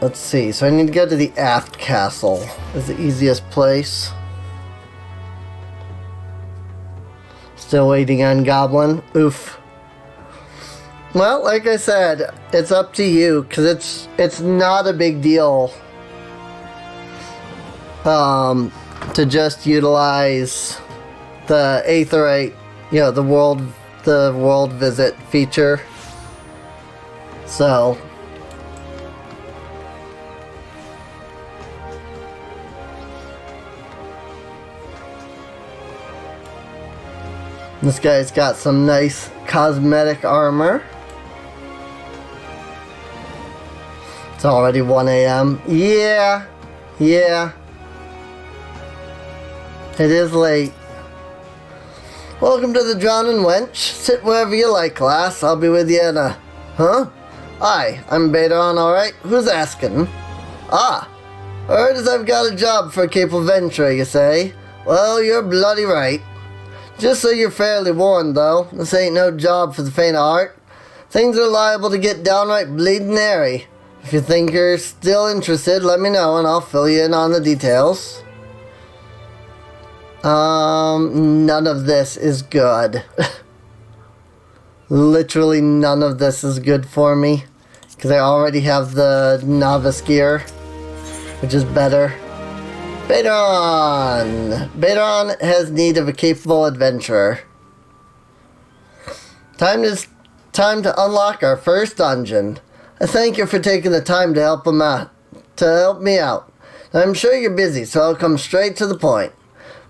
let's see. So I need to go to the aft castle. Is the easiest place. Still waiting on Goblin. Oof. Well, like I said, it's up to you, because it's not a big deal to just utilize the aetherite, the world visit feature. So this guy's got some nice cosmetic armor. It's already 1 a.m. Yeah. It is late. Welcome to the Drowning Wench. Sit wherever you like, lass. I'll be with you in a... Huh? Aye, I'm Betaron, alright? Who's asking? Ah, heard as I've got a job for Cape Ventura, you say? Well, you're bloody right. Just so you're fairly warned, though, this ain't no job for the faint of heart. Things are liable to get downright bleeding hairy. If you think you're still interested, let me know and I'll fill you in on the details. None of this is good. Literally none of this is good for me. Because I already have the novice gear, which is better. Baderon! Baderon has need of a capable adventurer. Time to unlock our first dungeon. I thank you for taking the time to help me out. I'm sure you're busy, so I'll come straight to the point.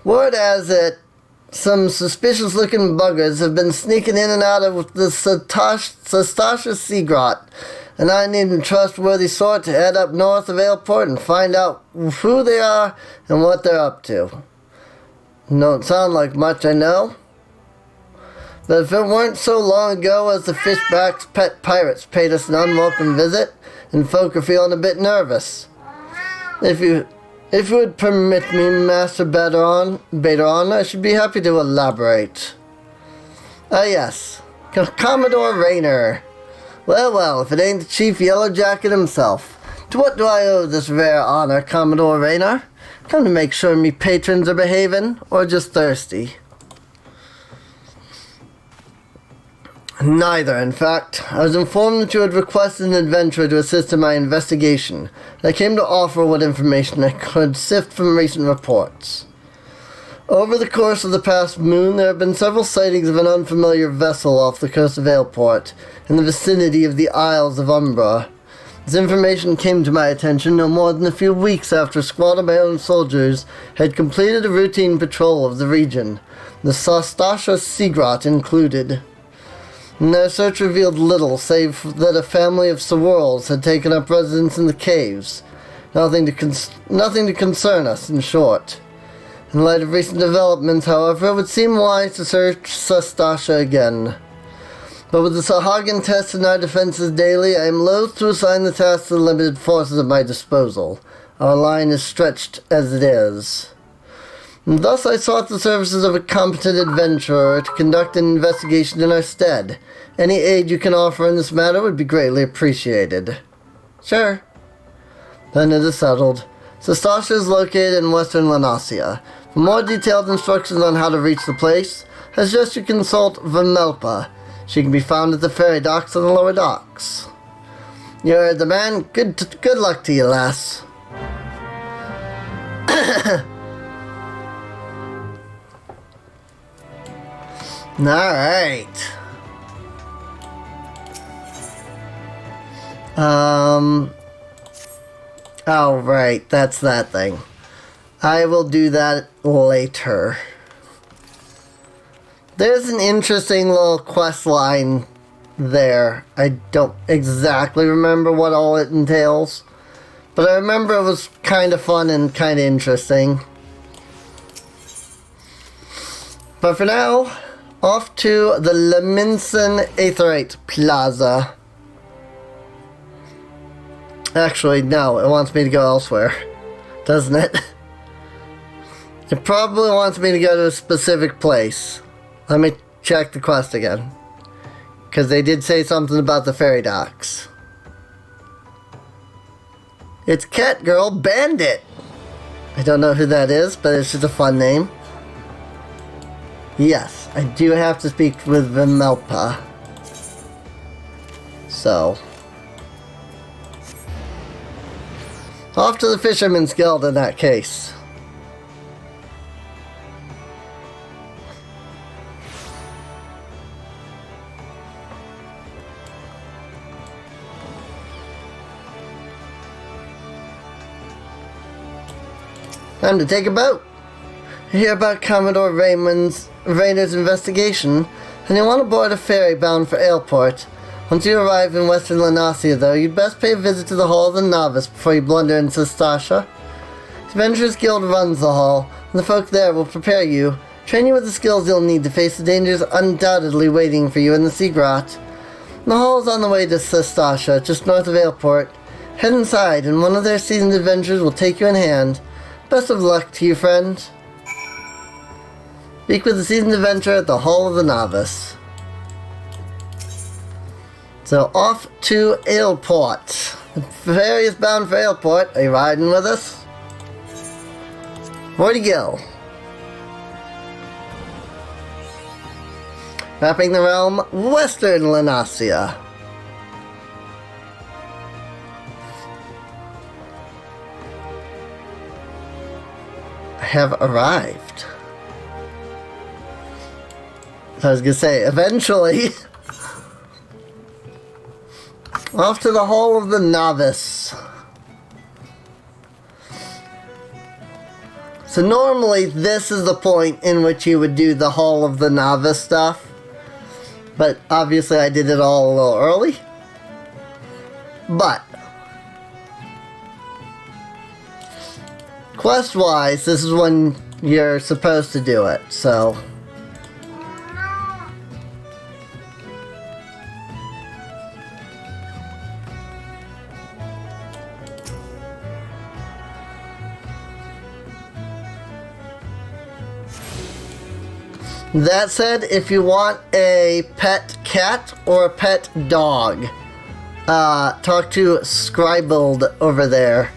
Word has it, some suspicious-looking buggers have been sneaking in and out of the Sastasha Sea Grot, and I need a trustworthy sort to head up north of Airport and find out who they are and what they're up to. Don't sound like much, I know. But if it weren't so long ago as the Fishback's pet pirates paid us an unwelcome visit, and folk are feeling a bit nervous. If you would permit me, Master Baderon, I should be happy to elaborate. Ah yes, Commodore Raynor. Well, if it ain't the Chief Yellowjacket himself. To what do I owe this rare honor, Commodore Raynor? Come to make sure me patrons are behaving, or just thirsty? Neither, in fact. I was informed that you had requested an adventurer to assist in my investigation, and I came to offer what information I could sift from recent reports. Over the course of the past moon, there have been several sightings of an unfamiliar vessel off the coast of Aleport, in the vicinity of the Isles of Umbra. This information came to my attention no more than a few weeks after a squad of my own soldiers had completed a routine patrol of the region, the Sastasha Sea Grot included. And their search revealed little, save that a family of Swirls had taken up residence in the caves. Nothing to concern us, in short. In light of recent developments, however, it would seem wise to search Sastasha again. But with the Sahagin tests in our defenses daily, I am loath to assign the task to the limited forces at my disposal. Our line is stretched as it is. And thus I sought the services of a competent adventurer to conduct an investigation in our stead. Any aid you can offer in this matter would be greatly appreciated. Sure. Then it is settled. Sastasha is located in western Lanasia. For more detailed instructions on how to reach the place, I suggest you consult Vermelpa. She can be found at the ferry docks on the lower docks. You heard the man. Good luck to you, lass. Alright. Oh, right. That's that thing. I will do that later. There's an interesting little quest line there. I don't exactly remember what all it entails, but I remember it was kind of fun and kind of interesting. But for now, off to the Leminson Aetherite Plaza. Actually, no, it wants me to go elsewhere, doesn't it? It probably wants me to go to a specific place. Let me check the quest again, because they did say something about the ferry docks. It's Cat Girl Bandit. I don't know who that is, but it's just a fun name. Yes, I do have to speak with Vimelpa. So, off to the Fisherman's Guild in that case. Time to take a boat. You hear about Commodore Raynor's investigation, and you want to board a ferry bound for Aleport. Once you arrive in western Lanasia, though, you'd best pay a visit to the Hall of the Novice before you blunder into Sastasha. The Adventurers Guild runs the hall, and the folk there will prepare you, train you with the skills you'll need to face the dangers undoubtedly waiting for you in the Sea Grot. The hall is on the way to Sastasha, just north of Aleport. Head inside, and one of their seasoned adventurers will take you in hand. Best of luck to you, friend. Speak with the seasoned adventurer at the Hall of the Novice. So, off to Aleport. The ferry is bound for Aleport. Are you riding with us? Where'd you go? Mapping the realm, western Lanasia. have arrived. I was gonna say, eventually. Off to the Hall of the Novice. So normally this is the point in which you would do the Hall of the Novice stuff. But obviously I did it all a little early. But quest-wise, this is when you're supposed to do it, so... That said, if you want a pet cat or a pet dog, talk to Scribbled over there.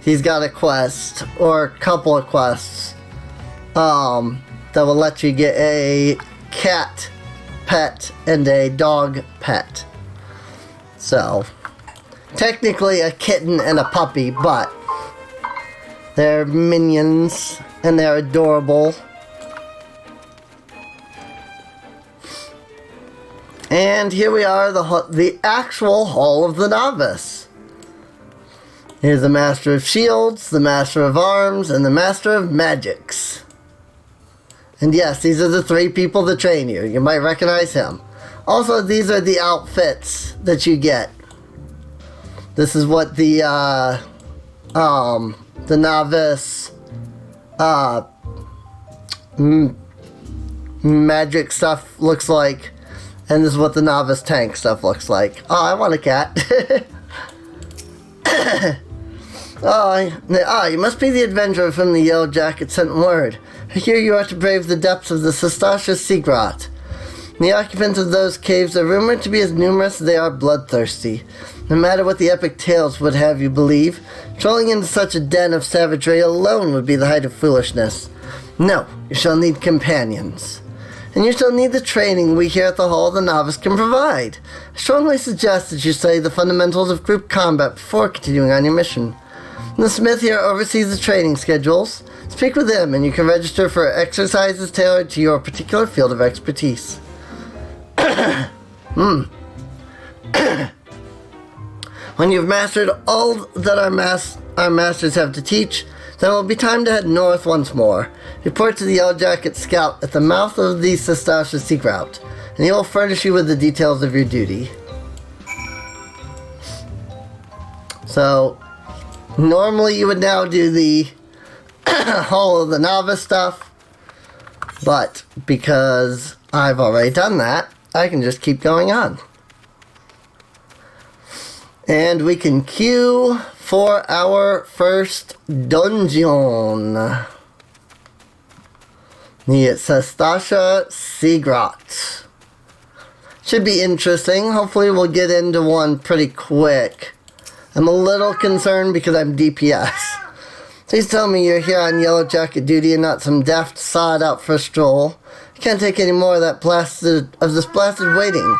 He's got a quest, or a couple of quests, that will let you get a cat pet and a dog pet. So, technically a kitten and a puppy, but they're minions and they're adorable. And here we are, the actual Hall of the Novice. Here's the Master of Shields, the Master of Arms, and the Master of Magics. And yes, these are the 3 people that train you. You might recognize him. Also, these are the outfits that you get. This is what the Novice, magic stuff looks like. And this is what the Novice tank stuff looks like. Oh, I want a cat. You must be the adventurer from the Yellow Jacket sent word. I hear you are to brave the depths of the Sastasha Sea Grot. The occupants of those caves are rumored to be as numerous as they are bloodthirsty. No matter what the epic tales would have you believe, trolling into such a den of savagery alone would be the height of foolishness. No, you shall need companions. And you shall need the training we here at the Hall of the Novice can provide. I strongly suggest that you study the fundamentals of group combat before continuing on your mission. The smith here oversees the training schedules. Speak with him and you can register for exercises tailored to your particular field of expertise. When you've mastered all that our masters have to teach, then it will be time to head north once more. Report to the Yellow Jacket Scout at the mouth of the Sastasha Sea Route, and he will furnish you with the details of your duty. So, normally you would now do the Hall of the Novice stuff, but because I've already done that, I can just keep going on. And we can queue for our first dungeon. The Sastasha Sea Grot. Should be interesting. Hopefully we'll get into one pretty quick. I'm a little concerned because I'm DPS. Please tell me you're here on Yellow Jacket duty and not some daft sod out for a stroll. I can't take any more of this blasted waiting.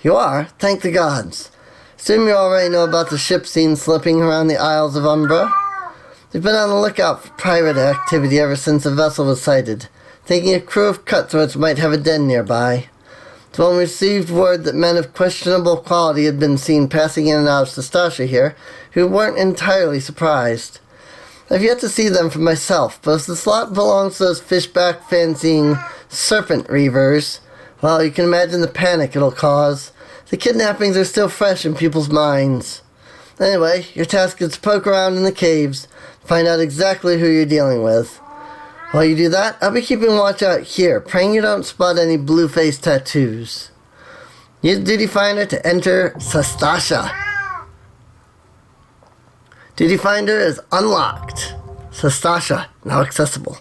You are? Thank the gods. Assume you already know about the ship seen slipping around the Isles of Umbra. They've been on the lookout for pirate activity ever since the vessel was sighted, thinking a crew of cutthroats might have a den nearby. It's when we received word that men of questionable quality had been seen passing in and out of Sastasha here, who weren't entirely surprised. I've yet to see them for myself, but if the slot belongs to those fishback-fancying serpent reavers, well, you can imagine the panic it'll cause. The kidnappings are still fresh in people's minds. Anyway, your task is to poke around in the caves, find out exactly who you're dealing with. While you do that, I'll be keeping watch out here, praying you don't spot any blue-face tattoos. Use Duty Finder to enter Sastasha. Duty Finder is unlocked. Sastasha, now accessible.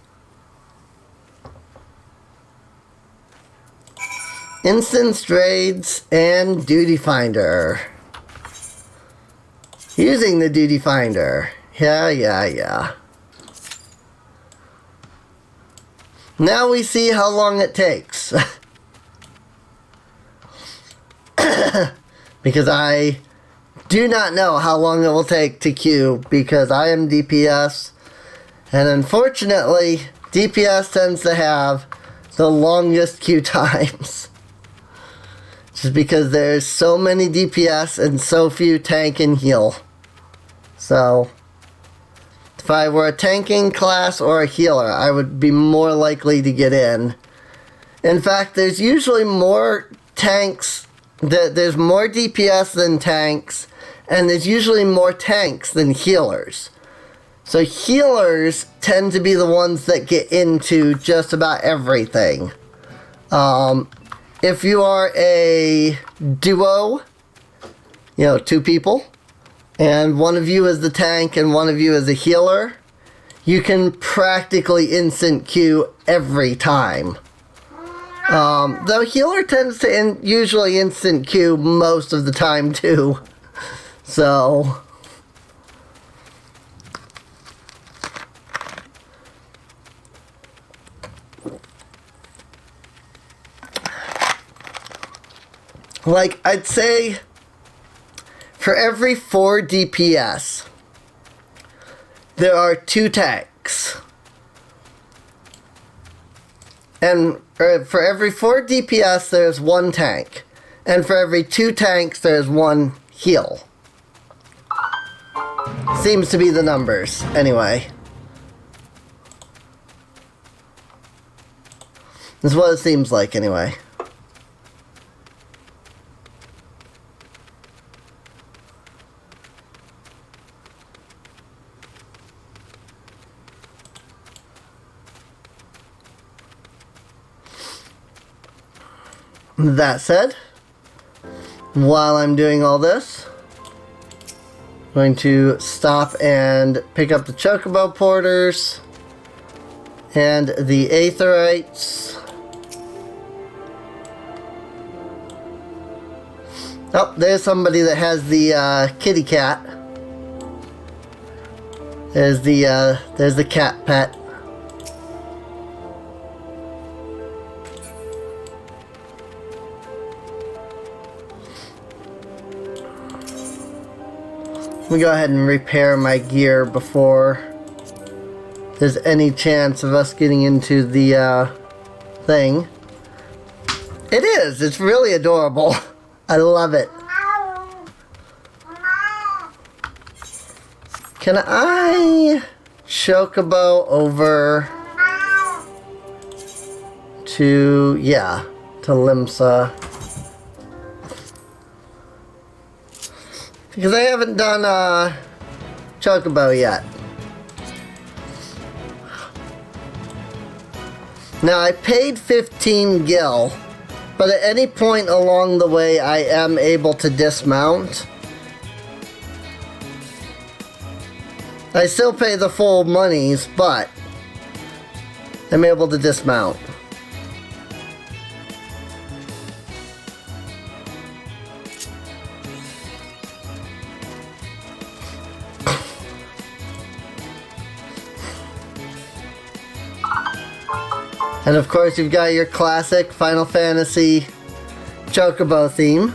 Instanced raids and Duty Finder. Using the Duty Finder. Yeah. Now we see how long it takes. Because I do not know how long it will take to queue, because I am DPS And unfortunately, DPS tends to have the longest queue times. Just because there's so many DPS and so few tank and heal. So, if I were a tanking class or a healer, I would be more likely to get in. In fact, there's usually more tanks, there's more DPS than tanks, and there's usually more tanks than healers. So healers tend to be the ones that get into just about everything. If you are a duo, 2 people, and one of you is the tank and one of you is a healer, you can practically instant queue every time. The healer tends to usually instant queue most of the time too. So, like, I'd say for every 4 DPS, there are 2 tanks. And for every 4 DPS, there's 1 tank. And for every 2 tanks, there's 1 heal. Seems to be the numbers, anyway. That's what it seems like, anyway. That said, while I'm doing all this, I'm going to stop and pick up the Chocobo Porters and the Aetherites. Oh, there's somebody that has the kitty cat. There's the cat pet. Let me go ahead and repair my gear before there's any chance of us getting into the thing. It is! It's really adorable. I love it. Can I Chocobo over to, to Limsa? Because I haven't done Chocobo yet. Now I paid 15 gil, but at any point along the way I am able to dismount. I still pay the full monies, but I'm able to dismount. And of course you've got your classic Final Fantasy Chocobo theme.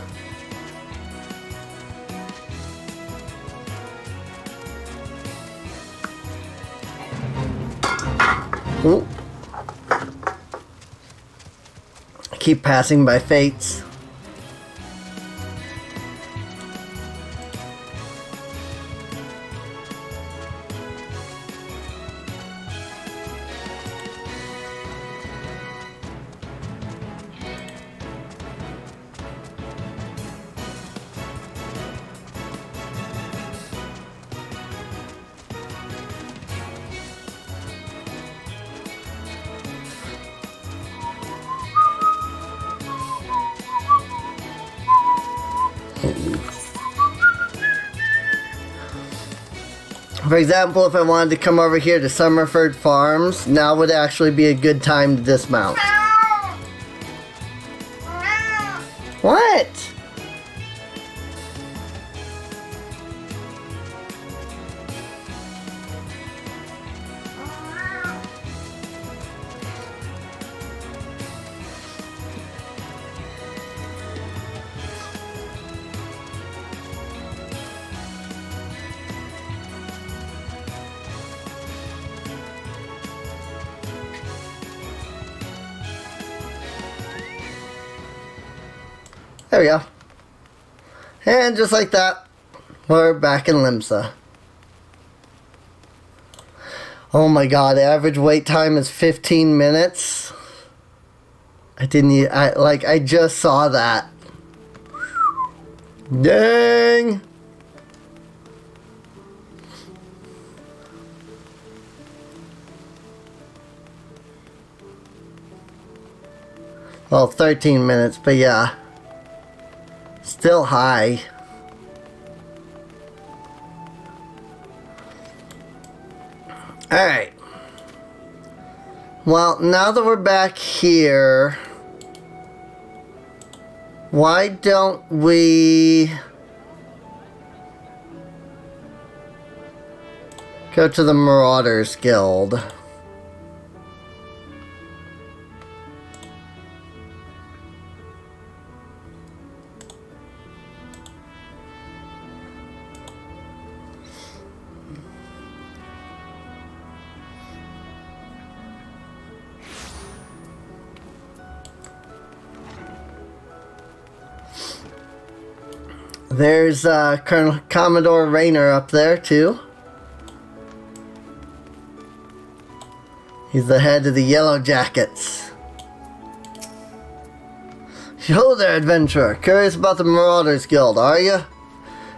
Ooh. I keep passing by fates. For example, if I wanted to come over here to Summerford Farms, now would actually be a good time to dismount. What? we go. And just like that, we're back in Limsa. Oh my god, average wait time is 15 minutes. I just saw that. Dang! Well, 13 minutes, but yeah. Still high. Alright. Well, now that we're back here, why don't we go to the Marauders Guild? There's Colonel Commodore Rayner up there too. He's the head of the Yellow Jackets. Yo there, adventurer. Curious about the Marauders Guild, are you?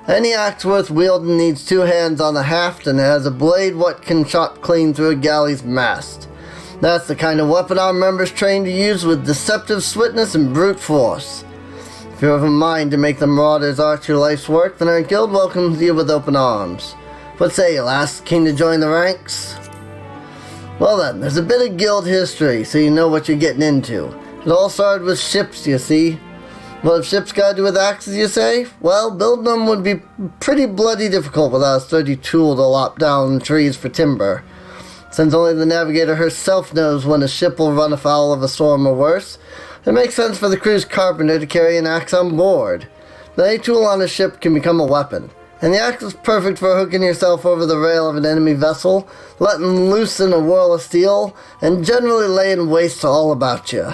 Any axe worth wielding needs two hands on the haft and has a blade what can chop clean through a galley's mast. That's the kind of weapon our members train to use with deceptive swiftness and brute force. If you have a mind to make the Marauders arch your life's work, then our guild welcomes you with open arms. What say you, lass? Keen to join the ranks? Well then, there's a bit of guild history, so you know what you're getting into. It all started with ships, you see. What have ships got to do with axes, you say? Well, building them would be pretty bloody difficult without a sturdy tool to lop down trees for timber. Since only the navigator herself knows when a ship will run afoul of a storm or worse, it makes sense for the crew's carpenter to carry an axe on board. But any tool on a ship can become a weapon, and the axe is perfect for hooking yourself over the rail of an enemy vessel, letting loose in a whirl of steel, and generally laying waste to all about you.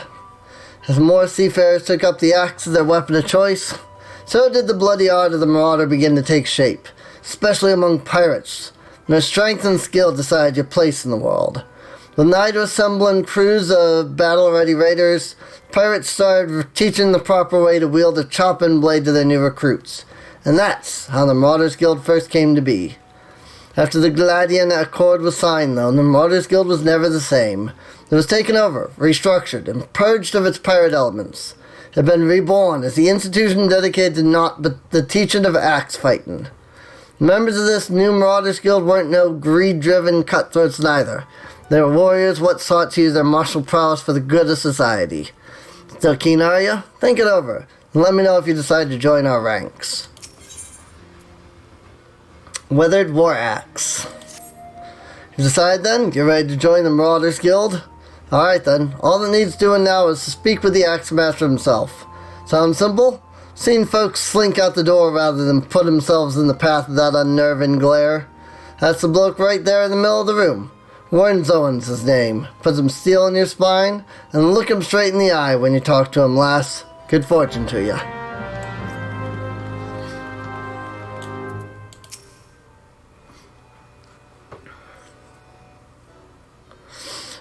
As more seafarers took up the axe as their weapon of choice, so did the bloody art of the marauder begin to take shape, especially among pirates. Their strength and skill decide your place in the world. With nigh to assembling crews of battle-ready raiders, pirates started teaching the proper way to wield a chopping blade to their new recruits. And that's how the Marauders Guild first came to be. After the Gladian Accord was signed, though, the Marauders Guild was never the same. It was taken over, restructured, and purged of its pirate elements. It had been reborn as the institution dedicated to naught but the teaching of axe fighting. Members of this new Marauders Guild weren't no greed-driven cutthroats neither. They were warriors what sought to use their martial prowess for the good of society. Still keen, are you? Think it over, and let me know if you decide to join our ranks. Withered War Axe. You decide then? You're ready to join the Marauders Guild? Alright then, all that needs doing now is to speak with the Axe Master himself. Sound simple? Seen folks slink out the door rather than put themselves in the path of that unnerving glare. That's the bloke right there in the middle of the room. Warrenzoen's his name. Put some steel in your spine, and look him straight in the eye when you talk to him, lass. Good fortune to you.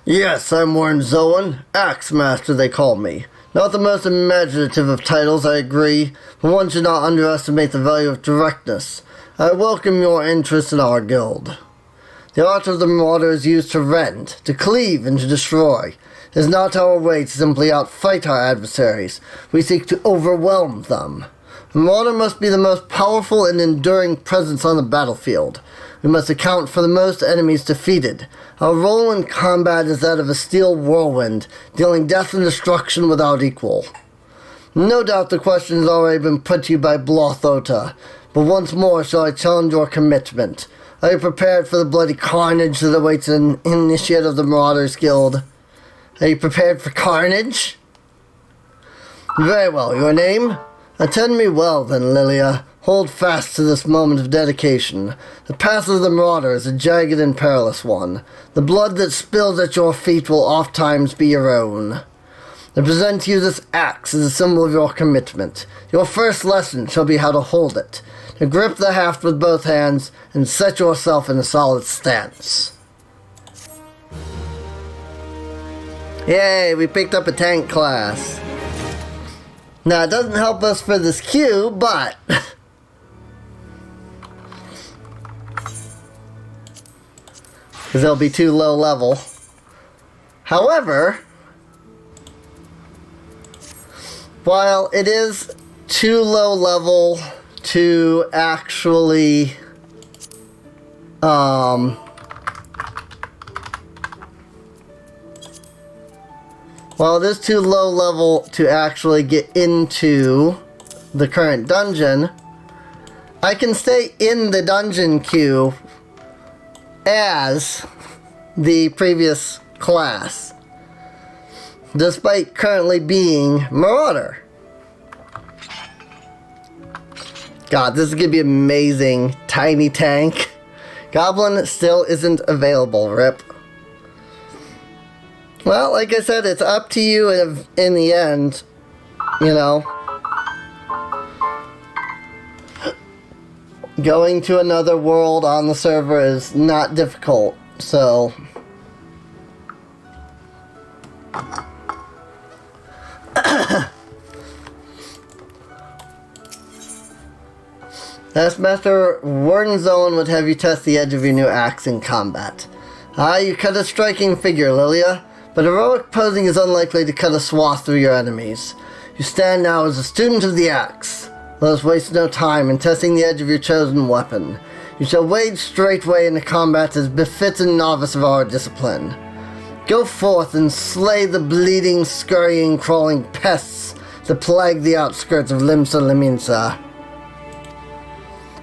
Yes, I'm Warrenzoen. Axe Master, they call me. Not the most imaginative of titles, I agree, but one should not underestimate the value of directness. I welcome your interest in our guild. The art of the Marauder is used to rend, to cleave, and to destroy. It is not our way to simply outfight our adversaries. We seek to overwhelm them. The Marauder must be the most powerful and enduring presence on the battlefield. We must account for the most enemies defeated. Our role in combat is that of a steel whirlwind, dealing death and destruction without equal. No doubt the question has already been put to you by Blothota, but once more shall I challenge your commitment. Are you prepared for the bloody carnage that awaits an initiate of the Marauders Guild? Are you prepared for carnage? Very well, your name? Attend me well, then, Liliya. Hold fast to this moment of dedication. The path of the Marauder is a jagged and perilous one. The blood that spills at your feet will oft times be your own. I present to you this axe as a symbol of your commitment. Your first lesson shall be how to hold it. To grip the haft with both hands and set yourself in a solid stance. Yay, we picked up a tank class. Now, it doesn't help us for this queue, but... because they'll be too low level. However, while it is too low level to actually while it is too low level to actually get into the current dungeon, I can stay in the dungeon queue as the previous class, despite currently being Marauder. God, this is gonna be amazing. Tiny tank. Goblin still isn't available, rip. Well, like I said, it's up to you in the end, you know. Going to another world on the server is not difficult, so... Taskmaster Warden Zolan would have you test the edge of your new axe in combat. You cut a striking figure, Liliya, but heroic posing is unlikely to cut a swath through your enemies. You stand now as a student of the axe. Let us waste no time in testing the edge of your chosen weapon. You shall wade straightway into combat as befits a novice of our discipline. Go forth and slay the bleeding, scurrying, crawling pests that plague the outskirts of Limsa Liminsa.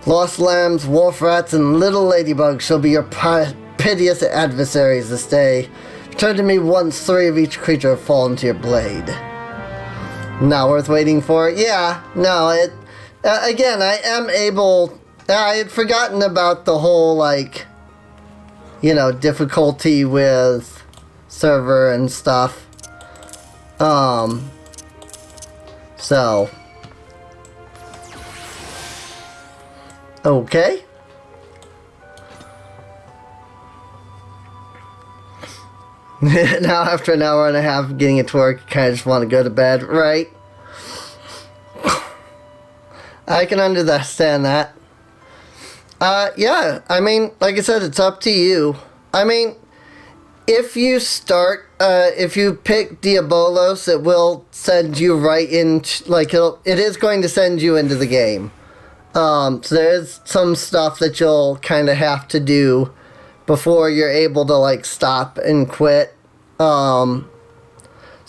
Lost lambs, wolf rats, and little ladybugs shall be your piteous adversaries this day. Return to me once 3 of each creature have fallen to your blade. Not worth waiting for? Yeah, no, it... again, I am able... I had forgotten about the whole, like... you know, difficulty with server and stuff. So... okay. Now after an hour and a half of getting it to work, you kind of just want to go to bed, right? I can understand that. Yeah, I mean, like I said, it's up to you. I mean, if you start, if you pick Diabolos, it will send you right into, like, it is going to send you into the game. So there's some stuff that you'll kind of have to do before you're able to, like, stop and quit. So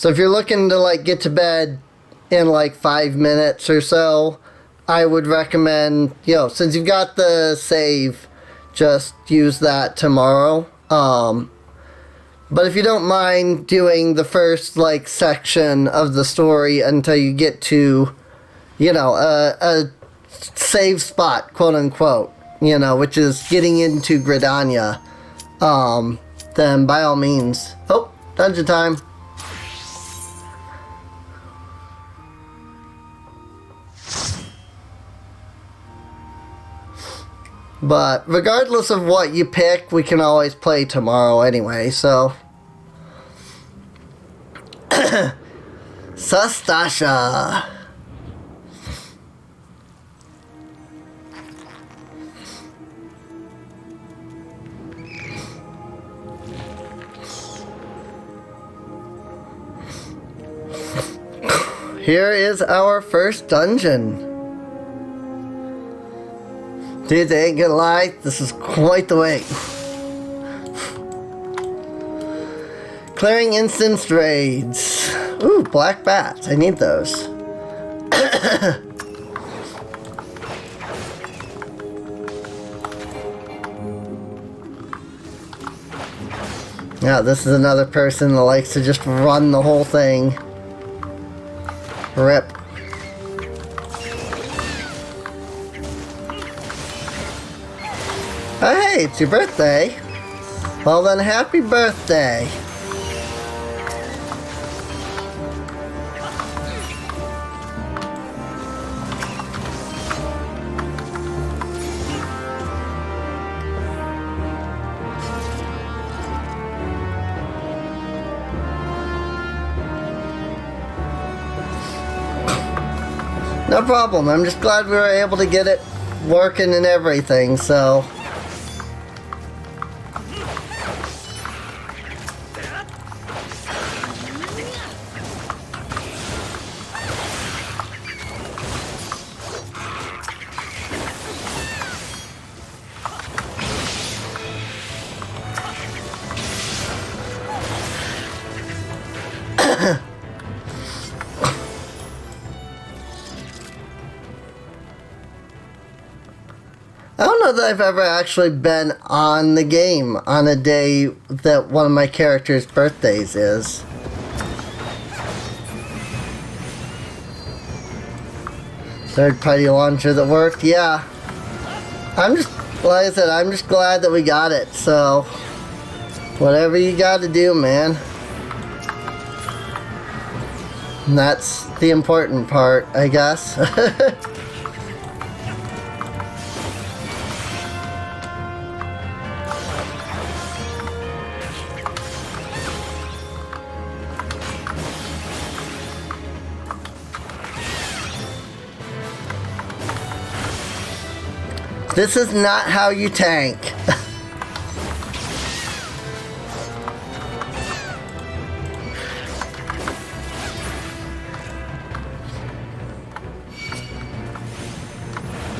if you're looking to, like, get to bed in, like, 5 minutes or so, I would recommend, you know, since you've got the save, just use that tomorrow. But if you don't mind doing the first, like, section of the story until you get to, you know, a save spot, quote unquote, you know, which is getting into Gridania, then by all means. Oh, dungeon time. But regardless of what you pick, we can always play tomorrow anyway, so. Sastasha. Here is our first dungeon. Dude, they ain't gonna lie, this is quite the wait. Clearing instanced raids. Ooh, black bats, I need those. Now, this is another person that likes to just run the whole thing. Rip. Oh, hey, it's your birthday. Well then, happy birthday. No problem. I'm just glad we were able to get it working and everything, so... I don't know that I've ever actually been on the game on a day that one of my characters' birthdays is. Third-party launcher that worked? Yeah. I'm just, like I said, I'm just glad that we got it, so... Whatever you gotta do, man. And that's the important part, I guess. This is not how you tank.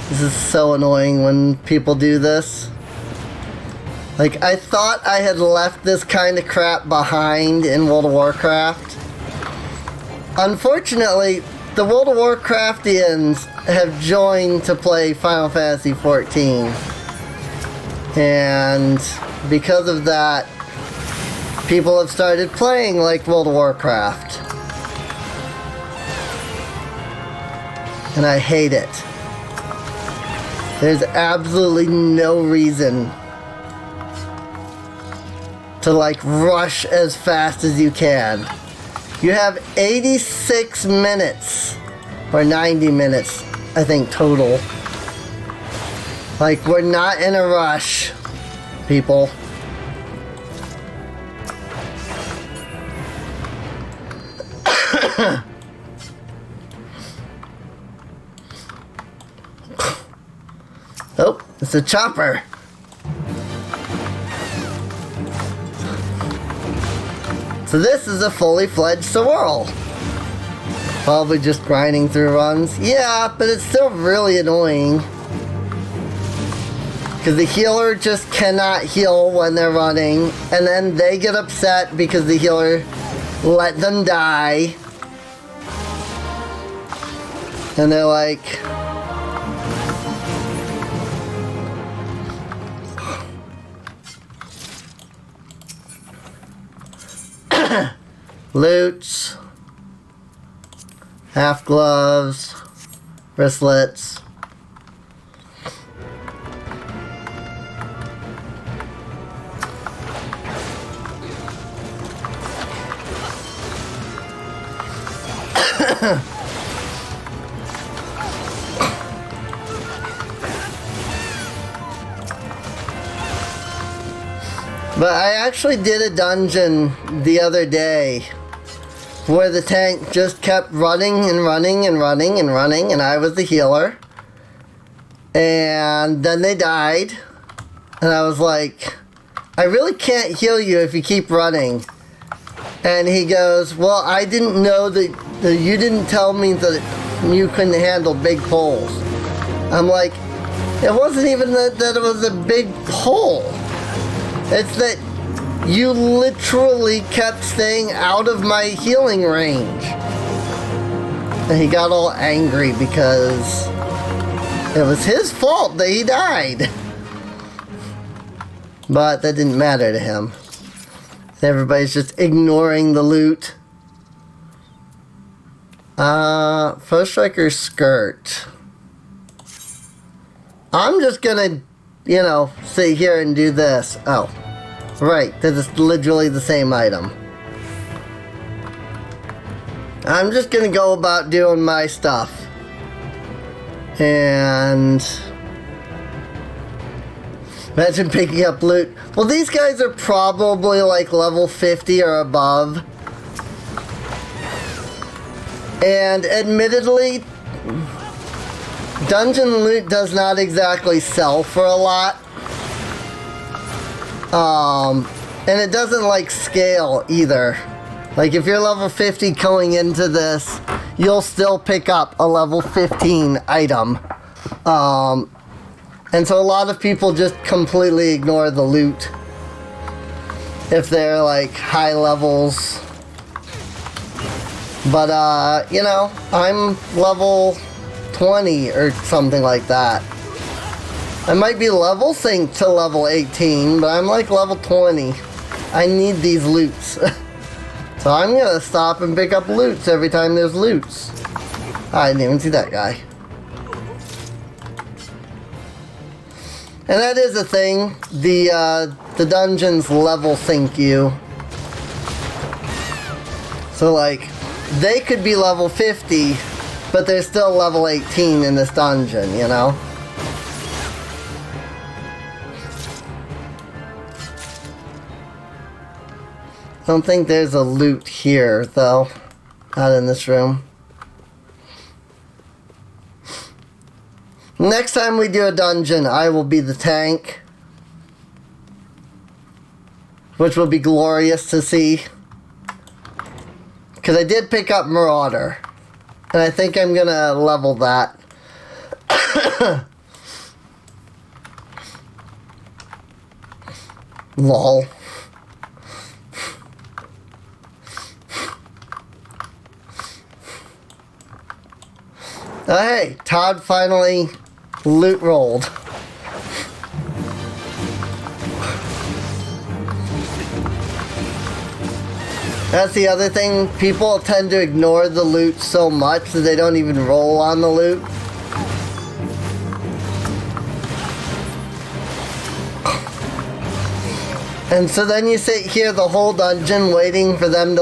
This is so annoying when people do this. Like, I thought I had left this kind of crap behind in World of Warcraft. Unfortunately, the World of Warcraftians have joined to play Final Fantasy XIV. And because of that, people have started playing like World of Warcraft. And I hate it. There's absolutely no reason to like rush as fast as you can. You have 86 minutes, or 90 minutes, I think, total. Like, we're not in a rush, people. Oh, it's a chopper. So this is a fully fledged swirl. Probably just grinding through runs. Yeah, but it's still really annoying. Because the healer just cannot heal when they're running. And then they get upset because the healer let them die. And they're like... Loots, half gloves, wristlets. But I actually did a dungeon the other day where the tank just kept running and running and running and running, and I was the healer. And then they died. And I was like, I really can't heal you if you keep running. And he goes, well, I didn't know that you didn't tell me that you couldn't handle big poles. I'm like, it wasn't even that it was a big pole. It's that you literally kept staying out of my healing range. And he got all angry because it was his fault that he died. But that didn't matter to him. Everybody's just ignoring the loot. Foe Striker's skirt. I'm just gonna, you know, sit here and do this. Oh. Right, that is literally the same item. I'm just gonna go about doing my stuff. And... imagine picking up loot. Well, these guys are probably like level 50 or above. And admittedly, dungeon loot does not exactly sell for a lot. And it doesn't like scale either. Like if you're level 50 going into this, you'll still pick up a level 15 item. And so a lot of people just completely ignore the loot if they're like high levels. But you know, I'm level 20 or something like that. I might be level synced to level 18, but I'm like level 20. I need these loots. So I'm gonna stop and pick up loots every time there's loots. I didn't even see that guy. And that is a thing. The dungeons level sync you. So like, they could be level 50, but they're still level 18 in this dungeon, you know? I don't think there's a loot here, though. Not in this room. Next time we do a dungeon, I will be the tank. Which will be glorious to see. Because I did pick up Marauder. And I think I'm gonna level that. Lol. Oh, hey, Todd finally loot rolled. That's the other thing. People tend to ignore the loot so much that they don't even roll on the loot. And so then you sit here the whole dungeon waiting for them to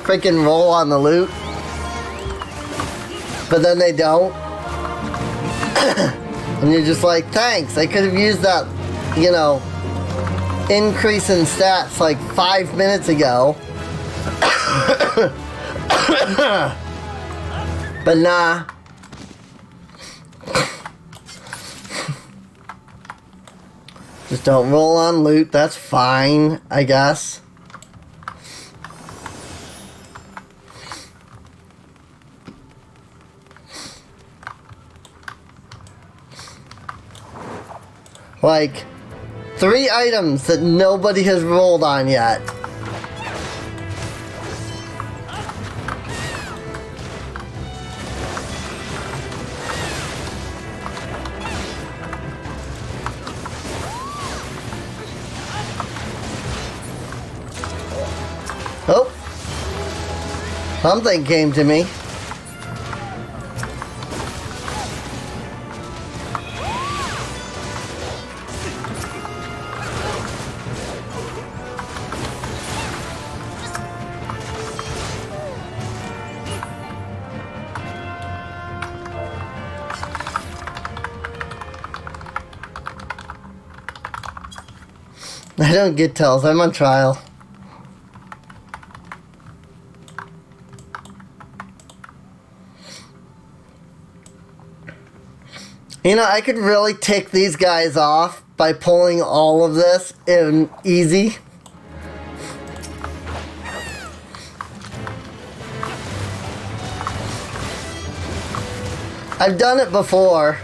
freaking roll on the loot. But then they don't. And you're just like, thanks, I could have used that, you know, increase in stats like 5 minutes ago. But nah. Just don't roll on loot, that's fine, I guess. Like, 3 items that nobody has rolled on yet. Oh. Something came to me. I don't get tells, I'm on trial. You know, I could really tick these guys off by pulling all of this in easy. I've done it before.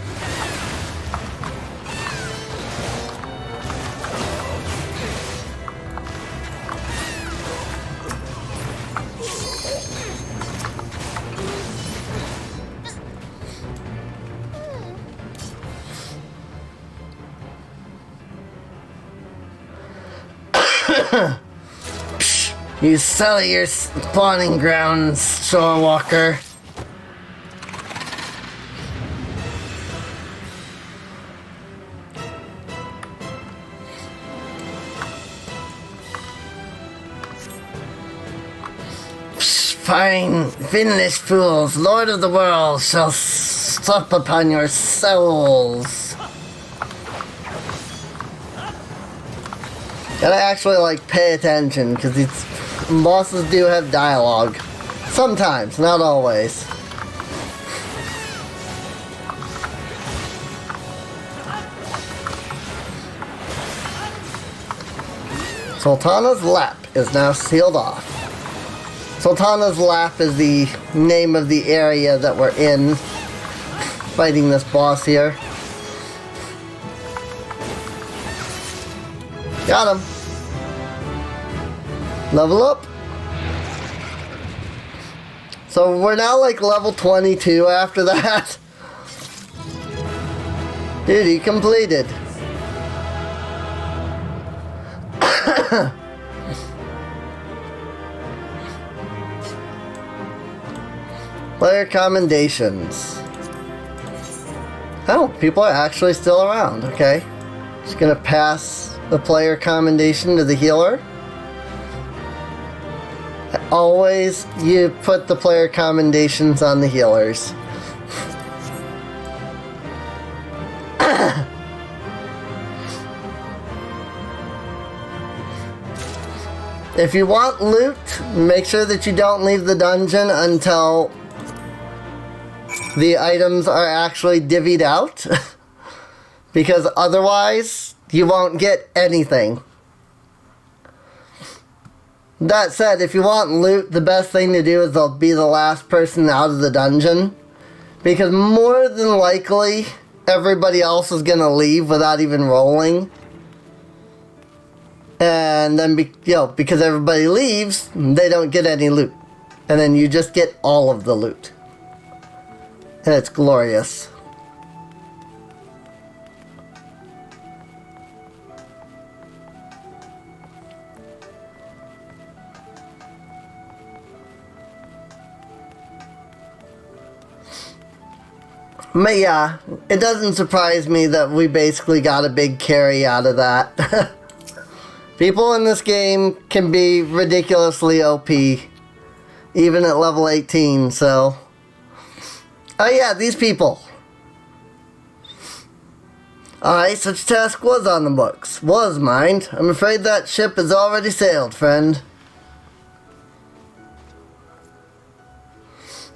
You sell your spawning grounds, Shorewalker. Fine, Finnish fools, Lord of the World shall sup upon your souls. Gotta actually, like, pay attention, because these bosses do have dialogue. Sometimes, not always. Sultana's Lap is now sealed off. Sultana's Lap is the name of the area that we're in, fighting this boss here. Got him. Level up. So we're now like level 22 after that. Duty completed. Player commendations. Oh, people are actually still around. Okay. Just gonna pass the player commendation to the healer. Always, you put the player commendations on the healers. If you want loot, make sure that you don't leave the dungeon until the items are actually divvied out. Because otherwise, you won't get anything. That said, if you want loot, the best thing to do is they'll be the last person out of the dungeon. Because more than likely, everybody else is going to leave without even rolling. And then, because everybody leaves, they don't get any loot. And then you just get all of the loot. And it's glorious. But yeah, it doesn't surprise me that we basically got a big carry out of that. People in this game can be ridiculously OP, even at level 18, so... Oh yeah, these people. Alright, such a task was on the books. Was, mind. I'm afraid that ship has already sailed, friend.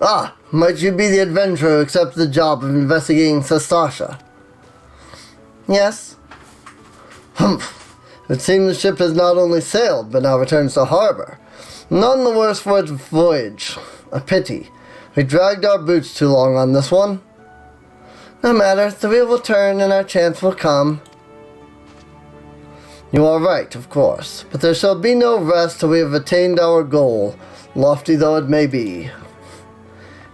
Ah, might you be the adventurer who accepted the job of investigating Sastasha? Yes. Humph. It seems the ship has not only sailed, but now returns to harbor. None the worse for its voyage. A pity. We dragged our boots too long on this one. No matter, the wheel will turn and our chance will come. You are right, of course, but there shall be no rest till we have attained our goal, lofty though it may be.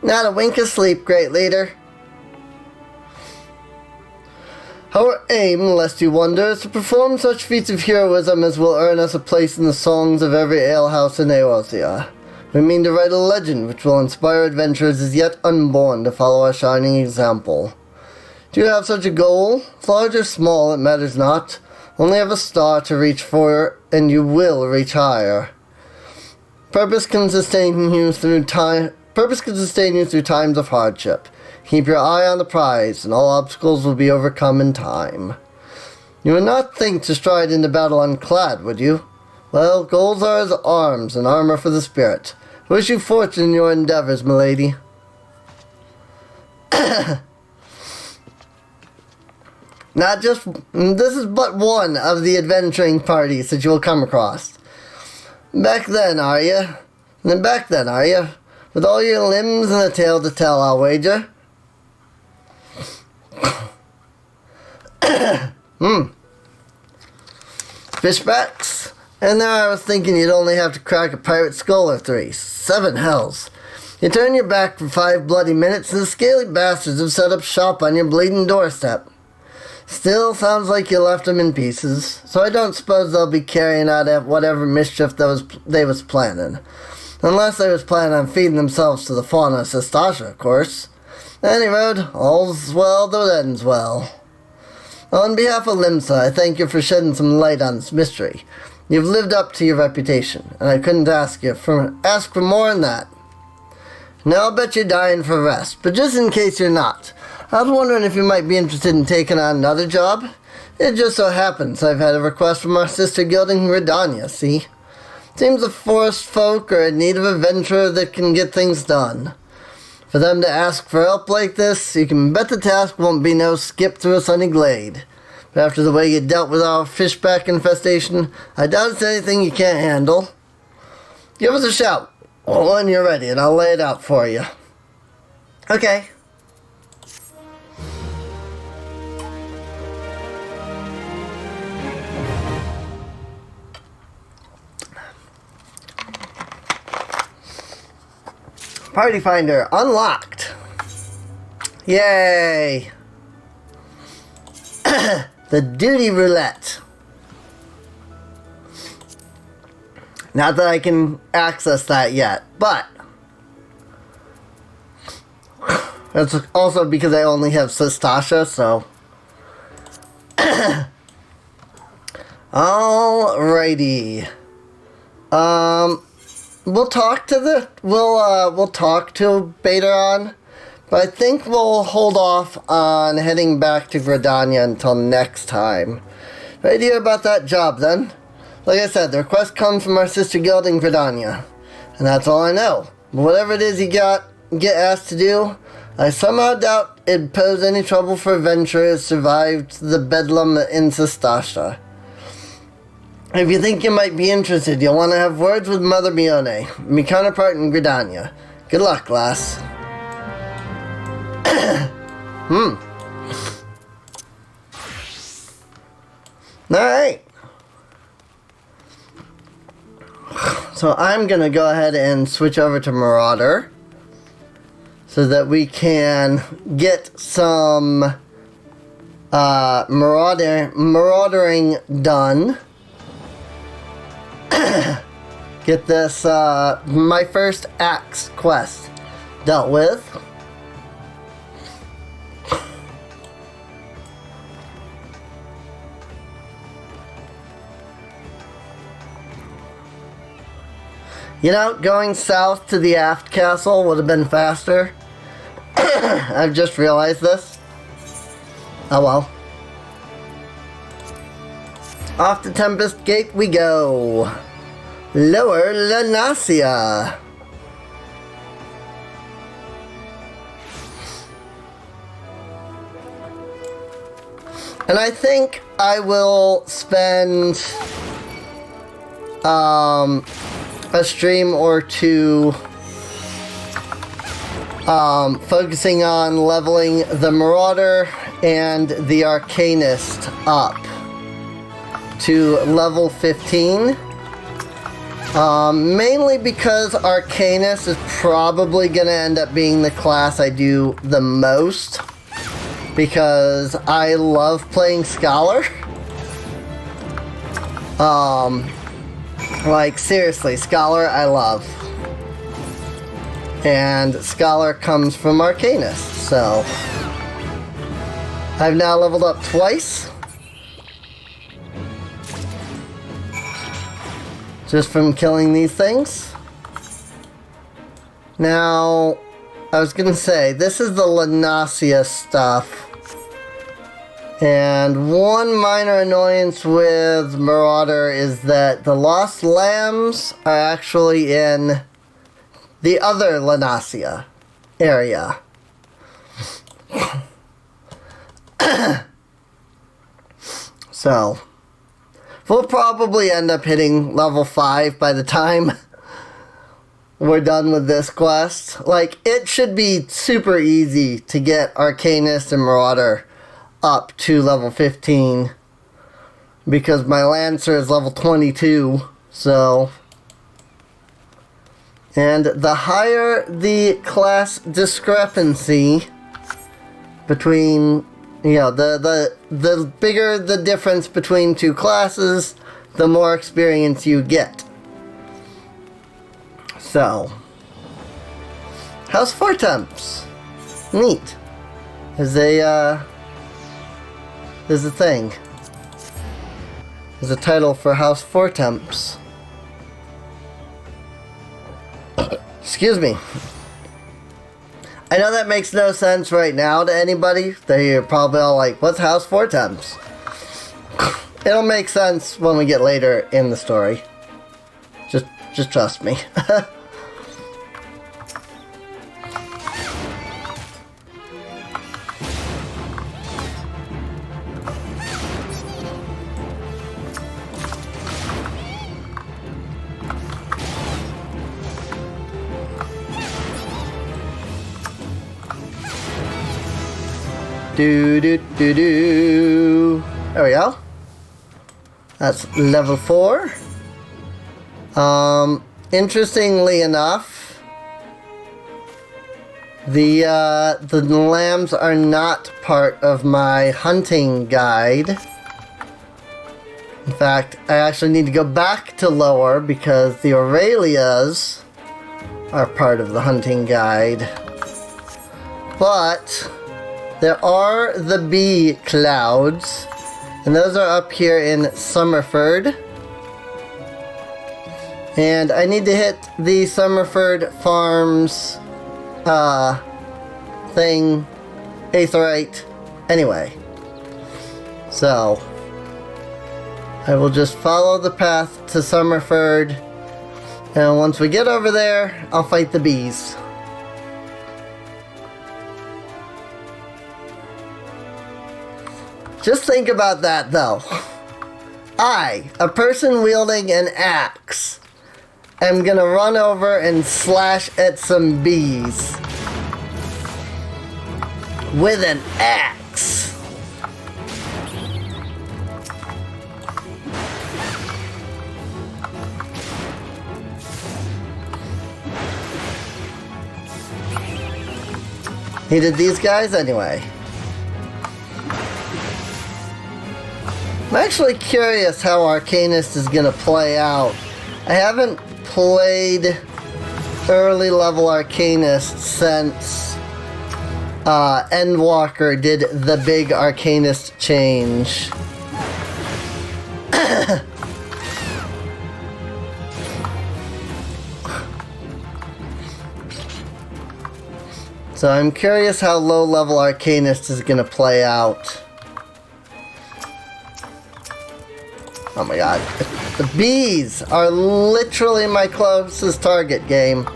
Not a wink of sleep, great leader. Our aim, lest you wonder, is to perform such feats of heroism as will earn us a place in the songs of every alehouse in Eorzea. We mean to write a legend which will inspire adventurers as yet unborn to follow our shining example. Do you have such a goal? Large or small, it matters not. Only have a star to reach for, and you will reach higher. Purpose can sustain you through times of hardship. Keep your eye on the prize, and all obstacles will be overcome in time. You would not think to stride into battle unclad, would you? Well, goals are as arms, and armor for the spirit. I wish you fortune in your endeavors, milady. This is but one of the adventuring parties that you will come across. Back then, are you? With all your limbs and a tale to tell, I'll wager. Fishbacks? And there I was thinking you'd only have to crack a pirate skull or 3. 7 hells. You turn your back for 5 bloody minutes and the scaly bastards have set up shop on your bleeding doorstep. Still, sounds like you left them in pieces, so I don't suppose they'll be carrying out whatever mischief they was planning. Unless they was planning on feeding themselves to the fauna of Sastasha, of course. Any road, all's well that ends well. On behalf of Limsa, I thank you for shedding some light on this mystery. You've lived up to your reputation, and I couldn't ask for more than that. Now I'll bet you're dying for rest, but just in case you're not, I was wondering if you might be interested in taking on another job. It just so happens I've had a request from our sister guild in Gridania, see? Seems the forest folk are in need of a adventurer that can get things done. For them to ask for help like this, you can bet the task won't be no skip through a sunny glade. But after the way you dealt with our fishback infestation, I doubt it's anything you can't handle. Give us a shout when you're ready, and I'll lay it out for you. Okay. Party Finder unlocked. Yay! The duty roulette. Not that I can access that yet, but that's also because I only have Sistasha, so. Alrighty. We'll talk to we'll talk to Baderon, but I think we'll hold off on heading back to Gridania until next time. Ready to hear about that job then? Like I said, the request comes from our sister guild in Gridania, and that's all I know. But whatever it is you get asked to do, I somehow doubt it'd pose any trouble for adventurers survived the bedlam in Sistasha. If you think you might be interested, you'll want to have words with Mother Mione, my counterpart in Gridania. Good luck, lass. Alright. So I'm going to go ahead and switch over to Marauder so that we can get some maraudering done. Get this, my first axe quest dealt with. You know, going south to the aft castle would have been faster. I've just realized this. Oh well. Off the Tempest Gate we go. Lower Lanasia. And I think I will spend a stream or two focusing on leveling the Marauder and the Arcanist up to level 15. Mainly because Arcanist is probably going to end up being the class I do the most. Because I love playing Scholar. Like, seriously, Scholar I love. And Scholar comes from Arcanist, so I've now leveled up twice. Just from killing these things. Now, I was gonna say, this is the Lanasia stuff. And one minor annoyance with Marauder is that the Lost Lambs are actually in the other Lanasia area. So, we'll probably end up hitting level 5 by the time we're done with this quest. Like, it should be super easy to get Arcanist and Marauder up to level 15. Because my Lancer is level 22, so... And the higher the class discrepancy between, you know, the bigger the difference between two classes, the more experience you get. So, House Fortemps. Neat. There's a thing. There's a title for House Fortemps. Excuse me. I know that makes no sense right now to anybody. They're probably all like, what's House Fortemps? It'll make sense when we get later in the story. Just trust me. There we go. That's level 4. Interestingly enough, the lambs are not part of my hunting guide. In fact, I actually need to go back to lower because the Eorzea are part of the hunting guide. But there are the bee clouds, and those are up here in Summerford. And I need to hit the Summerford Farms thing, Aetherite, anyway. So I will just follow the path to Summerford, and once we get over there, I'll fight the bees. Just think about that, though. I, a person wielding an axe, am gonna run over and slash at some bees with an axe. He did these guys anyway. I'm actually curious how Arcanist is going to play out. I haven't played early level Arcanist since Endwalker did the big Arcanist change. So I'm curious how low level Arcanist is going to play out. Oh my god. The bees are literally my closest target, game.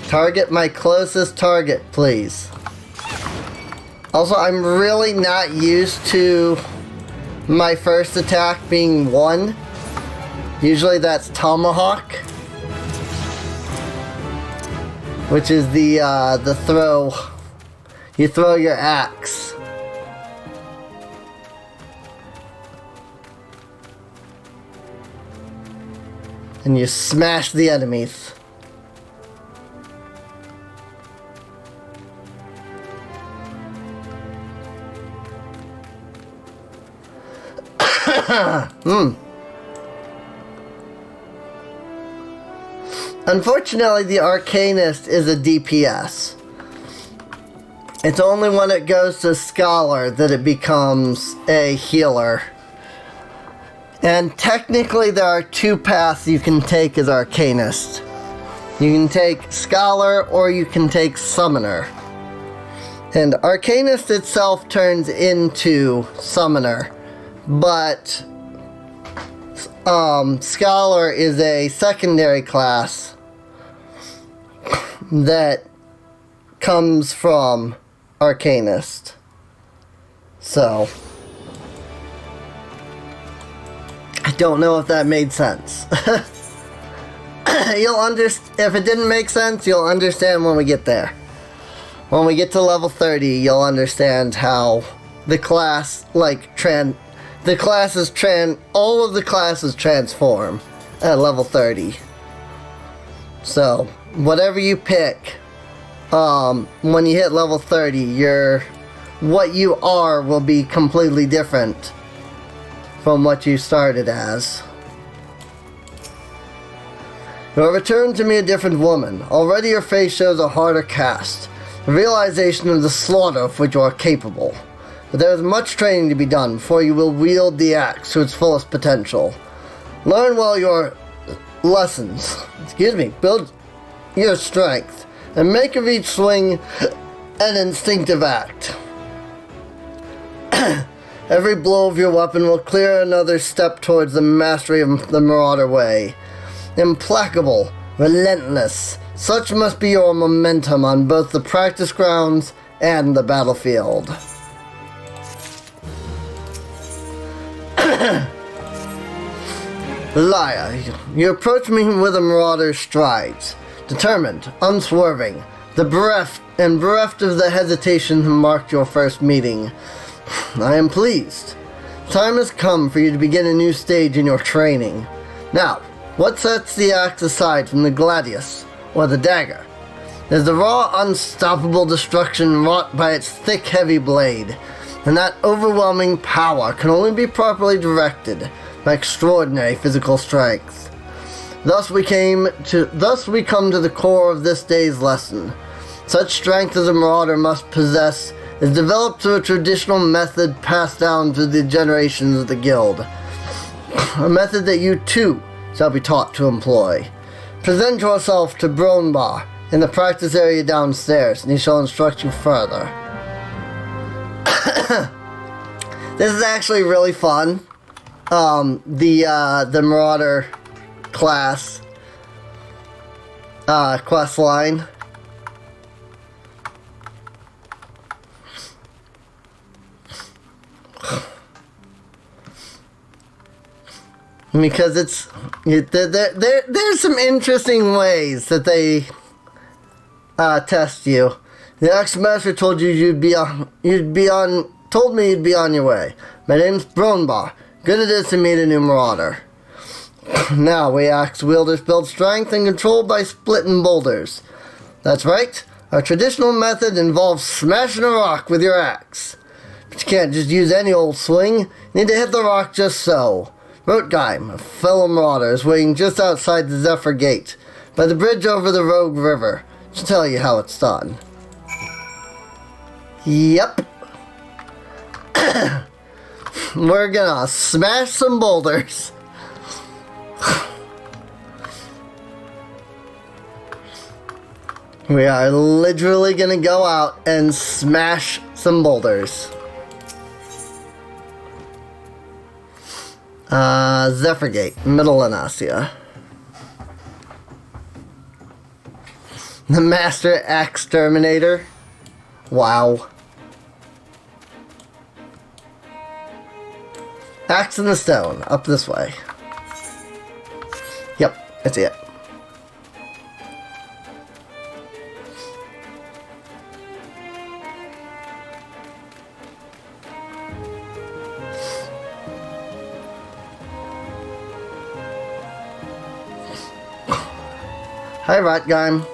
Target my closest target, please. Also, I'm really not used to my first attack being 1. Usually that's Tomahawk, which is the throw. You throw your axe. And you smash the enemies. Unfortunately, the Arcanist is a DPS. It's only when it goes to Scholar that it becomes a healer. And technically there are 2 paths you can take as Arcanist. You can take Scholar or you can take Summoner. And Arcanist itself turns into Summoner, but Scholar is a secondary class that comes from Arcanist. So I don't know if that made sense. If it didn't make sense, you'll understand when we get there. When we get to level 30, you'll understand how the class, all of the classes transform at level 30. So, whatever you pick, when you hit level 30, what you are will be completely different from what you started as. You have returned to me a different woman. Already your face shows a harder cast, a realization of the slaughter of which you are capable. But there is much training to be done before you will wield the axe to its fullest potential. Learn well your lessons. Build your strength, and make of each swing an instinctive act. Every blow of your weapon will clear another step towards the mastery of the Marauder way. Implacable, relentless, such must be your momentum on both the practice grounds and the battlefield. Liliya, you approach me with a marauder's strides, determined, unswerving, bereft of the hesitation that marked your first meeting. I am pleased. Time has come for you to begin a new stage in your training. Now, what sets the axe aside from the gladius, or the dagger? There's the raw, unstoppable destruction wrought by its thick, heavy blade, and that overwhelming power can only be properly directed by extraordinary physical strength. Thus we come to the core of this day's lesson. Such strength as a marauder must possess is developed through a traditional method passed down through the generations of the guild. A method that you too shall be taught to employ. Present yourself to Bronbar in the practice area downstairs, and he shall instruct you further. This is actually really fun. The Marauder class quest line. Because there's some interesting ways that they test you. The ex-master told you told me you'd be on your way. My name's Bronbar. Good it is to meet a new marauder. Now we axe wielders build strength and control by splitting boulders. That's right. Our traditional method involves smashing a rock with your axe. But you can't just use any old swing. You need to hit the rock just so. Rotgeim, a fellow marauder, is waiting just outside the Zephyr Gate, by the bridge over the Rogue River, to tell you how it's done. Yep. We're gonna smash some boulders. We are literally gonna go out and smash some boulders. Zephyr Gate, Middle Anasia. The Master Axe Terminator. Wow. Axe in the Stone, up this way. Yep, that's it. Hi, Rotgeim.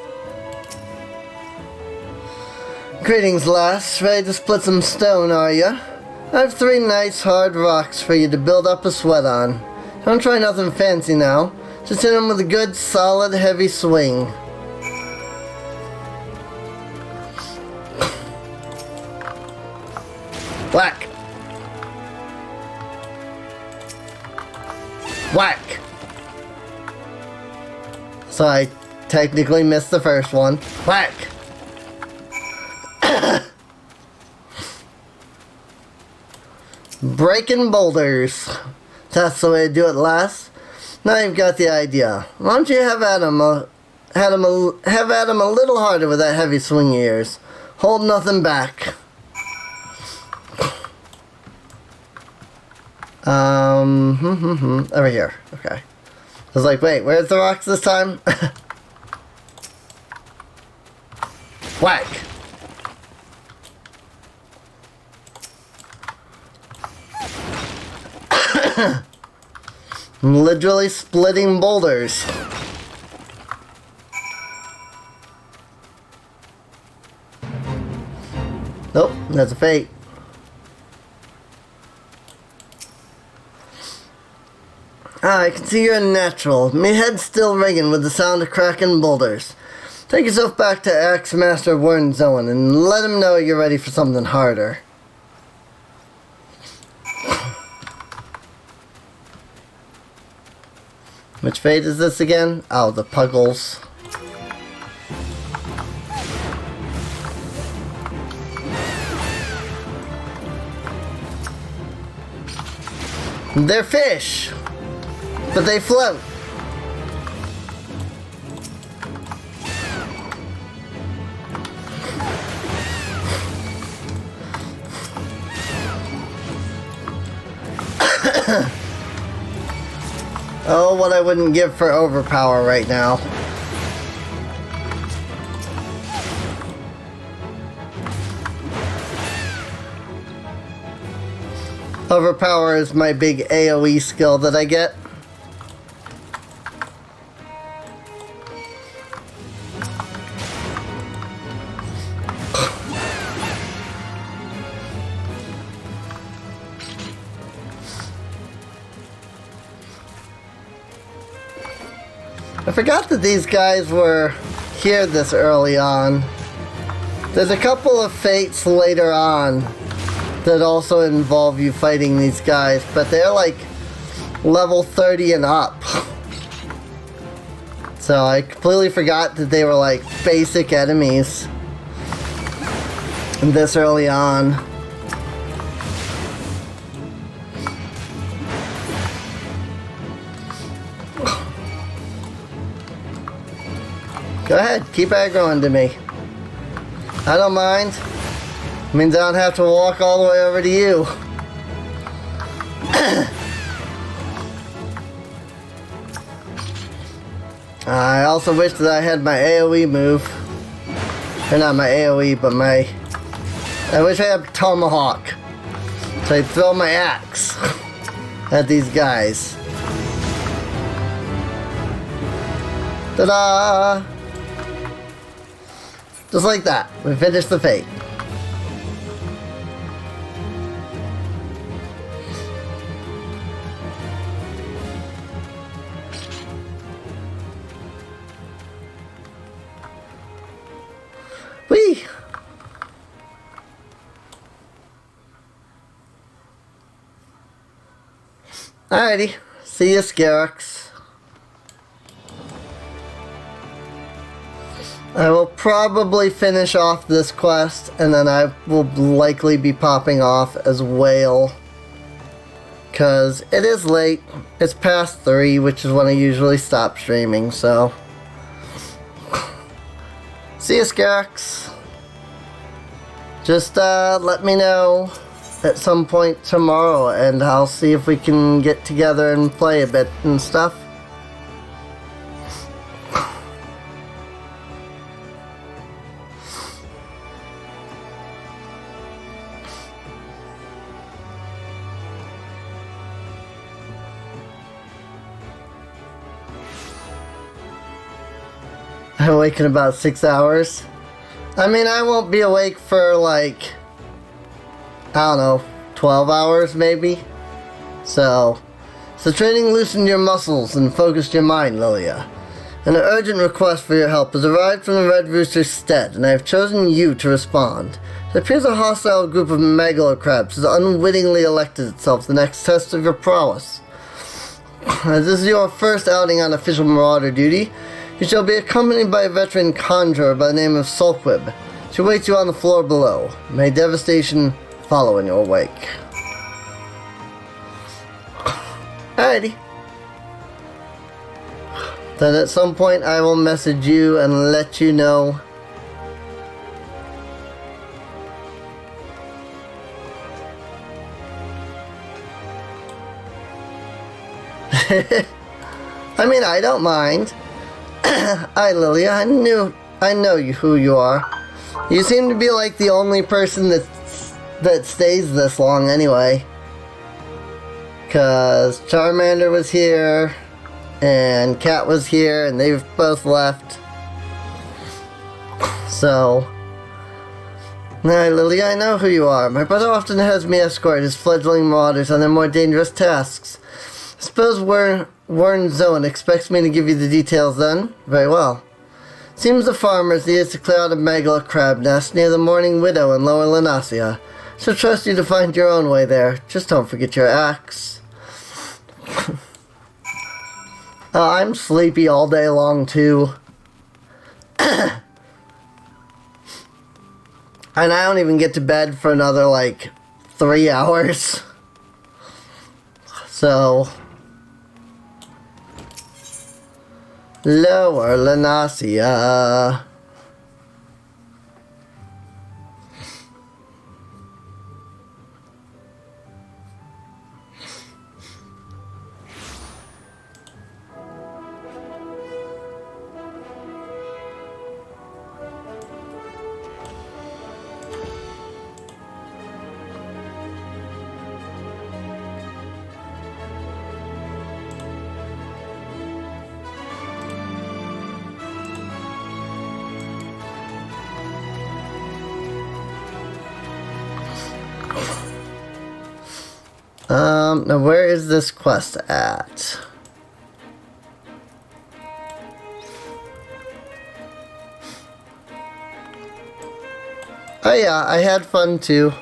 Greetings, lass. Ready to split some stone, are ya? I have 3 nice hard rocks for you to build up a sweat on. Don't try nothing fancy now. Just hit them with a good, solid, heavy swing. Whack! Whack! So I technically missed the first one. Whack! Breaking boulders. That's the way to do it, lass. Now you've got the idea. Why don't you have at him a little harder with that heavy swing of yours. Hold nothing back. Over here. Okay. I was like, wait, where's the rocks this time? Whack! I'm literally splitting boulders. Nope, that's a fake. I can see you're a natural. My head's still ringing with the sound of cracking boulders. Take yourself back to Axe Master Wernzoen and let him know you're ready for something harder. Which fate is this again? Oh, the Puggles. They're fish, but they float. Oh, what I wouldn't give for overpower right now. Overpower is my big AoE skill that I get. I forgot that these guys were here this early on. There's a couple of fates later on that also involve you fighting these guys, but they're like level 30 and up. So I completely forgot that they were like basic enemies this early on. Go ahead, keep aggroing to me. I don't mind. Means I don't have to walk all the way over to you. I also wish that I had my AoE move. Or not my AoE, but my... I wish I had Tomahawk. So I'd throw my axe at these guys. Ta-da! Just like that, we finished the fate. Whee! Alrighty, see you, Scarex. I will probably finish off this quest, and then I will likely be popping off as Whale. Because it is late. It's past 3, which is when I usually stop streaming, so... See you, Scarex. Just let me know at some point tomorrow, and I'll see if we can get together and play a bit and stuff. I awake in about 6 hours. I mean, I won't be awake for like, I don't know, 12 hours maybe. So training loosened your muscles and focused your mind, Liliya. An urgent request for your help has arrived from the Red Rooster's stead, and I have chosen you to respond. It appears a hostile group of megalocrabs has unwittingly elected itself the next test of your prowess. As this is your first outing on official marauder duty, you shall be accompanied by a veteran conjurer by the name of Sulkwib. She waits you on the floor below. May devastation follow in your wake. Alrighty. Then at some point I will message you and let you know. I mean, I don't mind. Hi, Liliya. I know who you are. You seem to be like the only person that stays this long anyway. 'Cause Charmander was here, and Cat was here, and they've both left. So, hi, Liliya, I know who you are. My brother often has me escort his fledgling marauders on their more dangerous tasks. I suppose Warren Zone expects me to give you the details then? Very well. Seems the farmers needed to clear out a megala crab nest near the Mourning Widow in Lower Lanasia. So trust you to find your own way there. Just don't forget your axe. I'm sleepy all day long too. And I don't even get to bed for another like 3 hours. So... Lower Lanasia. Now where is this quest at? Oh yeah, I had fun too.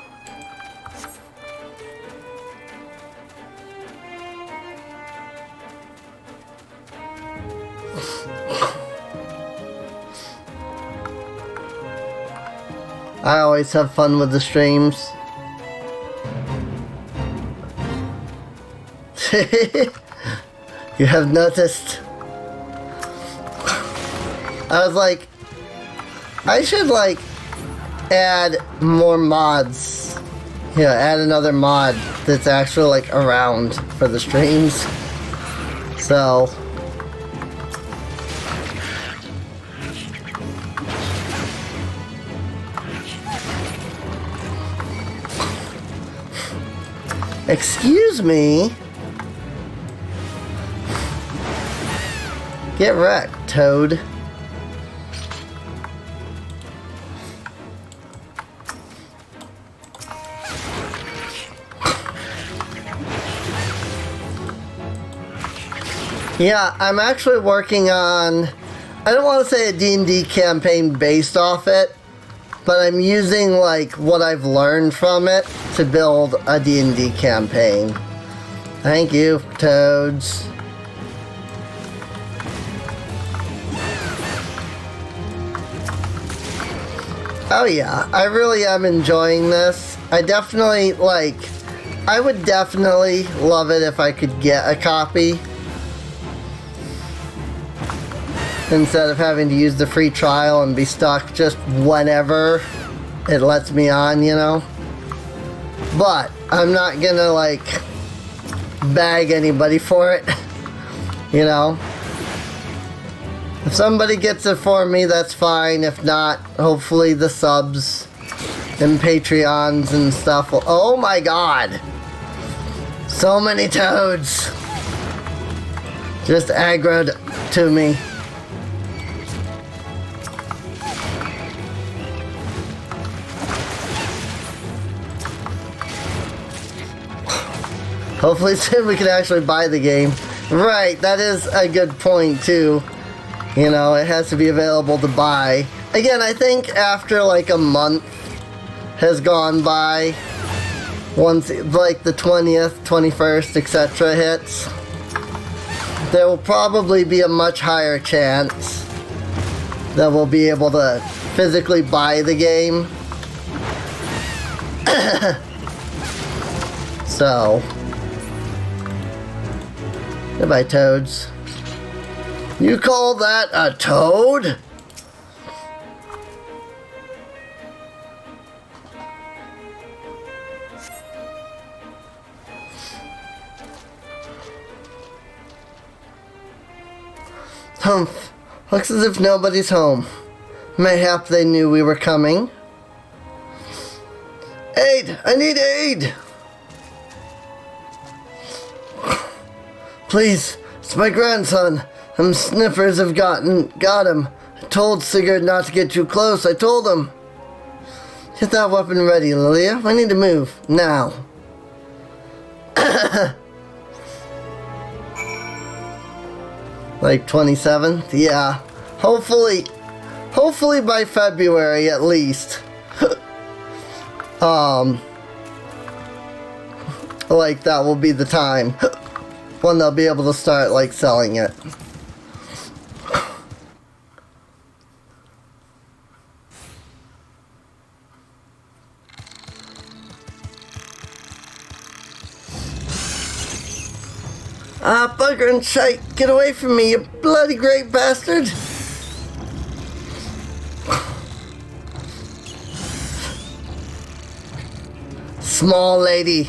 I always have fun with the streams. You have noticed. I was like, I should like add more mods. Yeah, add another mod that's actually like around for the streams. So excuse me. Get wrecked, Toad. Yeah, I'm actually working on, I don't want to say a D&D campaign based off it, but I'm using like what I've learned from it to build a D&D campaign. Thank you, Toads. Oh yeah, I really am enjoying this. I definitely, like, I would definitely love it if I could get a copy instead of having to use the free trial and be stuck just whenever it lets me on, you know? But I'm not gonna, like, bag anybody for it, you know? If somebody gets it for me, that's fine. If not, hopefully the subs and Patreons and stuff will... Oh my god! So many toads! Just aggroed to me. Hopefully soon we can actually buy the game. Right, that is a good point too. You know, it has to be available to buy. Again, I think after like a month has gone by, once like the 20th, 21st, etc. hits, there will probably be a much higher chance that we'll be able to physically buy the game. So, goodbye, toads. You call that a toad? Humph. Looks as if nobody's home. Mayhap they knew we were coming. Aid! I need aid! Please, it's my grandson. Them sniffers have got him. I told Sigurd not to get too close. I told him. Get that weapon ready, Liliya. I need to move. Now. Like 27th? Yeah. Hopefully by February at least. Like that will be the time when they'll be able to start like selling it. Ah, bugger and shite! Get away from me, you bloody great bastard! Small lady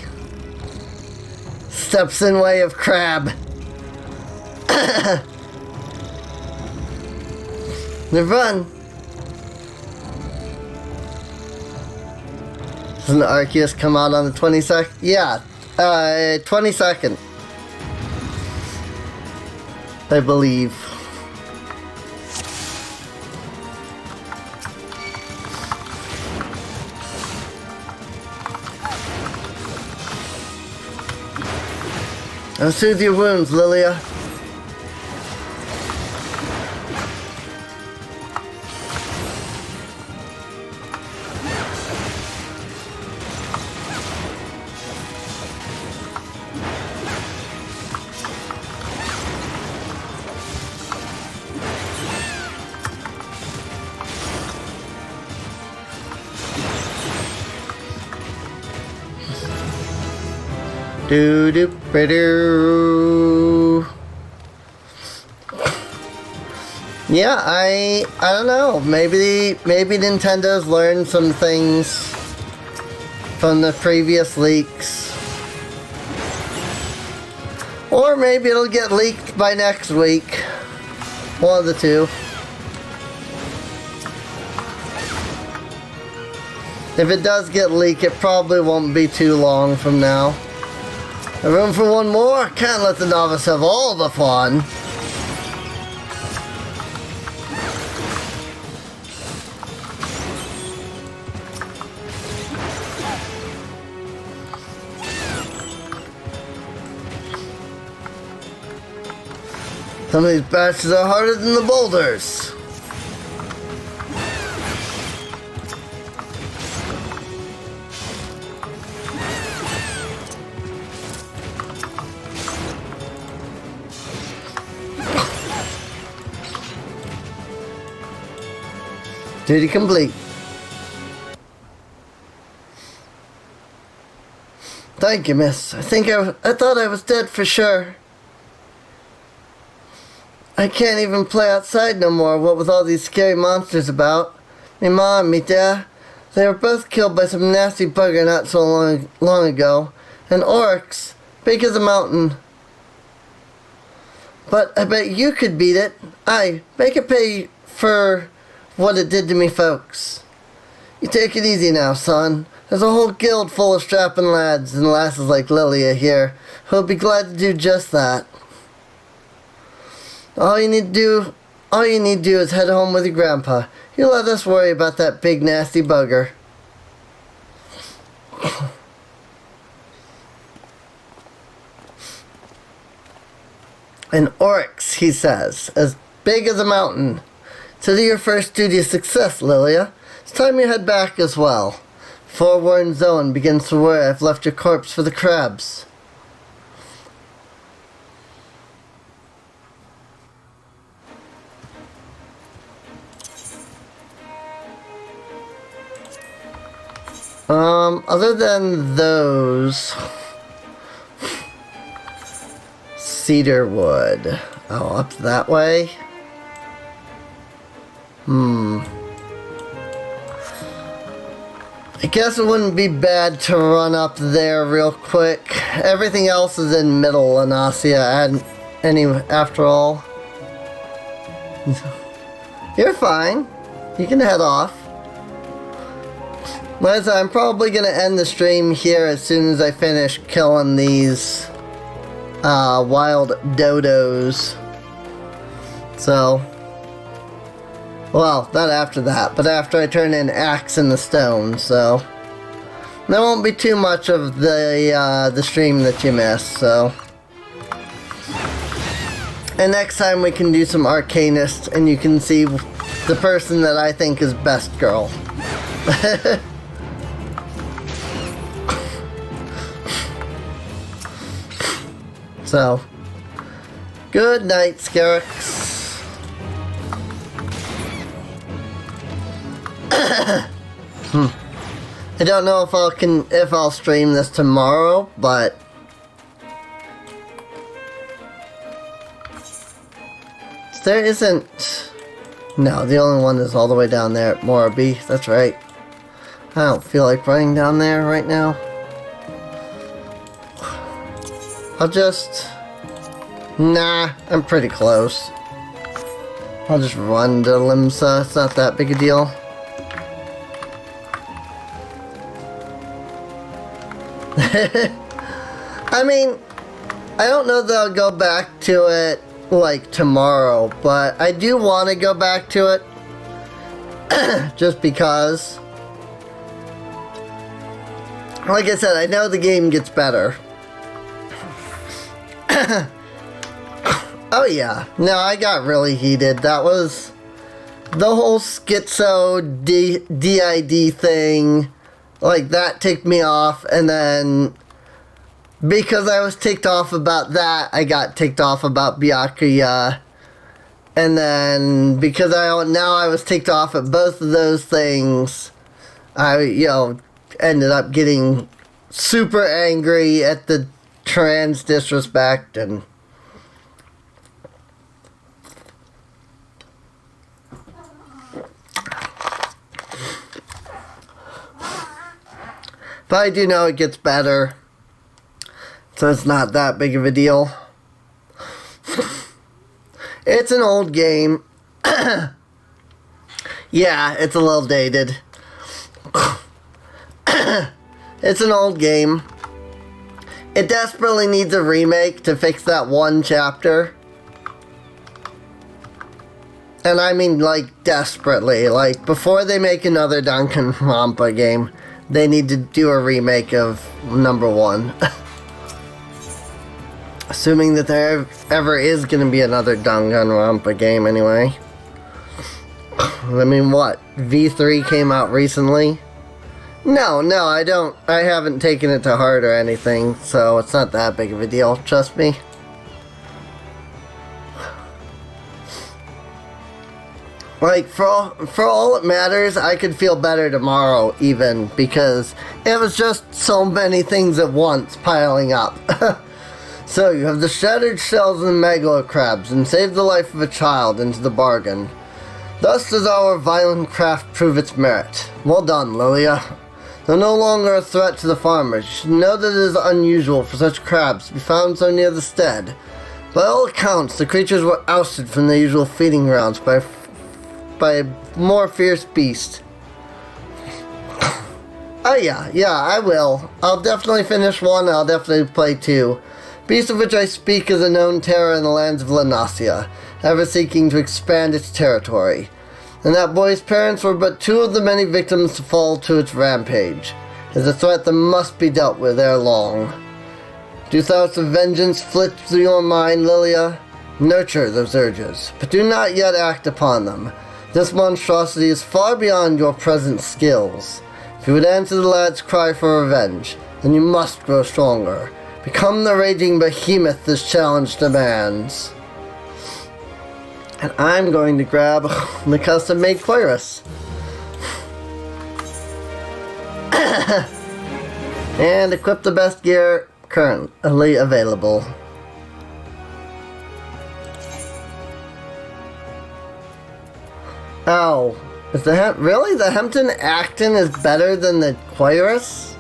steps in way of crab. They run. Doesn't the Arceus come out on the 22nd? Yeah, 22nd. I believe. I'll soothe your wounds, Liliya. Do do do. Yeah, I don't know. Maybe Nintendo's learned some things from the previous leaks, or maybe it'll get leaked by next week. One of the two. If it does get leaked, it probably won't be too long from now. A room for one more? Can't let the novice have all the fun. Some of these bastards are harder than the boulders. Duty complete. Thank you, miss. I thought I was dead for sure. I can't even play outside no more, what with all these scary monsters about. Me mom, me dad, they were both killed by some nasty bugger not so long ago. And orcs, big as a mountain. But I bet you could beat it. Aye, make it pay for what it did to me folks. You take it easy now, son. There's a whole guild full of strapping lads and lasses like Liliya here who'll be glad to do just that. All you need to do is head home with your grandpa. You let us worry about that big nasty bugger. An oryx, he says, as big as a mountain. So to your first duty of success, Liliya. It's time you head back as well. Forewarned zone begins to worry I've left your corpse for the crabs. Other than those, cedar wood. Oh, up that way? I guess it wouldn't be bad to run up there real quick. Everything else is in Middle Eorzea, after all. You're fine. You can head off. Like I said, I'm probably going to end the stream here as soon as I finish killing these wild dodos. So, well, not after that, but after I turn in Axe in the Stone, so there won't be too much of the stream that you missed, so. And next time we can do some Arcanist, and you can see the person that I think is best girl. So, good night, Scarix. I don't know if I'll stream this tomorrow, but there isn't. No, the only one is all the way down there at Moraby. That's right. I don't feel like running down there right now. I'll just... Nah, I'm pretty close. I'll just run to Limsa. It's not that big a deal. I mean, I don't know that I'll go back to it, like, tomorrow, but I do want to go back to it. Just because. Like I said, I know the game gets better. Oh yeah, no, I got really heated. That was the whole schizo DID thing. Like, that ticked me off, and then because I was ticked off about that, I got ticked off about Byakuya. And then because I was ticked off at both of those things, I, ended up getting super angry at the trans disrespect, and but I do know it gets better, so it's not that big of a deal. It's an old game. Yeah, it's a little dated. It's an old game. It desperately needs a remake to fix that one chapter. And I mean, like, desperately. Like, before they make another Danganronpa game, they need to do a remake of number 1. Assuming that there ever is going to be another Danganronpa game anyway. I mean, what? V3 came out recently? No, I haven't taken it to heart or anything, so it's not that big of a deal, trust me. Like, for all it matters, I could feel better tomorrow, even, because it was just so many things at once piling up. So, you have the shattered shells and megalo crabs, and saved the life of a child into the bargain. Thus does our violent craft prove its merit. Well done, Liliya. Though no longer a threat to the farmers, you should know that it is unusual for such crabs to be found so near the stead. By all accounts, the creatures were ousted from their usual feeding grounds by a more fierce beast. Oh yeah, I will. I'll definitely finish 1, I'll definitely play 2. Beast of which I speak is a known terror in the lands of Lanasia, ever seeking to expand its territory. And that boy's parents were but 2 of the many victims to fall to its rampage. It is a threat that must be dealt with ere long. Do thoughts of vengeance flit through your mind, Liliya? Nurture those urges, but do not yet act upon them. This monstrosity is far beyond your present skills. If you would answer the lad's cry for revenge, then you must grow stronger. Become the raging behemoth this challenge demands. And I'm going to grab the custom-made Quirus. And equip the best gear currently available. Oh, is really? The Hampton Acton is better than the Quirus?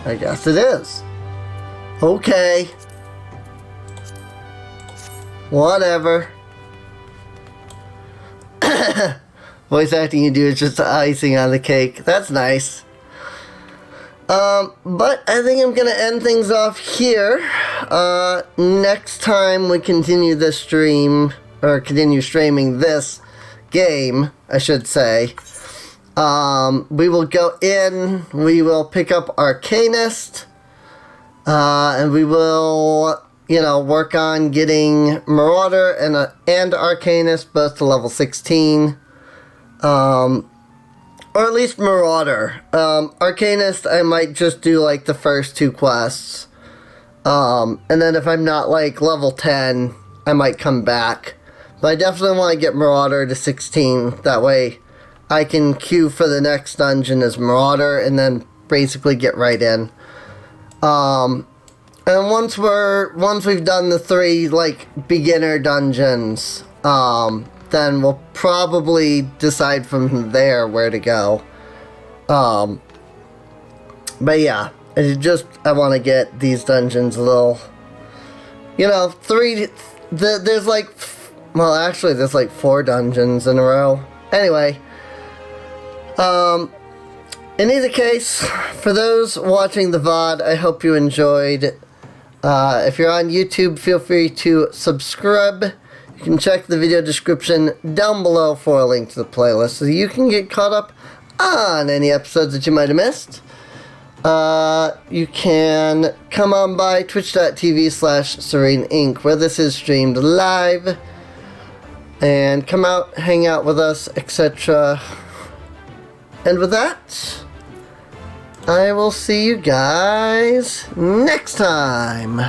I guess it is. Okay. Whatever. Voice acting you do is just the icing on the cake. That's nice. But I think I'm gonna end things off here. Next time we continue this stream, or continue streaming this game, I should say, we will go in, we will pick up Arcanist, and we will, work on getting Marauder and Arcanist both to level 16. Or at least Marauder. Arcanist, I might just do, the first 2 quests. And then if I'm not, level 10, I might come back. But I definitely want to get Marauder to 16. That way I can queue for the next dungeon as Marauder and then basically get right in. And once we've done the 3, beginner dungeons, then we'll probably decide from there where to go. But yeah, I want to get these dungeons a little, 3, there's there's 4 dungeons in a row. Anyway, in either case, for those watching the VOD, I hope you enjoyed. If you're on YouTube, feel free to subscribe. You can check the video description down below for a link to the playlist so you can get caught up on any episodes that you might have missed. you can come on by twitch.tv/Serene Inc., where this is streamed live, and come out, hang out with us, etc. And with that, I will see you guys next time.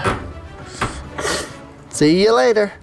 See you later.